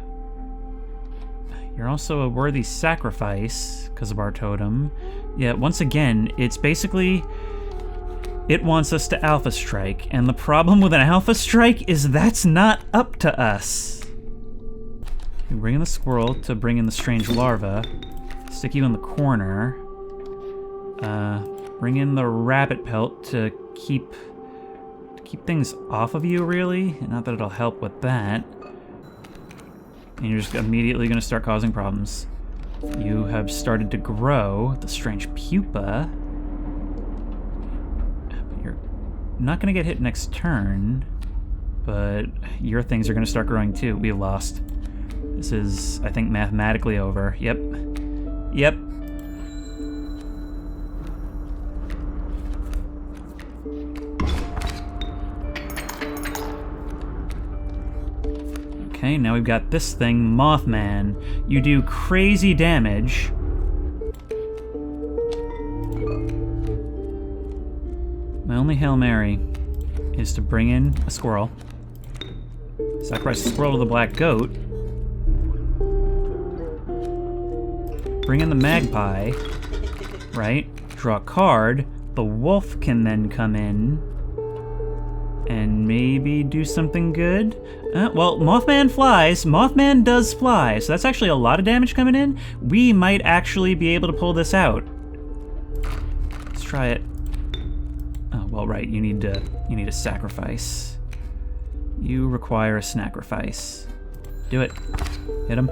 You're also a worthy sacrifice because of our totem. Yeah, once again, it's basically... It wants us to Alpha Strike, and the problem with an Alpha Strike is that's not up to us. You bring in the squirrel to bring in the strange larva. Stick you in the corner. Bring in the rabbit pelt to keep things off of you, really. Not that it'll help with that. And you're just immediately going to start causing problems. You have started to grow the strange pupa. But you're not going to get hit next turn. But your things are going to start growing too. We lost. This is, I think, mathematically over. Yep. Yep. Okay, now we've got this thing, Mothman. You do crazy damage. My only Hail Mary is to bring in a squirrel. Sacrifice the squirrel to the black goat. Bring in the magpie, right? Draw a card. The wolf can then come in and maybe do something good. Well, Mothman flies. Mothman does fly, so that's actually a lot of damage coming in. We might actually be able to pull this out. Let's try it. Oh, well, right. You need a sacrifice. You require a sacrifice. Do it. Hit him.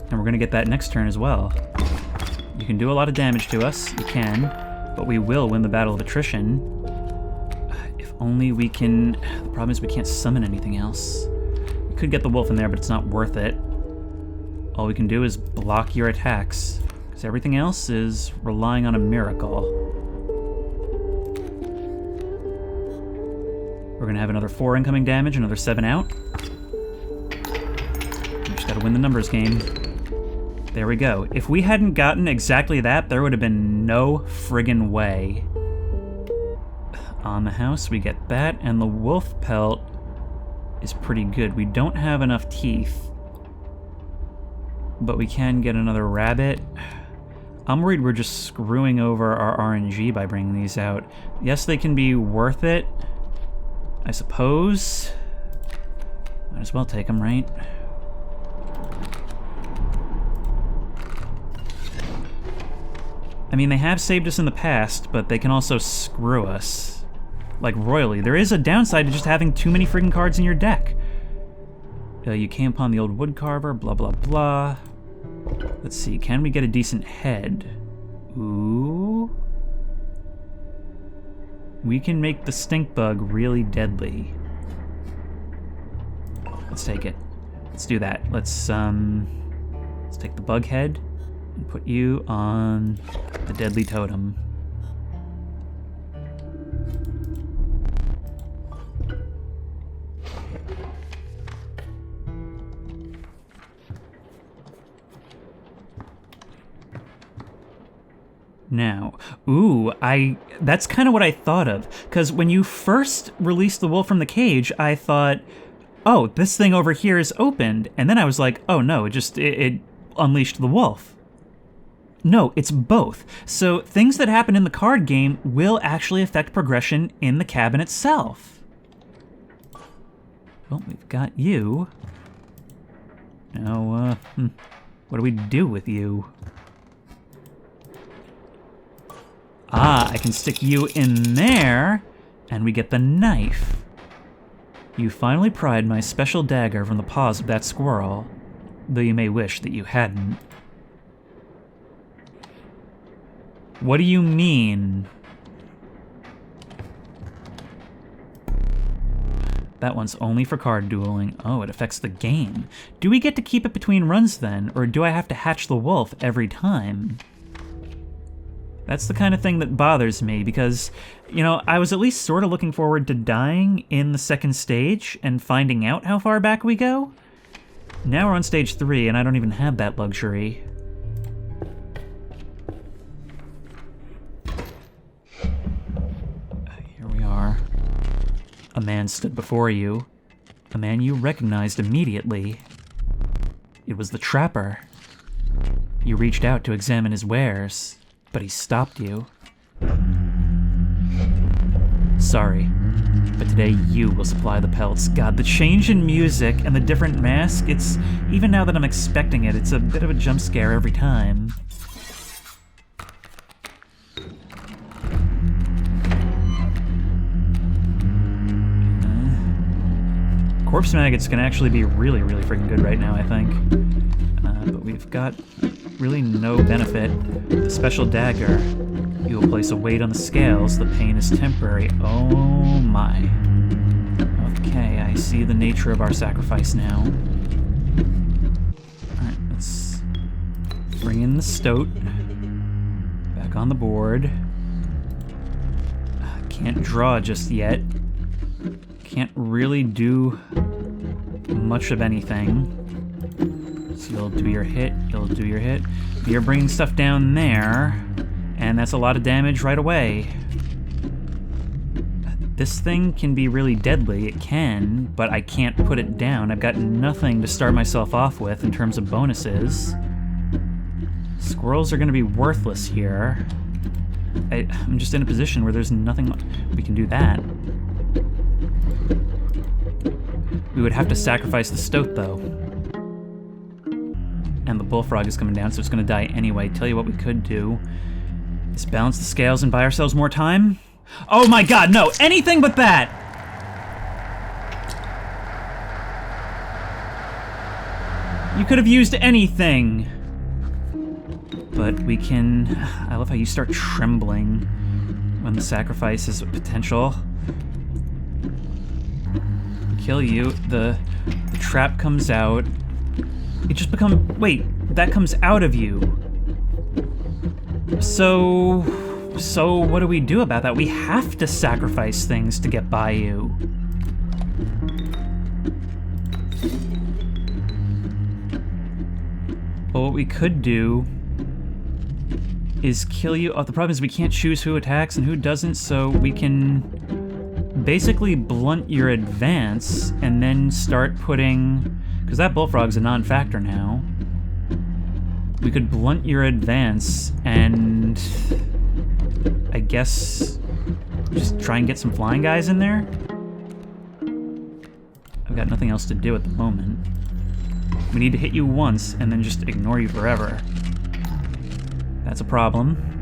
And we're gonna get that next turn as well. You can do a lot of damage to us. You can, but we will win the battle of attrition. Only we can... The problem is we can't summon anything else. We could get the wolf in there, but it's not worth it. All we can do is block your attacks, because everything else is relying on a miracle. We're going to have another 4 incoming damage, another 7 out. We just got to win the numbers game. There we go. If we hadn't gotten exactly that, there would have been no friggin' way. On the house, we get that, and the wolf pelt is pretty good. We don't have enough teeth, but we can get another rabbit. I'm worried we're just screwing over our RNG by bringing these out. Yes, they can be worth it, I suppose. Might as well take them, right? I mean, they have saved us in the past, but they can also screw us. Like, royally. There is a downside to just having too many freaking cards in your deck. You came upon the old woodcarver, blah, blah, blah. Let's see, can we get a decent head? Ooh. We can make the stink bug really deadly. Let's take it. Let's do that. Let's take the bug head and put you on the deadly totem. Now, ooh, that's kind of what I thought of. Because when you first released the wolf from the cage, I thought, oh, this thing over here is opened. And then I was like, oh no, it unleashed the wolf. No, it's both. So things that happen in the card game will actually affect progression in the cabin itself. Well, we've got you. Now, what do we do with you? Ah, I can stick you in there, and we get the knife. You finally pried my special dagger from the paws of that squirrel, though you may wish that you hadn't. What do you mean? That one's only for card dueling. Oh, it affects the game. Do we get to keep it between runs then, or do I have to hatch the wolf every time? That's the kind of thing that bothers me, because, you know, I was at least sort of looking forward to dying in the second stage and finding out how far back we go. Now we're on stage 3, and I don't even have that luxury. Here we are. A man stood before you. A man you recognized immediately. It was the trapper. You reached out to examine his wares, but he stopped you. Sorry, but today you will supply the pelts. God, the change in music and the different mask, it's, even now that I'm expecting it, it's a bit of a jump scare every time. Corpse maggots can actually be really, really freaking good right now, I think. But we've got really no benefit. The special dagger. You will place a weight on the scales. The pain is temporary. Oh my. Okay, I see the nature of our sacrifice now. Alright, let's bring in the stoat. Back on the board. Can't draw just yet. Can't really do much of anything. So you'll do your hit, you'll do your hit. You're bringing stuff down there, and that's a lot of damage right away. This thing can be really deadly, it can, but I can't put it down. I've got nothing to start myself off with in terms of bonuses. Squirrels are gonna be worthless here. I'm just in a position where there's nothing, we can do that. We would have to sacrifice the stoat, though. And the bullfrog is coming down, so it's going to die anyway. Tell you what we could do is balance the scales and buy ourselves more time. Oh my god, no! Anything but that! You could have used anything. But we can... I love how you start trembling when the sacrifice is a potential. Kill you, the trap comes out. It just wait, that comes out of you. So what do we do about that? We have to sacrifice things to get by you. Well, what we could do is kill you. Oh, the problem is we can't choose who attacks and who doesn't, so we can basically blunt your advance and then start putting, because that bullfrog's a non-factor now. We could blunt your advance and I guess just try and get some flying guys in there. I've got nothing else to do at the moment. We need to hit you once and then just ignore you forever. That's a problem.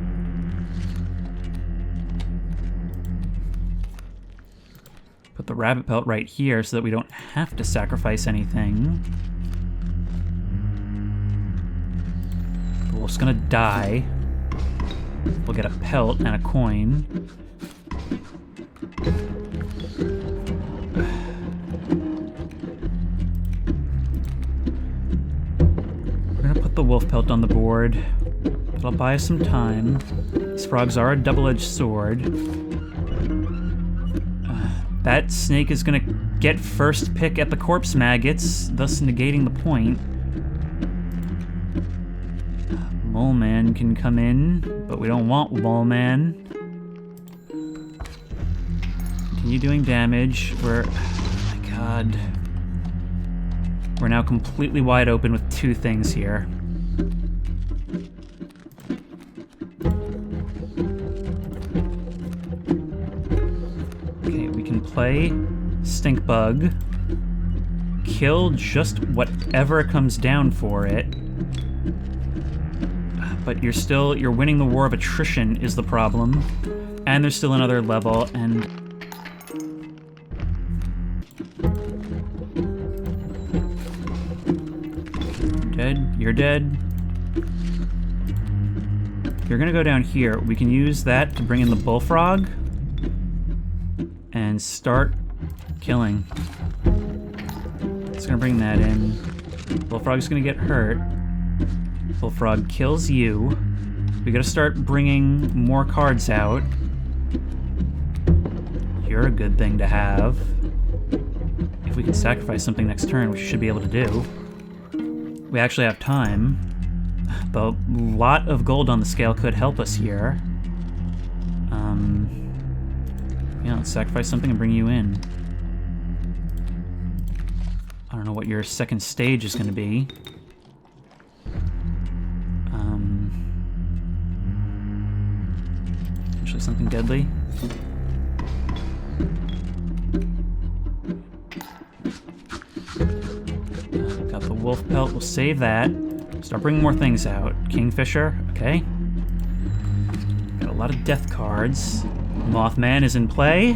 Put the rabbit pelt right here so that we don't have to sacrifice anything. The wolf's gonna die. We'll get a pelt and a coin. We're gonna put the wolf pelt on the board. It'll buy us some time. These frogs are a double-edged sword. That snake is gonna get first pick at the corpse maggots, thus negating the point. Mole Man can come in, but we don't want Mole Man. Continue doing damage. Oh my god. We're now completely wide open with 2 things here. Okay, we can play Stink Bug. Kill just whatever comes down for it. But you're winning the war of attrition is the problem. And there's still another level, and... You're dead. You're gonna go down here. We can use that to bring in the bullfrog and start killing. It's gonna bring that in. Bullfrog's gonna get hurt. Bullfrog kills you. We gotta start bringing more cards out. You're a good thing to have. If we can sacrifice something next turn, which we should be able to do. We actually have time. The lot of gold on the scale could help us here. Yeah, let's sacrifice something and bring you in. I don't know what your second stage is going to be. Actually, something deadly. Got the wolf pelt. We'll save that. Start bringing more things out. Kingfisher, okay. Got a lot of death cards. Mothman is in play.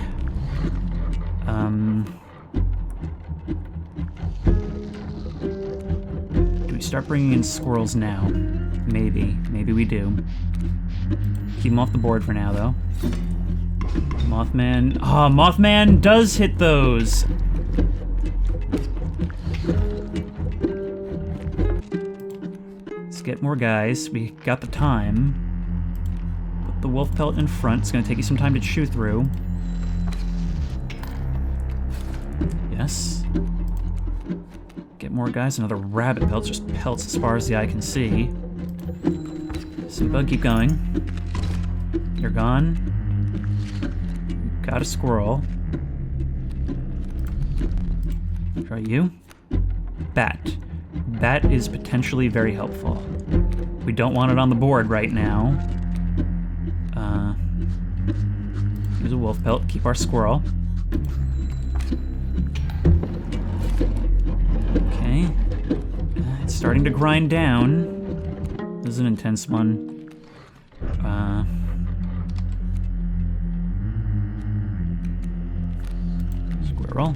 Do we start bringing in squirrels now? Maybe. Maybe we do. Keep them off the board for now, though. Mothman. Oh, Mothman does hit those! Let's get more guys. We got the time. Put the wolf pelt in front. It's going to take you some time to chew through. Yes. Get more guys. Another rabbit pelt. Just pelts as far as the eye can see. Bug, keep going. You're gone. Got a squirrel. Try you. Bat. Bat is potentially very helpful. We don't want it on the board right now. Use a wolf pelt. Keep our squirrel. Okay. It's starting to grind down. This is an intense one. Squirrel.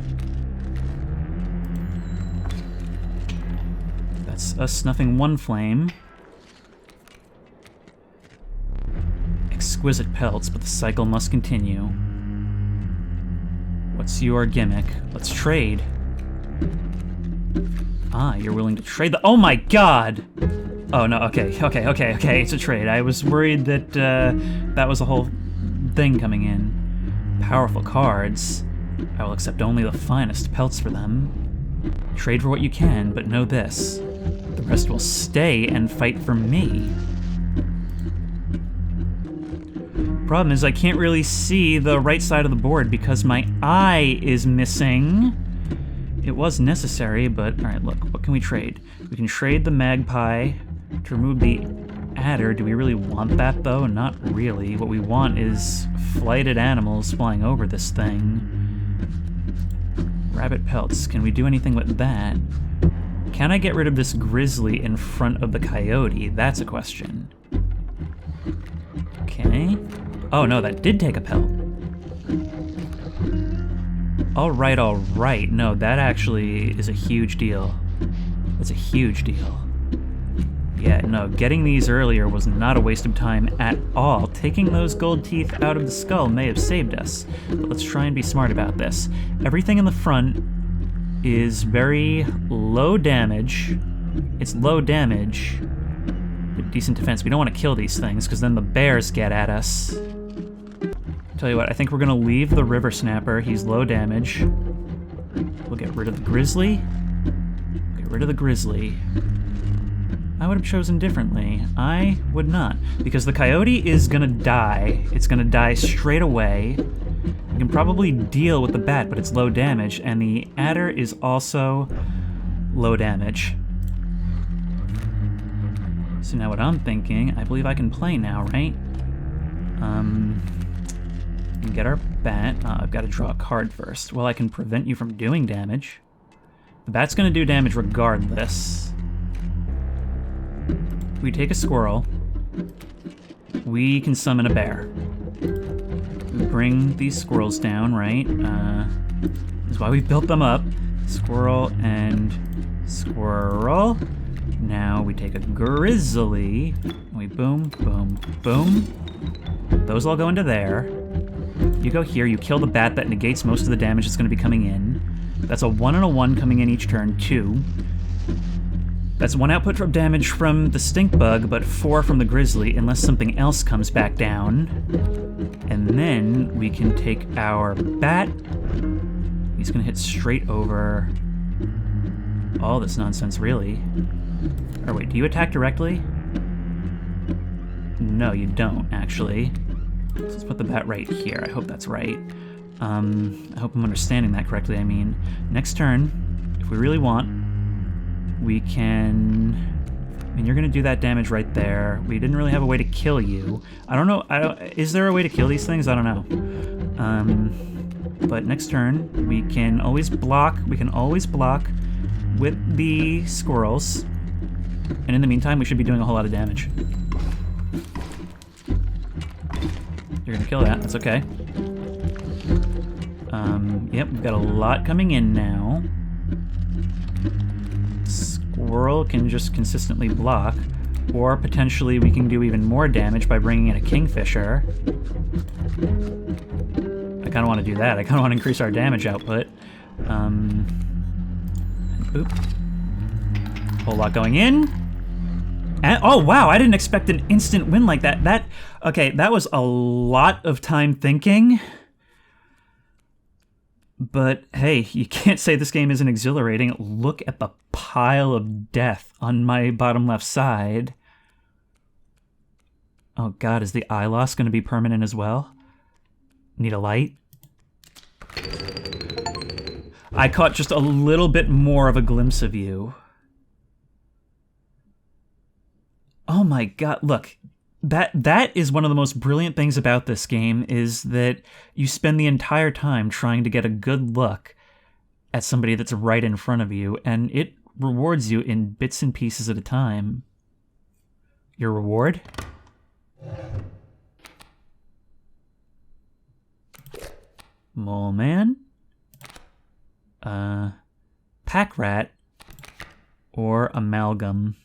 That's us snuffing one flame. Exquisite pelts, but the cycle must continue. What's your gimmick? Let's trade. Ah, you're willing to trade the— oh my god! Oh, no, okay, it's a trade. I was worried that that was a whole thing coming in. Powerful cards. I will accept only the finest pelts for them. Trade for what you can, but know this. The rest will stay and fight for me. Problem is I can't really see the right side of the board because my eye is missing. It was necessary, but alright, look, what can we trade? We can trade the magpie to remove the adder. Do we really want that, though? Not really. What we want is flighted animals flying over this thing. Rabbit pelts. Can we do anything with that? Can I get rid of this grizzly in front of the coyote? That's a question. Okay. Oh, no, that did take a pelt. Alright. No, that actually is a huge deal. That's a huge deal. Yeah, no, getting these earlier was not a waste of time at all. Taking those gold teeth out of the skull may have saved us, but let's try and be smart about this. Everything in the front is very low damage. It's low damage, but decent defense. We don't want to kill these things, because then the bears get at us. Tell you what, I think we're going to leave the river snapper. He's low damage. We'll get rid of the grizzly. Get rid of the grizzly. I would have chosen differently. I would not. Because the coyote is gonna die. It's gonna die straight away. You can probably deal with the bat, but it's low damage. And the adder is also low damage. So now what I'm thinking, I believe I can play now, right? And get our bat. I've got to draw a card first. Well, I can prevent you from doing damage. The bat's gonna do damage regardless. We take a squirrel. We can summon a bear. We bring these squirrels down, right? This is why we built them up. Squirrel and squirrel. Now we take a grizzly. We boom, boom, boom. Those all go into there. You go here, you kill the bat, that negates most of the damage that's going to be coming in. That's a 1 and a 1 coming in each turn, 2. That's 1 output from damage from the stink bug, but 4 from the grizzly, unless something else comes back down. And then we can take our bat. He's going to hit straight over all this nonsense, really. Or wait, do you attack directly? No, you don't, actually. So let's put the bat right here. I hope that's right. I hope I'm understanding that correctly. I mean, next turn, if we really want, we can... I mean, you're going to do that damage right there. We didn't really have a way to kill you. I don't know. Is there a way to kill these things? I don't know. But next turn, we can always block. We can always block with the squirrels. And in the meantime, we should be doing a whole lot of damage. You're gonna kill that, that's okay. Yep, we've got a lot coming in now. Squirrel can just consistently block, or potentially we can do even more damage by bringing in a kingfisher. I kinda wanna do that, I kinda wanna increase our damage output. Oop. Whole lot going in. And, oh wow, I didn't expect an instant win like that. Okay, that was a lot of time thinking. But hey, you can't say this game isn't exhilarating. Look at the pile of death on my bottom left side. Oh god, is the eye loss going to be permanent as well? Need a light? I caught just a little bit more of a glimpse of you. Oh my god, look. That is one of the most brilliant things about this game, is that you spend the entire time trying to get a good look at somebody that's right in front of you, and it rewards you in bits and pieces at a time. Your reward? Mole man? Pack rat? Or amalgam?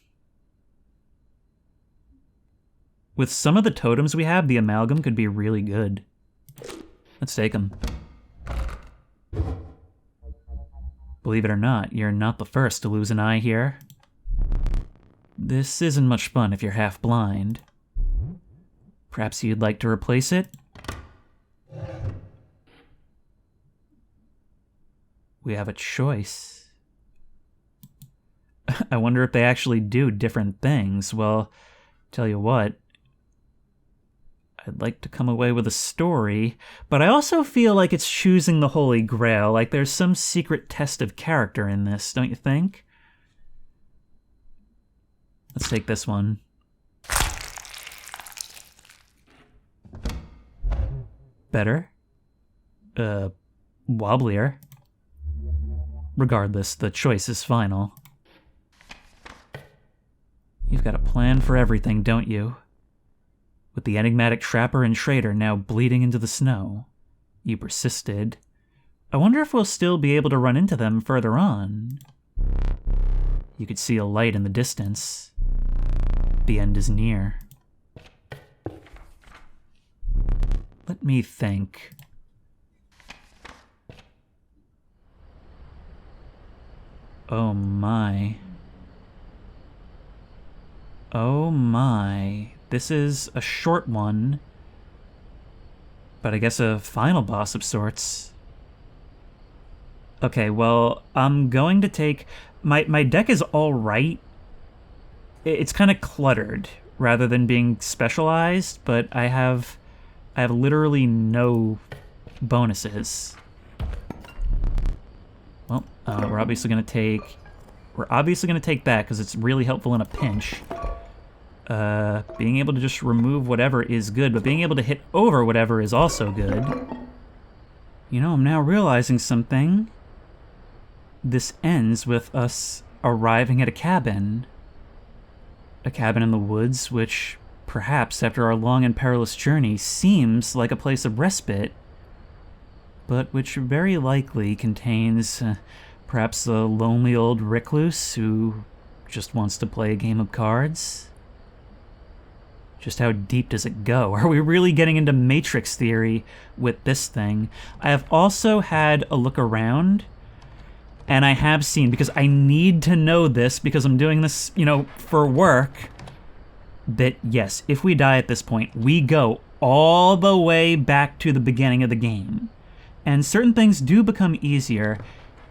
With some of the totems we have, the amalgam could be really good. Let's take them. Believe it or not, you're not the first to lose an eye here. This isn't much fun if you're half blind. Perhaps you'd like to replace it? We have a choice. I wonder if they actually do different things. Well, tell you what. I'd like to come away with a story, but I also feel like it's choosing the Holy Grail, like there's some secret test of character in this, don't you think? Let's take this one. Better? Wobblier? Regardless, the choice is final. You've got a plan for everything, don't you? With the enigmatic trapper and trader now bleeding into the snow, you persisted. I wonder if we'll still be able to run into them further on. You could see a light in the distance. The end is near. Let me think. Oh my. Oh my. This is a short one, but I guess a final boss of sorts. Okay, well, I'm going to take... My deck is alright. it's kind of cluttered rather than being specialized, but I have literally no bonuses. Well, we're obviously gonna take that because it's really helpful in a pinch. Being able to just remove whatever is good, but being able to hit over whatever is also good. You know, I'm now realizing something. This ends with us arriving at a cabin. A cabin in the woods, which, perhaps after our long and perilous journey, seems like a place of respite, but which very likely contains perhaps a lonely old recluse who just wants to play a game of cards. Just how deep does it go? Are we really getting into Matrix theory with this thing? I have also had a look around, and I have seen, because I need to know this because I'm doing this, you know, for work, that yes, if we die at this point, we go all the way back to the beginning of the game. And certain things do become easier.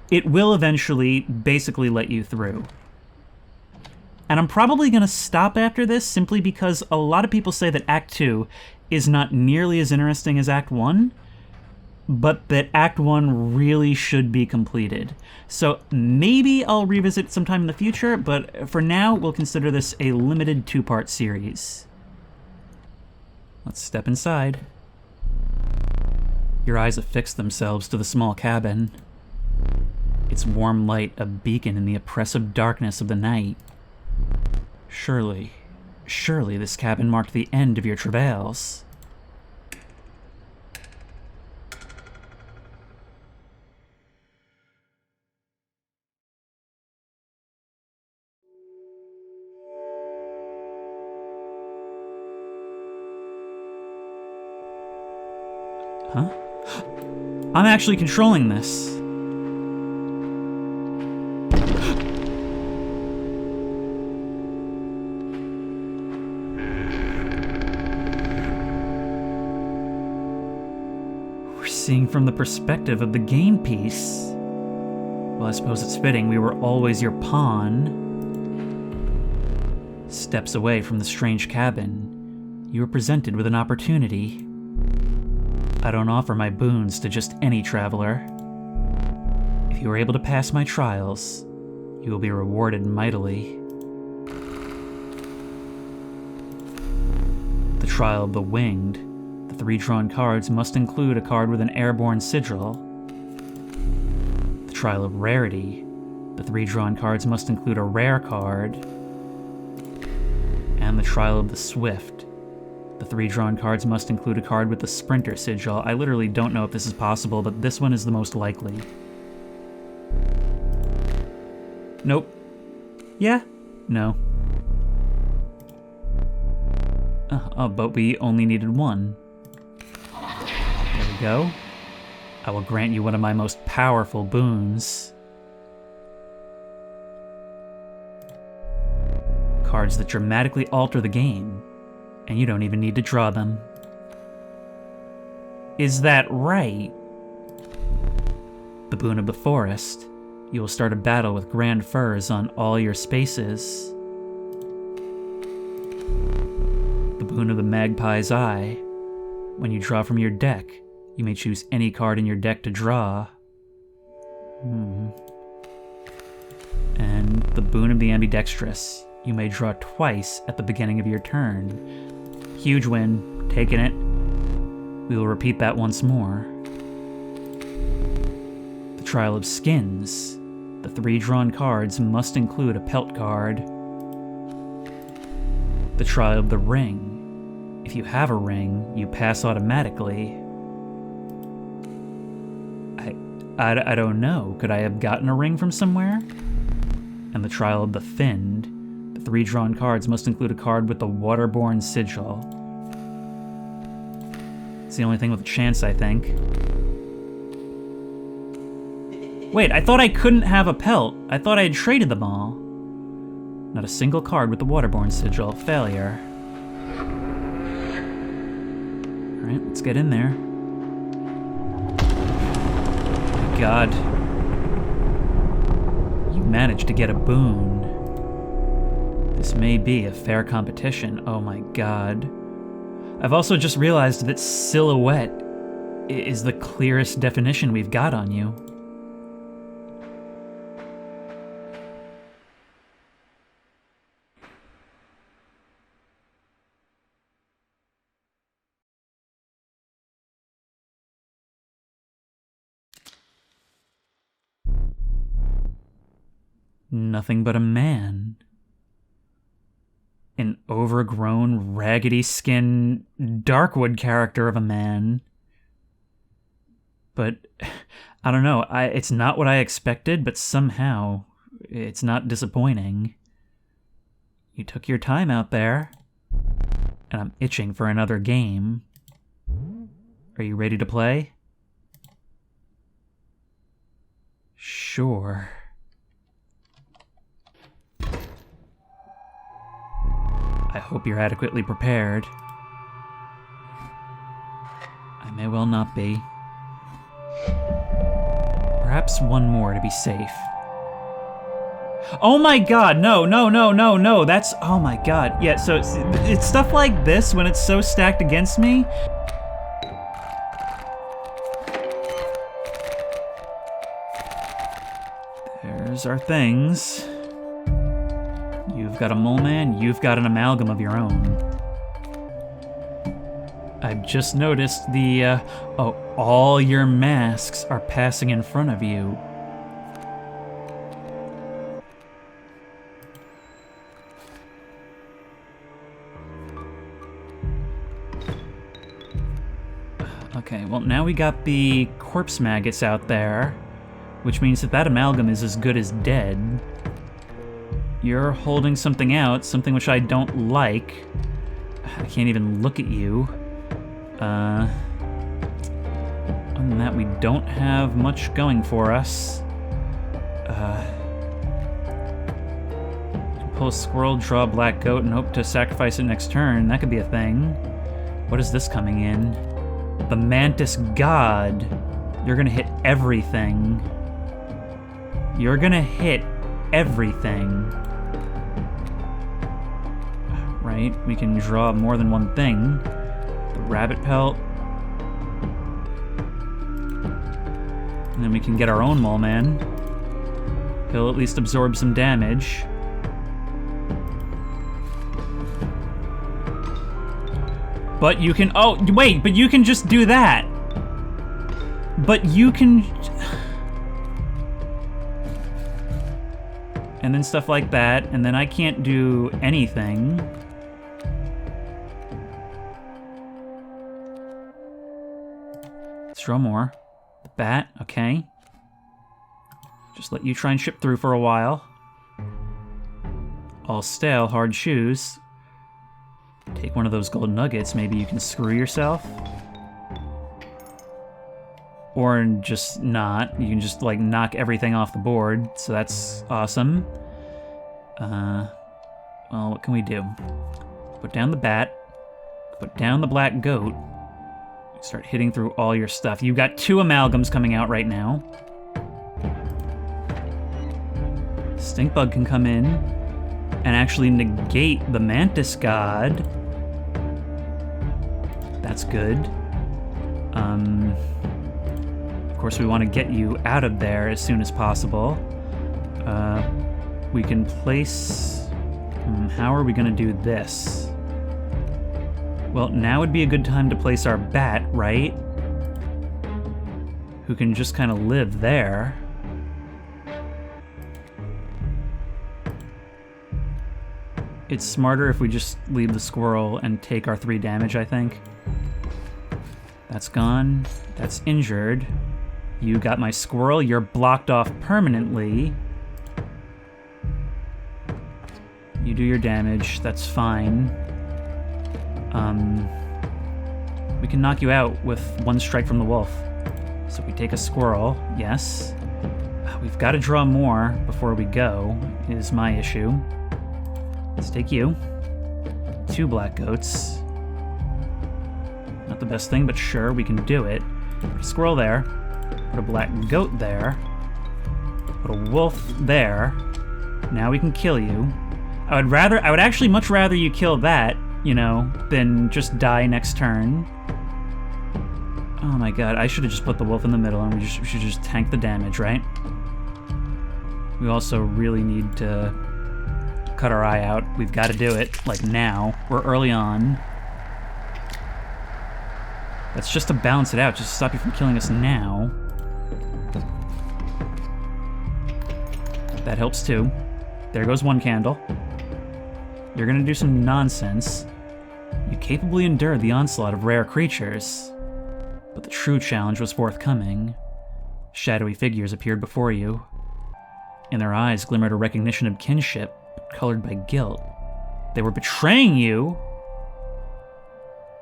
It will eventually basically let you through. And I'm probably going to stop after this simply because a lot of people say that Act 2 is not nearly as interesting as Act 1, but that Act 1 really should be completed. So maybe I'll revisit sometime in the future, but for now, we'll consider this a limited 2-part series. Let's step inside. Your eyes affix themselves to the small cabin. Its warm light a beacon in the oppressive darkness of the night. Surely this cabin marked the end of your travails. Huh? I'm actually controlling this. Seeing from the perspective of the game piece. Well, I suppose it's fitting we were always your pawn. Steps away from the strange cabin, you were presented with an opportunity. I don't offer my boons to just any traveler. If you are able to pass my trials, you will be rewarded mightily. The trial of the winged. 3 drawn cards must include a card with an airborne sigil. The trial of rarity. The 3 drawn cards must include a rare card. And the trial of the swift. The 3 drawn cards must include a card with the sprinter sigil. I literally don't know if this is possible, but this one is the most likely. Nope. Yeah? No. But we only needed 1. There we go. I will grant you one of my most powerful boons. Cards that dramatically alter the game, and you don't even need to draw them. Is that right? The boon of the forest. You will start a battle with grand firs on all your spaces. The boon of the magpie's eye. When you draw from your deck, you may choose any card in your deck to draw. And the boon of the ambidextrous. You may draw twice at the beginning of your turn. Huge win. Taking it. We will repeat that once more. The trial of skins. The 3 drawn cards must include a pelt card. The trial of the ring. If you have a ring, you pass automatically. I don't know. Could I have gotten a ring from somewhere? And the trial of the finned. The 3 drawn cards must include a card with the waterborne sigil. It's the only thing with a chance, I think. Wait, I thought I couldn't have a pelt. I thought I had traded them all. Not a single card with the waterborne sigil. Failure. Alright, let's get in there. God. You managed to get a boon. This may be a fair competition. Oh my god. I've also just realized that silhouette is the clearest definition we've got on you. Nothing but a man. An overgrown, raggedy-skinned, Darkwood character of a man. But, I don't know, it's not what I expected, but somehow, it's not disappointing. You took your time out there, and I'm itching for another game. Are you ready to play? Sure. I hope you're adequately prepared. I may well not be. Perhaps one more to be safe. Oh my god, no, that's, oh my god. Yeah, so it's stuff like this when it's so stacked against me. There's our things. You've got a mole man, you've got an amalgam of your own. I've just noticed all your masks are passing in front of you. Okay, well now we got the corpse maggots out there, which means that amalgam is as good as dead. You're holding something out, something which I don't like. I can't even look at you. Other than that, we don't have much going for us. Pull a squirrel, draw a black goat, and hope to sacrifice it next turn. That could be a thing. What is this coming in? The Mantis God. You're gonna hit everything. You're gonna hit everything. Right, we can draw more than one thing. The rabbit pelt. And then we can get our own mole man. He'll at least absorb some damage. But you can, oh, wait, but you can just do that. But you can... And then stuff like that, and then I can't do anything. Let's draw more. The bat, okay. Just let you try and ship through for a while. All stale, hard shoes. Take one of those gold nuggets, maybe you can screw yourself. Or just not. You can just, like, knock everything off the board, so that's awesome. Well, what can we do? Put down the bat. Put down the black goat. Start hitting through all your stuff. You've got 2 amalgams coming out right now. Stinkbug can come in and actually negate the Mantis God. That's good. Of course, we want to get you out of there as soon as possible. We can place... how are we going to do this? Well, now would be a good time to place our bat, right? Who can just kind of live there. It's smarter if we just leave the squirrel and take our 3 damage, I think. That's gone. That's injured. You got my squirrel. You're blocked off permanently. You do your damage. That's fine. We can knock you out with 1 strike from the wolf. So we take a squirrel. Yes. We've got to draw more before we go, is my issue. Let's take you. 2 black goats. Not the best thing, but sure, we can do it. Put a squirrel there. Put a black goat there. Put a wolf there. Now we can kill you. I would actually much rather you kill that, you know, than just die next turn. Oh my god, I should have just put the wolf in the middle and we should just tank the damage, right? We also really need to cut our eye out. We've got to do it, like now. We're early on. That's just to balance it out, just to stop you from killing us now. That helps too. There goes one candle. You're gonna do some nonsense. You capably endured the onslaught of rare creatures. But the true challenge was forthcoming. Shadowy figures appeared before you. In their eyes glimmered a recognition of kinship, colored by guilt. They were betraying you!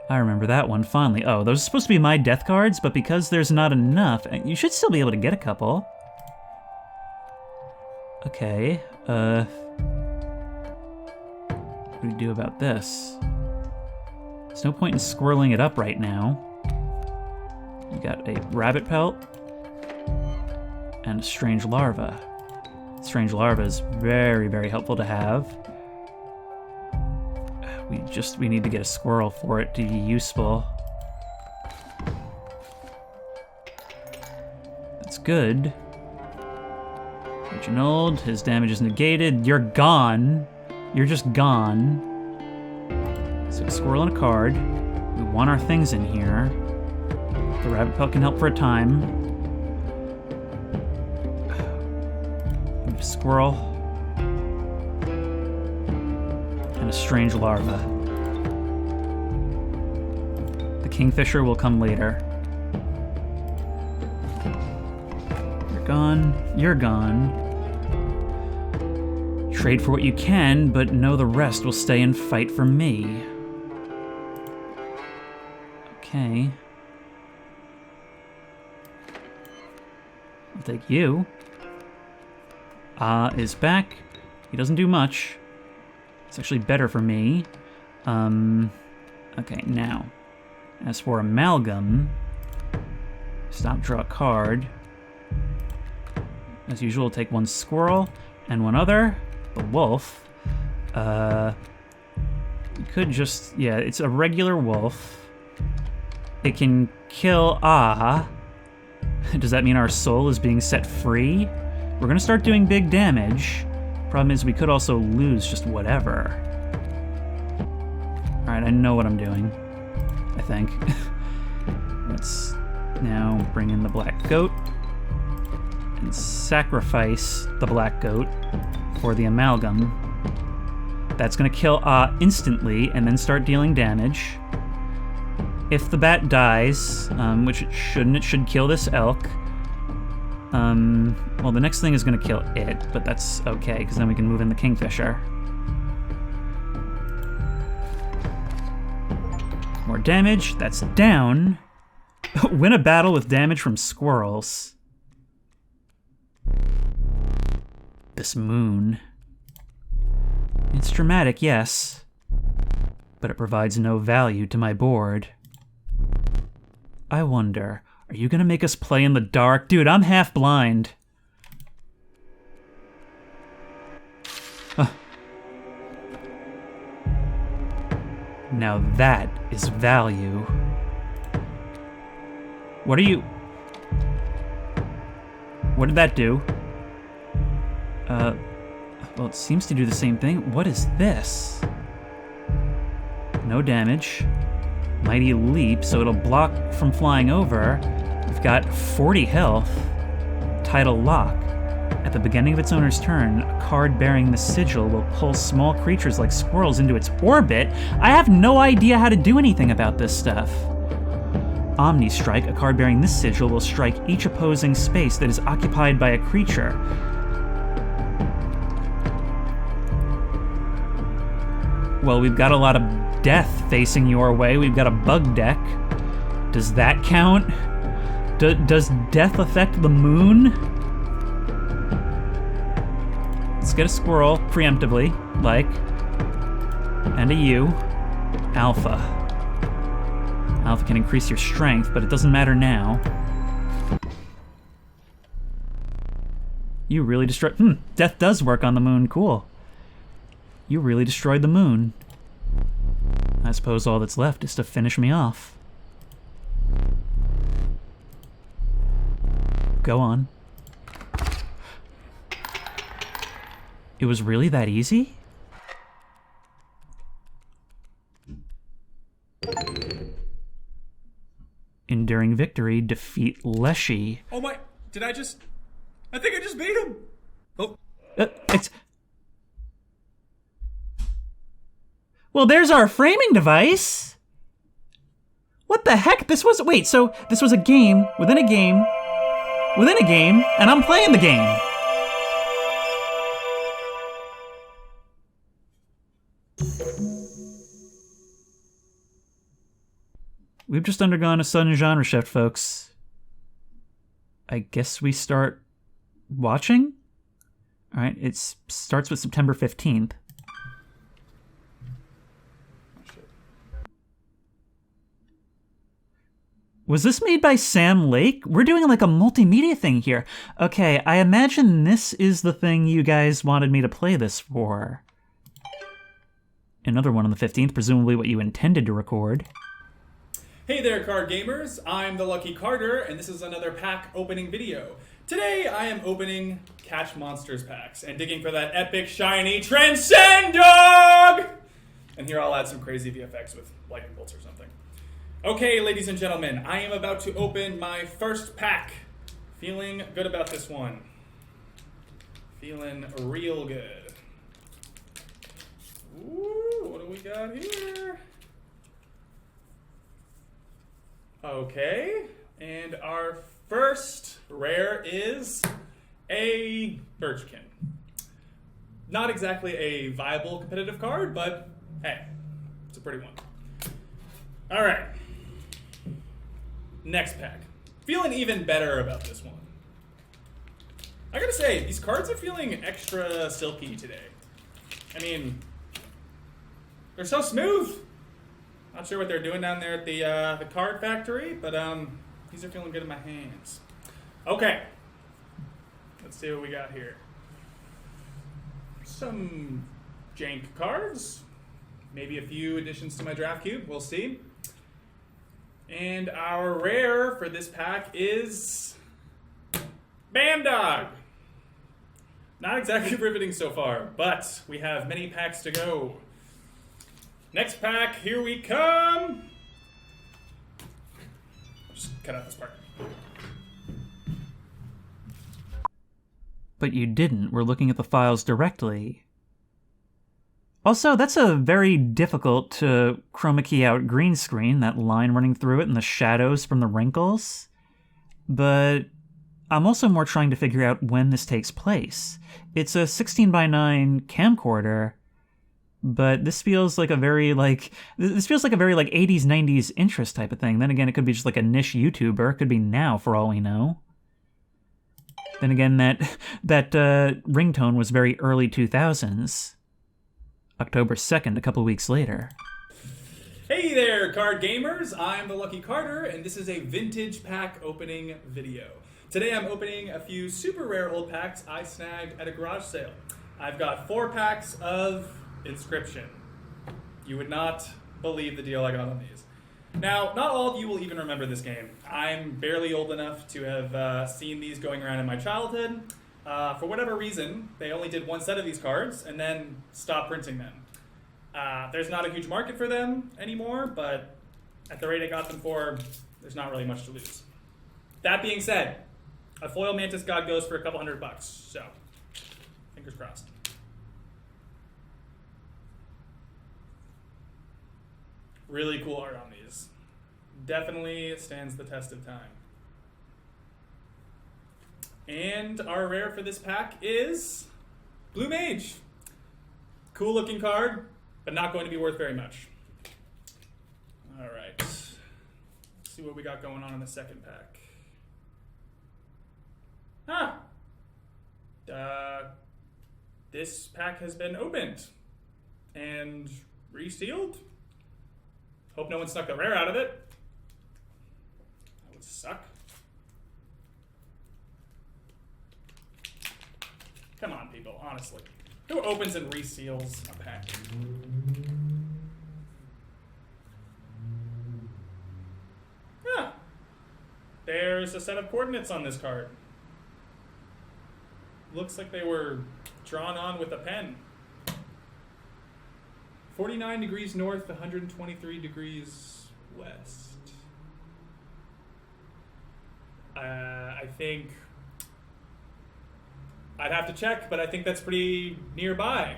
I remember that one fondly. Oh, those are supposed to be my death cards, but because there's not enough, you should still be able to get a couple. Okay, what do we do about this? There's no point in squirreling it up right now. You got a rabbit pelt and a strange larva. Strange larva is very, very helpful to have. We need to get a squirrel for it to be useful. That's good. Reginald, his damage is negated. You're gone. You're just gone. So a squirrel and a card. We want our things in here. The rabbit pelt can help for a time. A squirrel. And a strange larva. The kingfisher will come later. You're gone. You're gone. Trade for what you can, but know the rest will stay and fight for me. Okay. I'll take you. Is back. He doesn't do much. It's actually better for me. Okay, now. As for Amalgam, stop, draw a card. As usual, take one squirrel and one other, the wolf. You could just, yeah, it's a regular wolf. It can kill Does that mean our soul is being set free? We're gonna start doing big damage. Problem is we could also lose just whatever. Alright, I know what I'm doing. I think. Let's now bring in the black goat and sacrifice the black goat for the amalgam. That's gonna kill instantly and then start dealing damage. If the bat dies, which it shouldn't, it should kill this elk. Well, the next thing is gonna kill it, but that's okay, because then we can move in the kingfisher. More damage, that's down. Win a battle with damage from squirrels. This moon. It's dramatic, yes, but it provides no value to my board. I wonder, are you gonna make us play in the dark? Dude, I'm half blind. Now that is value. What are you... What did that do? Well, it seems to do the same thing. What is this? No damage. Mighty leap, so it'll block from flying over. We've got 40 health. Tidal lock. At the beginning of its owner's turn, a card bearing the sigil will pull small creatures like squirrels into its orbit. I have no idea how to do anything about this stuff. Omni Strike, a card bearing this sigil, will strike each opposing space that is occupied by a creature. Well, we've got a lot of death facing your way. We've got a bug deck. Does that count? Does death affect the moon? Let's get a squirrel preemptively, like, and a U. Alpha. Alpha can increase your strength, but it doesn't matter now. You really destroy... Death does work on the moon, cool. You really destroyed the moon. I suppose all that's left is to finish me off. Go on. It was really that easy? Enduring victory, defeat Leshy. Oh my, I think I just beat him. Oh. It's... Well, there's our framing device. What the heck? Wait, so this was a game within a game within a game, and I'm playing the game. We've just undergone a sudden genre shift, folks. I guess we start watching? Alright, it starts with September 15th. Was this made by Sam Lake? We're doing like a multimedia thing here. Okay, I imagine this is the thing you guys wanted me to play this for. Another one on the 15th, presumably what you intended to record. Hey there, card gamers. I'm the Lucky Carter, and this is another pack opening video. Today, I am opening Catch Monsters packs and digging for that epic, shiny Transcend Dog! And here I'll add some crazy VFX with lightning bolts or something. Okay, ladies and gentlemen, I am about to open my first pack. Feeling good about this one. Feeling real good. Ooh, what do we got here? Okay, and our first rare is a Birchkin. Not exactly a viable competitive card, but hey, it's a pretty one. All right. Next pack. Feeling even better about this one. I gotta say, these cards are feeling extra silky today. I mean, they're so smooth. Not sure what they're doing down there at the card factory, but these are feeling good in my hands. Okay. Let's see what we got here. Some jank cards. Maybe a few additions to my draft cube. We'll see. And our rare for this pack is Bandog. Not exactly riveting so far, but we have many packs to go. Next pack, here we come. Just cut out this part. But you didn't. We're looking at the files directly. Also, that's a very difficult to chroma key out green screen, that line running through it and the shadows from the wrinkles. But I'm also more trying to figure out when this takes place. It's a 16:9 camcorder, but this feels like a very 80s, 90s interest type of thing. Then again, it could be just like a niche YouTuber. It could be now, for all we know. Then again, that ringtone was very early 2000s. October 2nd, a couple weeks later. Hey there, card gamers! I'm the Lucky Carter, and this is a vintage pack opening video. Today I'm opening a few super rare old packs I snagged at a garage sale. I've got 4 packs of Inscryption. You would not believe the deal I got on these. Now, not all of you will even remember this game. I'm barely old enough to have seen these going around in my childhood. For whatever reason, they only did one set of these cards and then stopped printing them. There's not a huge market for them anymore, but at the rate I got them for, there's not really much to lose. That being said, a foil Mantis God goes for a couple $100, so fingers crossed. Really cool art on these. Definitely stands the test of time. And our rare for this pack is Blue Mage. Cool looking card, but not going to be worth very much. All right. Let's see what we got going on in the second pack. This pack has been opened and resealed. Hope no one snuck the rare out of it. That would suck. Come on, people, honestly. Who opens and reseals a pack? Huh. There's a set of coordinates on this card. Looks like they were drawn on with a pen. 49 degrees north, 123 degrees west. I think I'd have to check, but I think that's pretty nearby.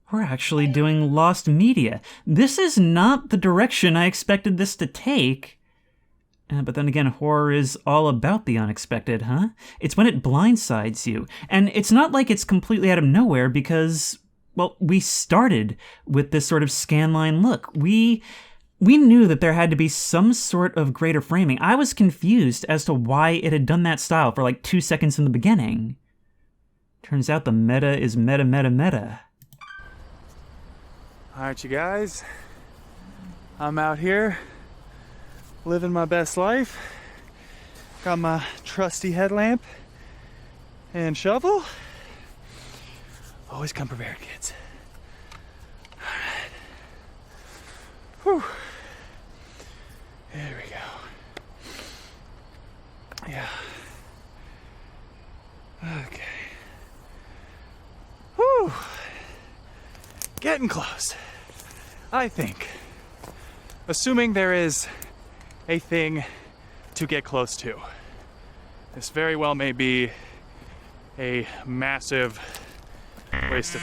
We're actually doing lost media. This is not the direction I expected this to take. But then again, horror is all about the unexpected, huh? It's when it blindsides you. And it's not like it's completely out of nowhere because, well, we started with this sort of scanline look. We knew that there had to be some sort of greater framing. I was confused as to why it had done that style for like 2 seconds in the beginning. Turns out the meta is meta, meta, meta. Alright, you guys, I'm out here living my best life. Got my trusty headlamp and shovel. Always come prepared, kids. Alright. Whew. There we go. Yeah. Okay. Whew. Getting close. I think. Assuming there is a thing to get close to. This very well may be a massive waste of...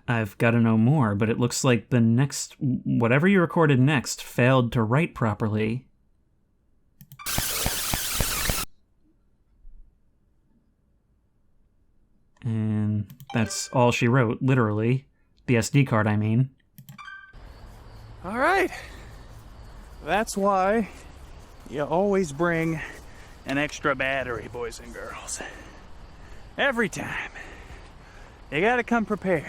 I've got to know more, but it looks like the next... whatever you recorded next failed to write properly. And that's all she wrote, literally. The SD card, I mean. All right. That's why you always bring an extra battery, boys and girls. Every time. You gotta come prepared.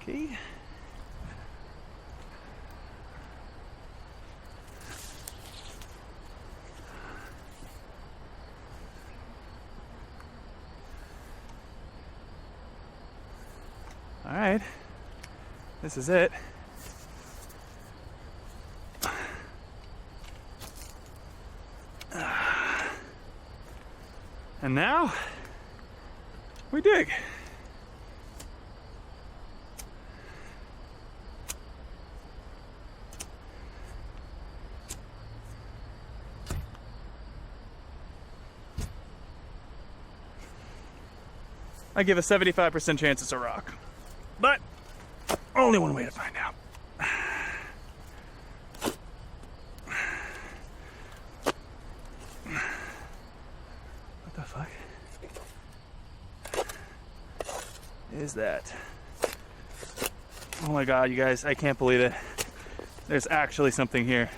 Okay. All right, this is it. And now, we dig. I give a 75% chance it's a rock. But only one way to find out. What the fuck is that? Oh my god, you guys, I can't believe it. There's actually something here.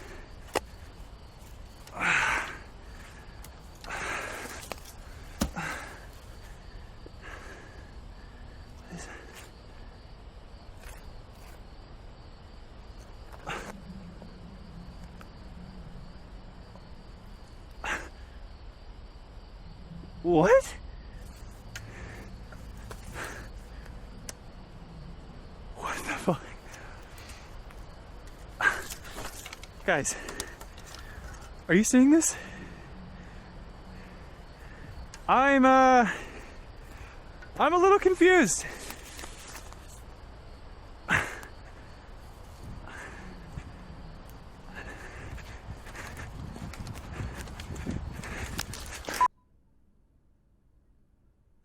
What? What the fuck? Guys, are you seeing this? I'm a little confused.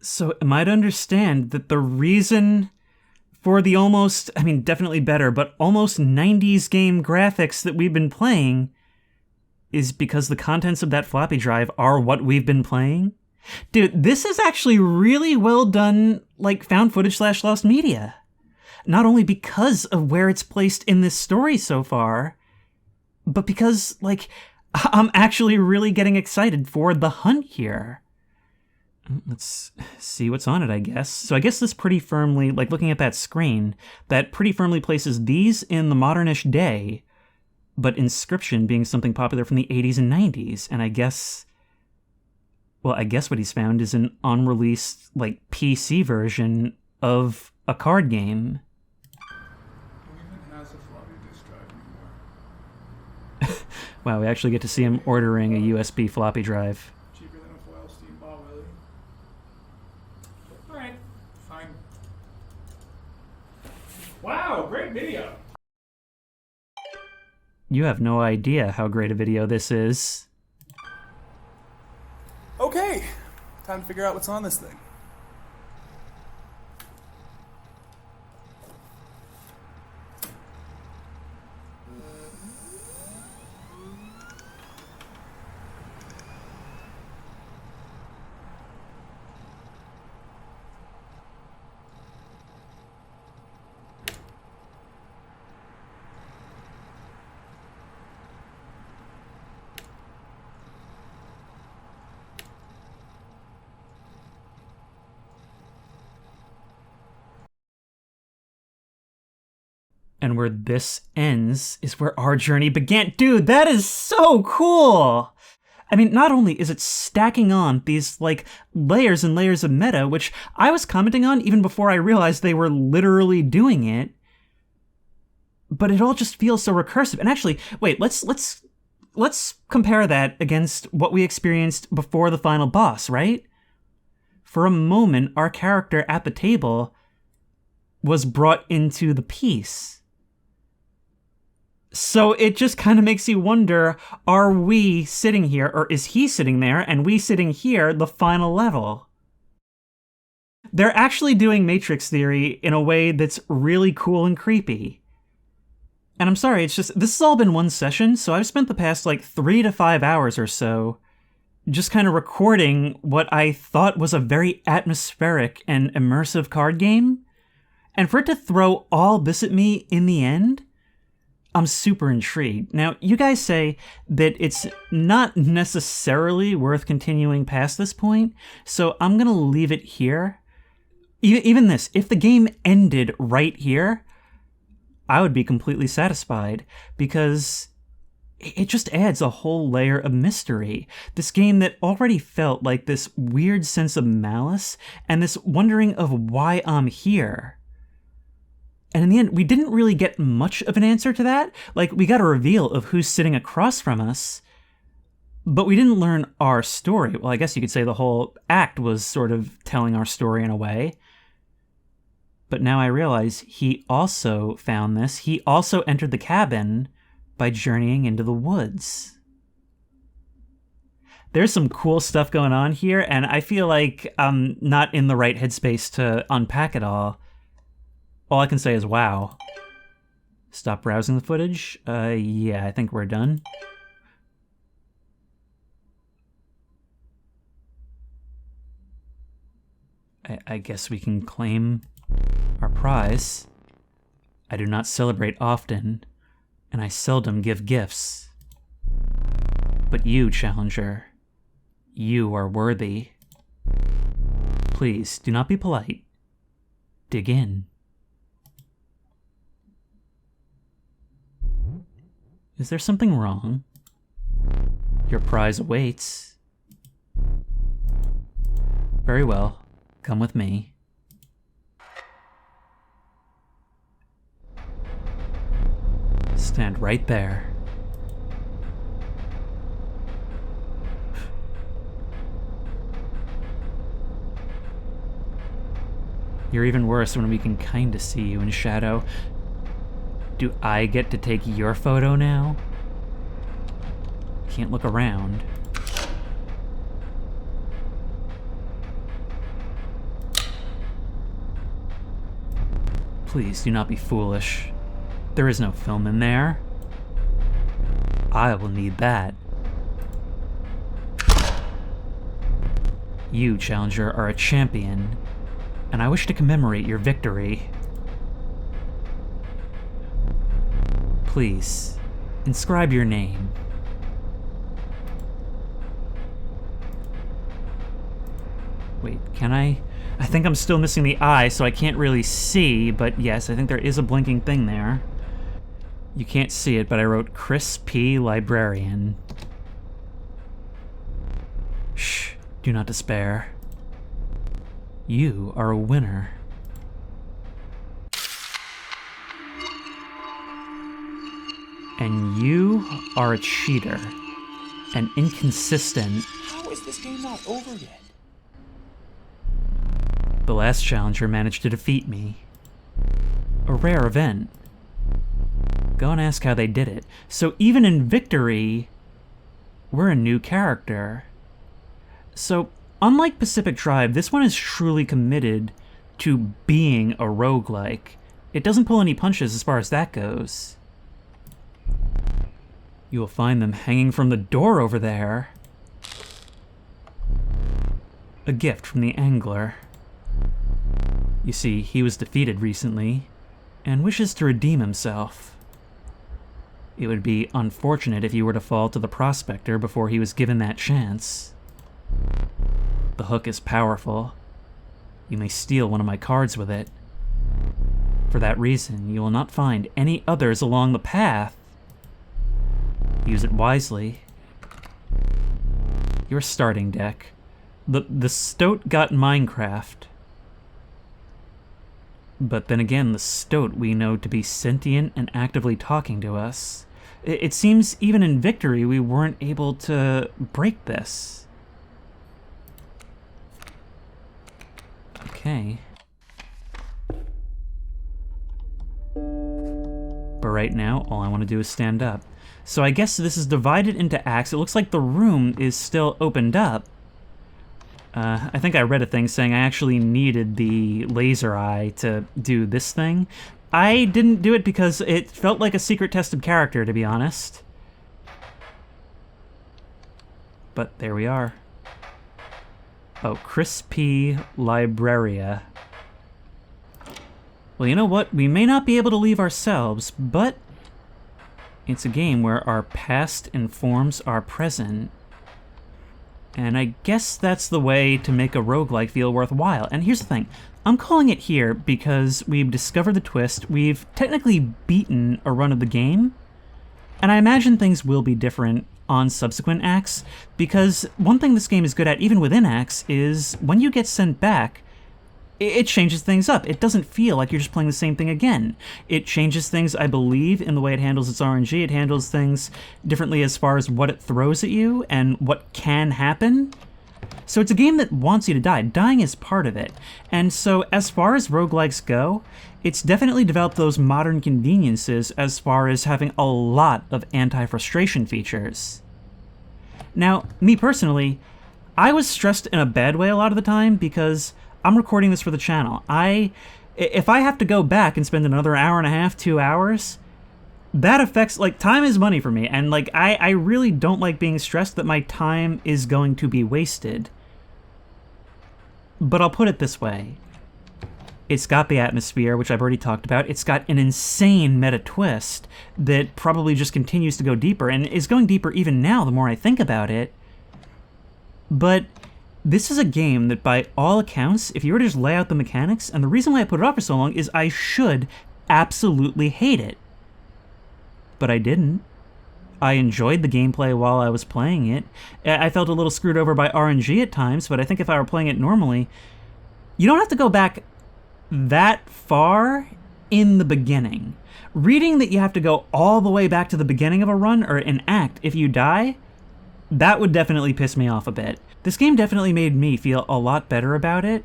So am I to understand that the reason for the almost, I mean, definitely better, but almost 90s game graphics that we've been playing is because the contents of that floppy drive are what we've been playing? Dude, this is actually really well done, like, found footage / lost media. Not only because of where it's placed in this story so far, but because, like, I'm actually really getting excited for the hunt here. Let's see what's on it, I guess. So I guess this pretty firmly, like looking at that screen, that pretty firmly places these in the modernish day, but Inscryption being something popular from the 80s and 90s. And I guess what he's found is an unreleased, like, PC version of a card game. Who even has a floppy disk drive anymore? Wow, we actually get to see him ordering a USB floppy drive. Cheaper than a foil steam ball, really. Alright, fine. Wow, great video! You have no idea how great a video this is. Okay, time to figure out what's on this thing. And where this ends is where our journey began. Dude, that is so cool! I mean, not only is it stacking on these, like, layers and layers of meta, which I was commenting on even before I realized they were literally doing it, but it all just feels so recursive. And actually, wait, let's compare that against what we experienced before the final boss, right? For a moment, our character at the table was brought into the piece. So it just kind of makes you wonder, are we sitting here, or is he sitting there, and we sitting here, the final level? They're actually doing Matrix theory in a way that's really cool and creepy. And I'm sorry, it's just, this has all been one session, so I've spent the past, like, 3 to 5 hours or so just kind of recording what I thought was a very atmospheric and immersive card game. And for it to throw all this at me in the end, I'm super intrigued. Now, you guys say that it's not necessarily worth continuing past this point, so I'm gonna leave it here. Even this, if the game ended right here, I would be completely satisfied, because it just adds a whole layer of mystery. This game that already felt like this weird sense of malice, and this wondering of why I'm here. And in the end, we didn't really get much of an answer to that. Like, we got a reveal of who's sitting across from us, but we didn't learn our story. Well, I guess you could say the whole act was sort of telling our story in a way. But now I realize he also found this. He also entered the cabin by journeying into the woods. There's some cool stuff going on here, and I feel like I'm not in the right headspace to unpack it all. All I can say is wow. Stop browsing the footage? Yeah, I think we're done. I guess we can claim our prize. I do not celebrate often, and I seldom give gifts. But you, Challenger, you are worthy. Please, do not be polite. Dig in. Is there something wrong? Your prize awaits. Very well. Come with me. Stand right there. You're even worse when we can kinda see you in shadow. Do I get to take your photo now? Can't look around. Please do not be foolish. There is no film in there. I will need that. You, Challenger, are a champion, and I wish to commemorate your victory. Please, inscribe your name. Wait, can I? I think I'm still missing the eye, so I can't really see, but yes, I think there is a blinking thing there. You can't see it, but I wrote Chris P. Librarian. Shh, do not despair. You are a winner. And you are a cheater. An inconsistent... How is this game not over yet? The last challenger managed to defeat me. A rare event. Go and ask how they did it. So even in victory, we're a new character. So, unlike Pacific Drive, this one is truly committed to being a roguelike. It doesn't pull any punches as far as that goes. You will find them hanging from the door over there. A gift from the angler. You see, he was defeated recently, and wishes to redeem himself. It would be unfortunate if you were to fall to the prospector before he was given that chance. The hook is powerful. You may steal one of my cards with it. For that reason, you will not find any others along the path. Use it wisely. Your starting deck. The stoat got Minecraft. But then again, the stoat we know to be sentient and actively talking to us. It seems even in victory we weren't able to break this. Okay. But right now, all I want to do is stand up. So I guess this is divided into acts. It looks like the room is still opened up. I think I read a thing saying I actually needed the laser eye to do this thing. I didn't do it because it felt like a secret tested character, to be honest. But there we are. Oh, Chris P. Libraria. Well, you know what? We may not be able to leave ourselves, but it's a game where our past informs our present. And I guess that's the way to make a roguelike feel worthwhile. And here's the thing. I'm calling it here because we've discovered the twist. We've technically beaten a run of the game. And I imagine things will be different on subsequent acts, because one thing this game is good at, even within acts, is when you get sent back, it changes things up. It doesn't feel like you're just playing the same thing again. It changes things, I believe, in the way it handles its RNG. It handles things differently as far as what it throws at you and what can happen. So it's a game that wants you to die. Dying is part of it. And so as far as roguelikes go, it's definitely developed those modern conveniences as far as having a lot of anti-frustration features. Now, me personally, I was stressed in a bad way a lot of the time because I'm recording this for the channel. If I have to go back and spend another hour and a half, 2 hours, that affects, like, time is money for me. And, like, I really don't like being stressed that my time is going to be wasted. But I'll put it this way. It's got the atmosphere, which I've already talked about. It's got an insane meta twist that probably just continues to go deeper, and is going deeper even now the more I think about it. But this is a game that, by all accounts, if you were to just lay out the mechanics, and the reason why I put it off for so long is I should absolutely hate it. But I didn't. I enjoyed the gameplay while I was playing it. I felt a little screwed over by RNG at times, but I think if I were playing it normally, you don't have to go back that far in the beginning. Reading that you have to go all the way back to the beginning of a run or an act if you die, that would definitely piss me off a bit. This game definitely made me feel a lot better about it,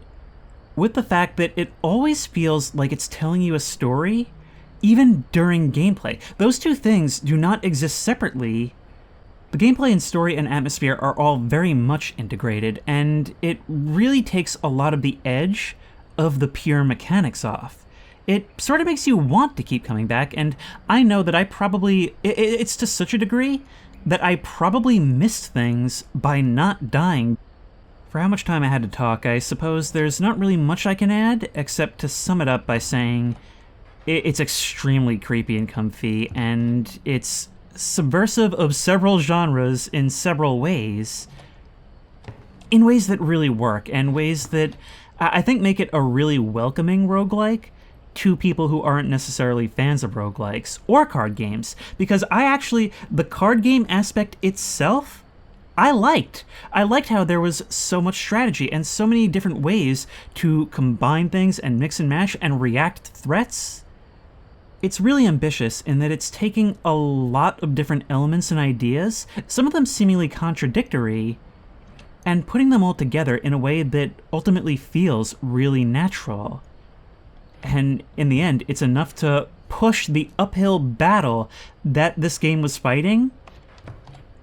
with the fact that it always feels like it's telling you a story, even during gameplay. Those two things do not exist separately. The gameplay and story and atmosphere are all very much integrated, and it really takes a lot of the edge of the pure mechanics off. It sort of makes you want to keep coming back, and I know that I probably, it's to such a degree that I probably missed things by not dying. For how much time I had to talk, I suppose there's not really much I can add, except to sum it up by saying it's extremely creepy and comfy, and it's subversive of several genres in several ways. in ways that really work, and ways that I think make it a really welcoming roguelike to people who aren't necessarily fans of roguelikes or card games. Because the card game aspect itself, I liked. I liked how there was so much strategy and so many different ways to combine things and mix and match and react to threats. It's really ambitious in that it's taking a lot of different elements and ideas, some of them seemingly contradictory, and putting them all together in a way that ultimately feels really natural. And in the end, it's enough to push the uphill battle that this game was fighting,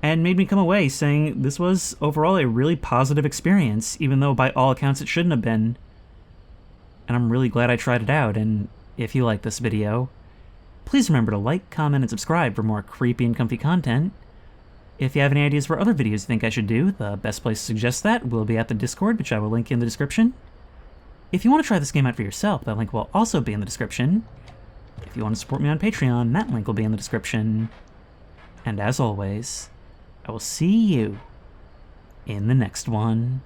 and made me come away saying this was overall a really positive experience, even though by all accounts it shouldn't have been. And I'm really glad I tried it out, and if you like this video, please remember to like, comment, and subscribe for more creepy and comfy content. If you have any ideas for other videos you think I should do, the best place to suggest that will be at the Discord, which I will link in the description. If you want to try this game out for yourself, that link will also be in the description. If you want to support me on Patreon, that link will be in the description. And as always, I will see you in the next one.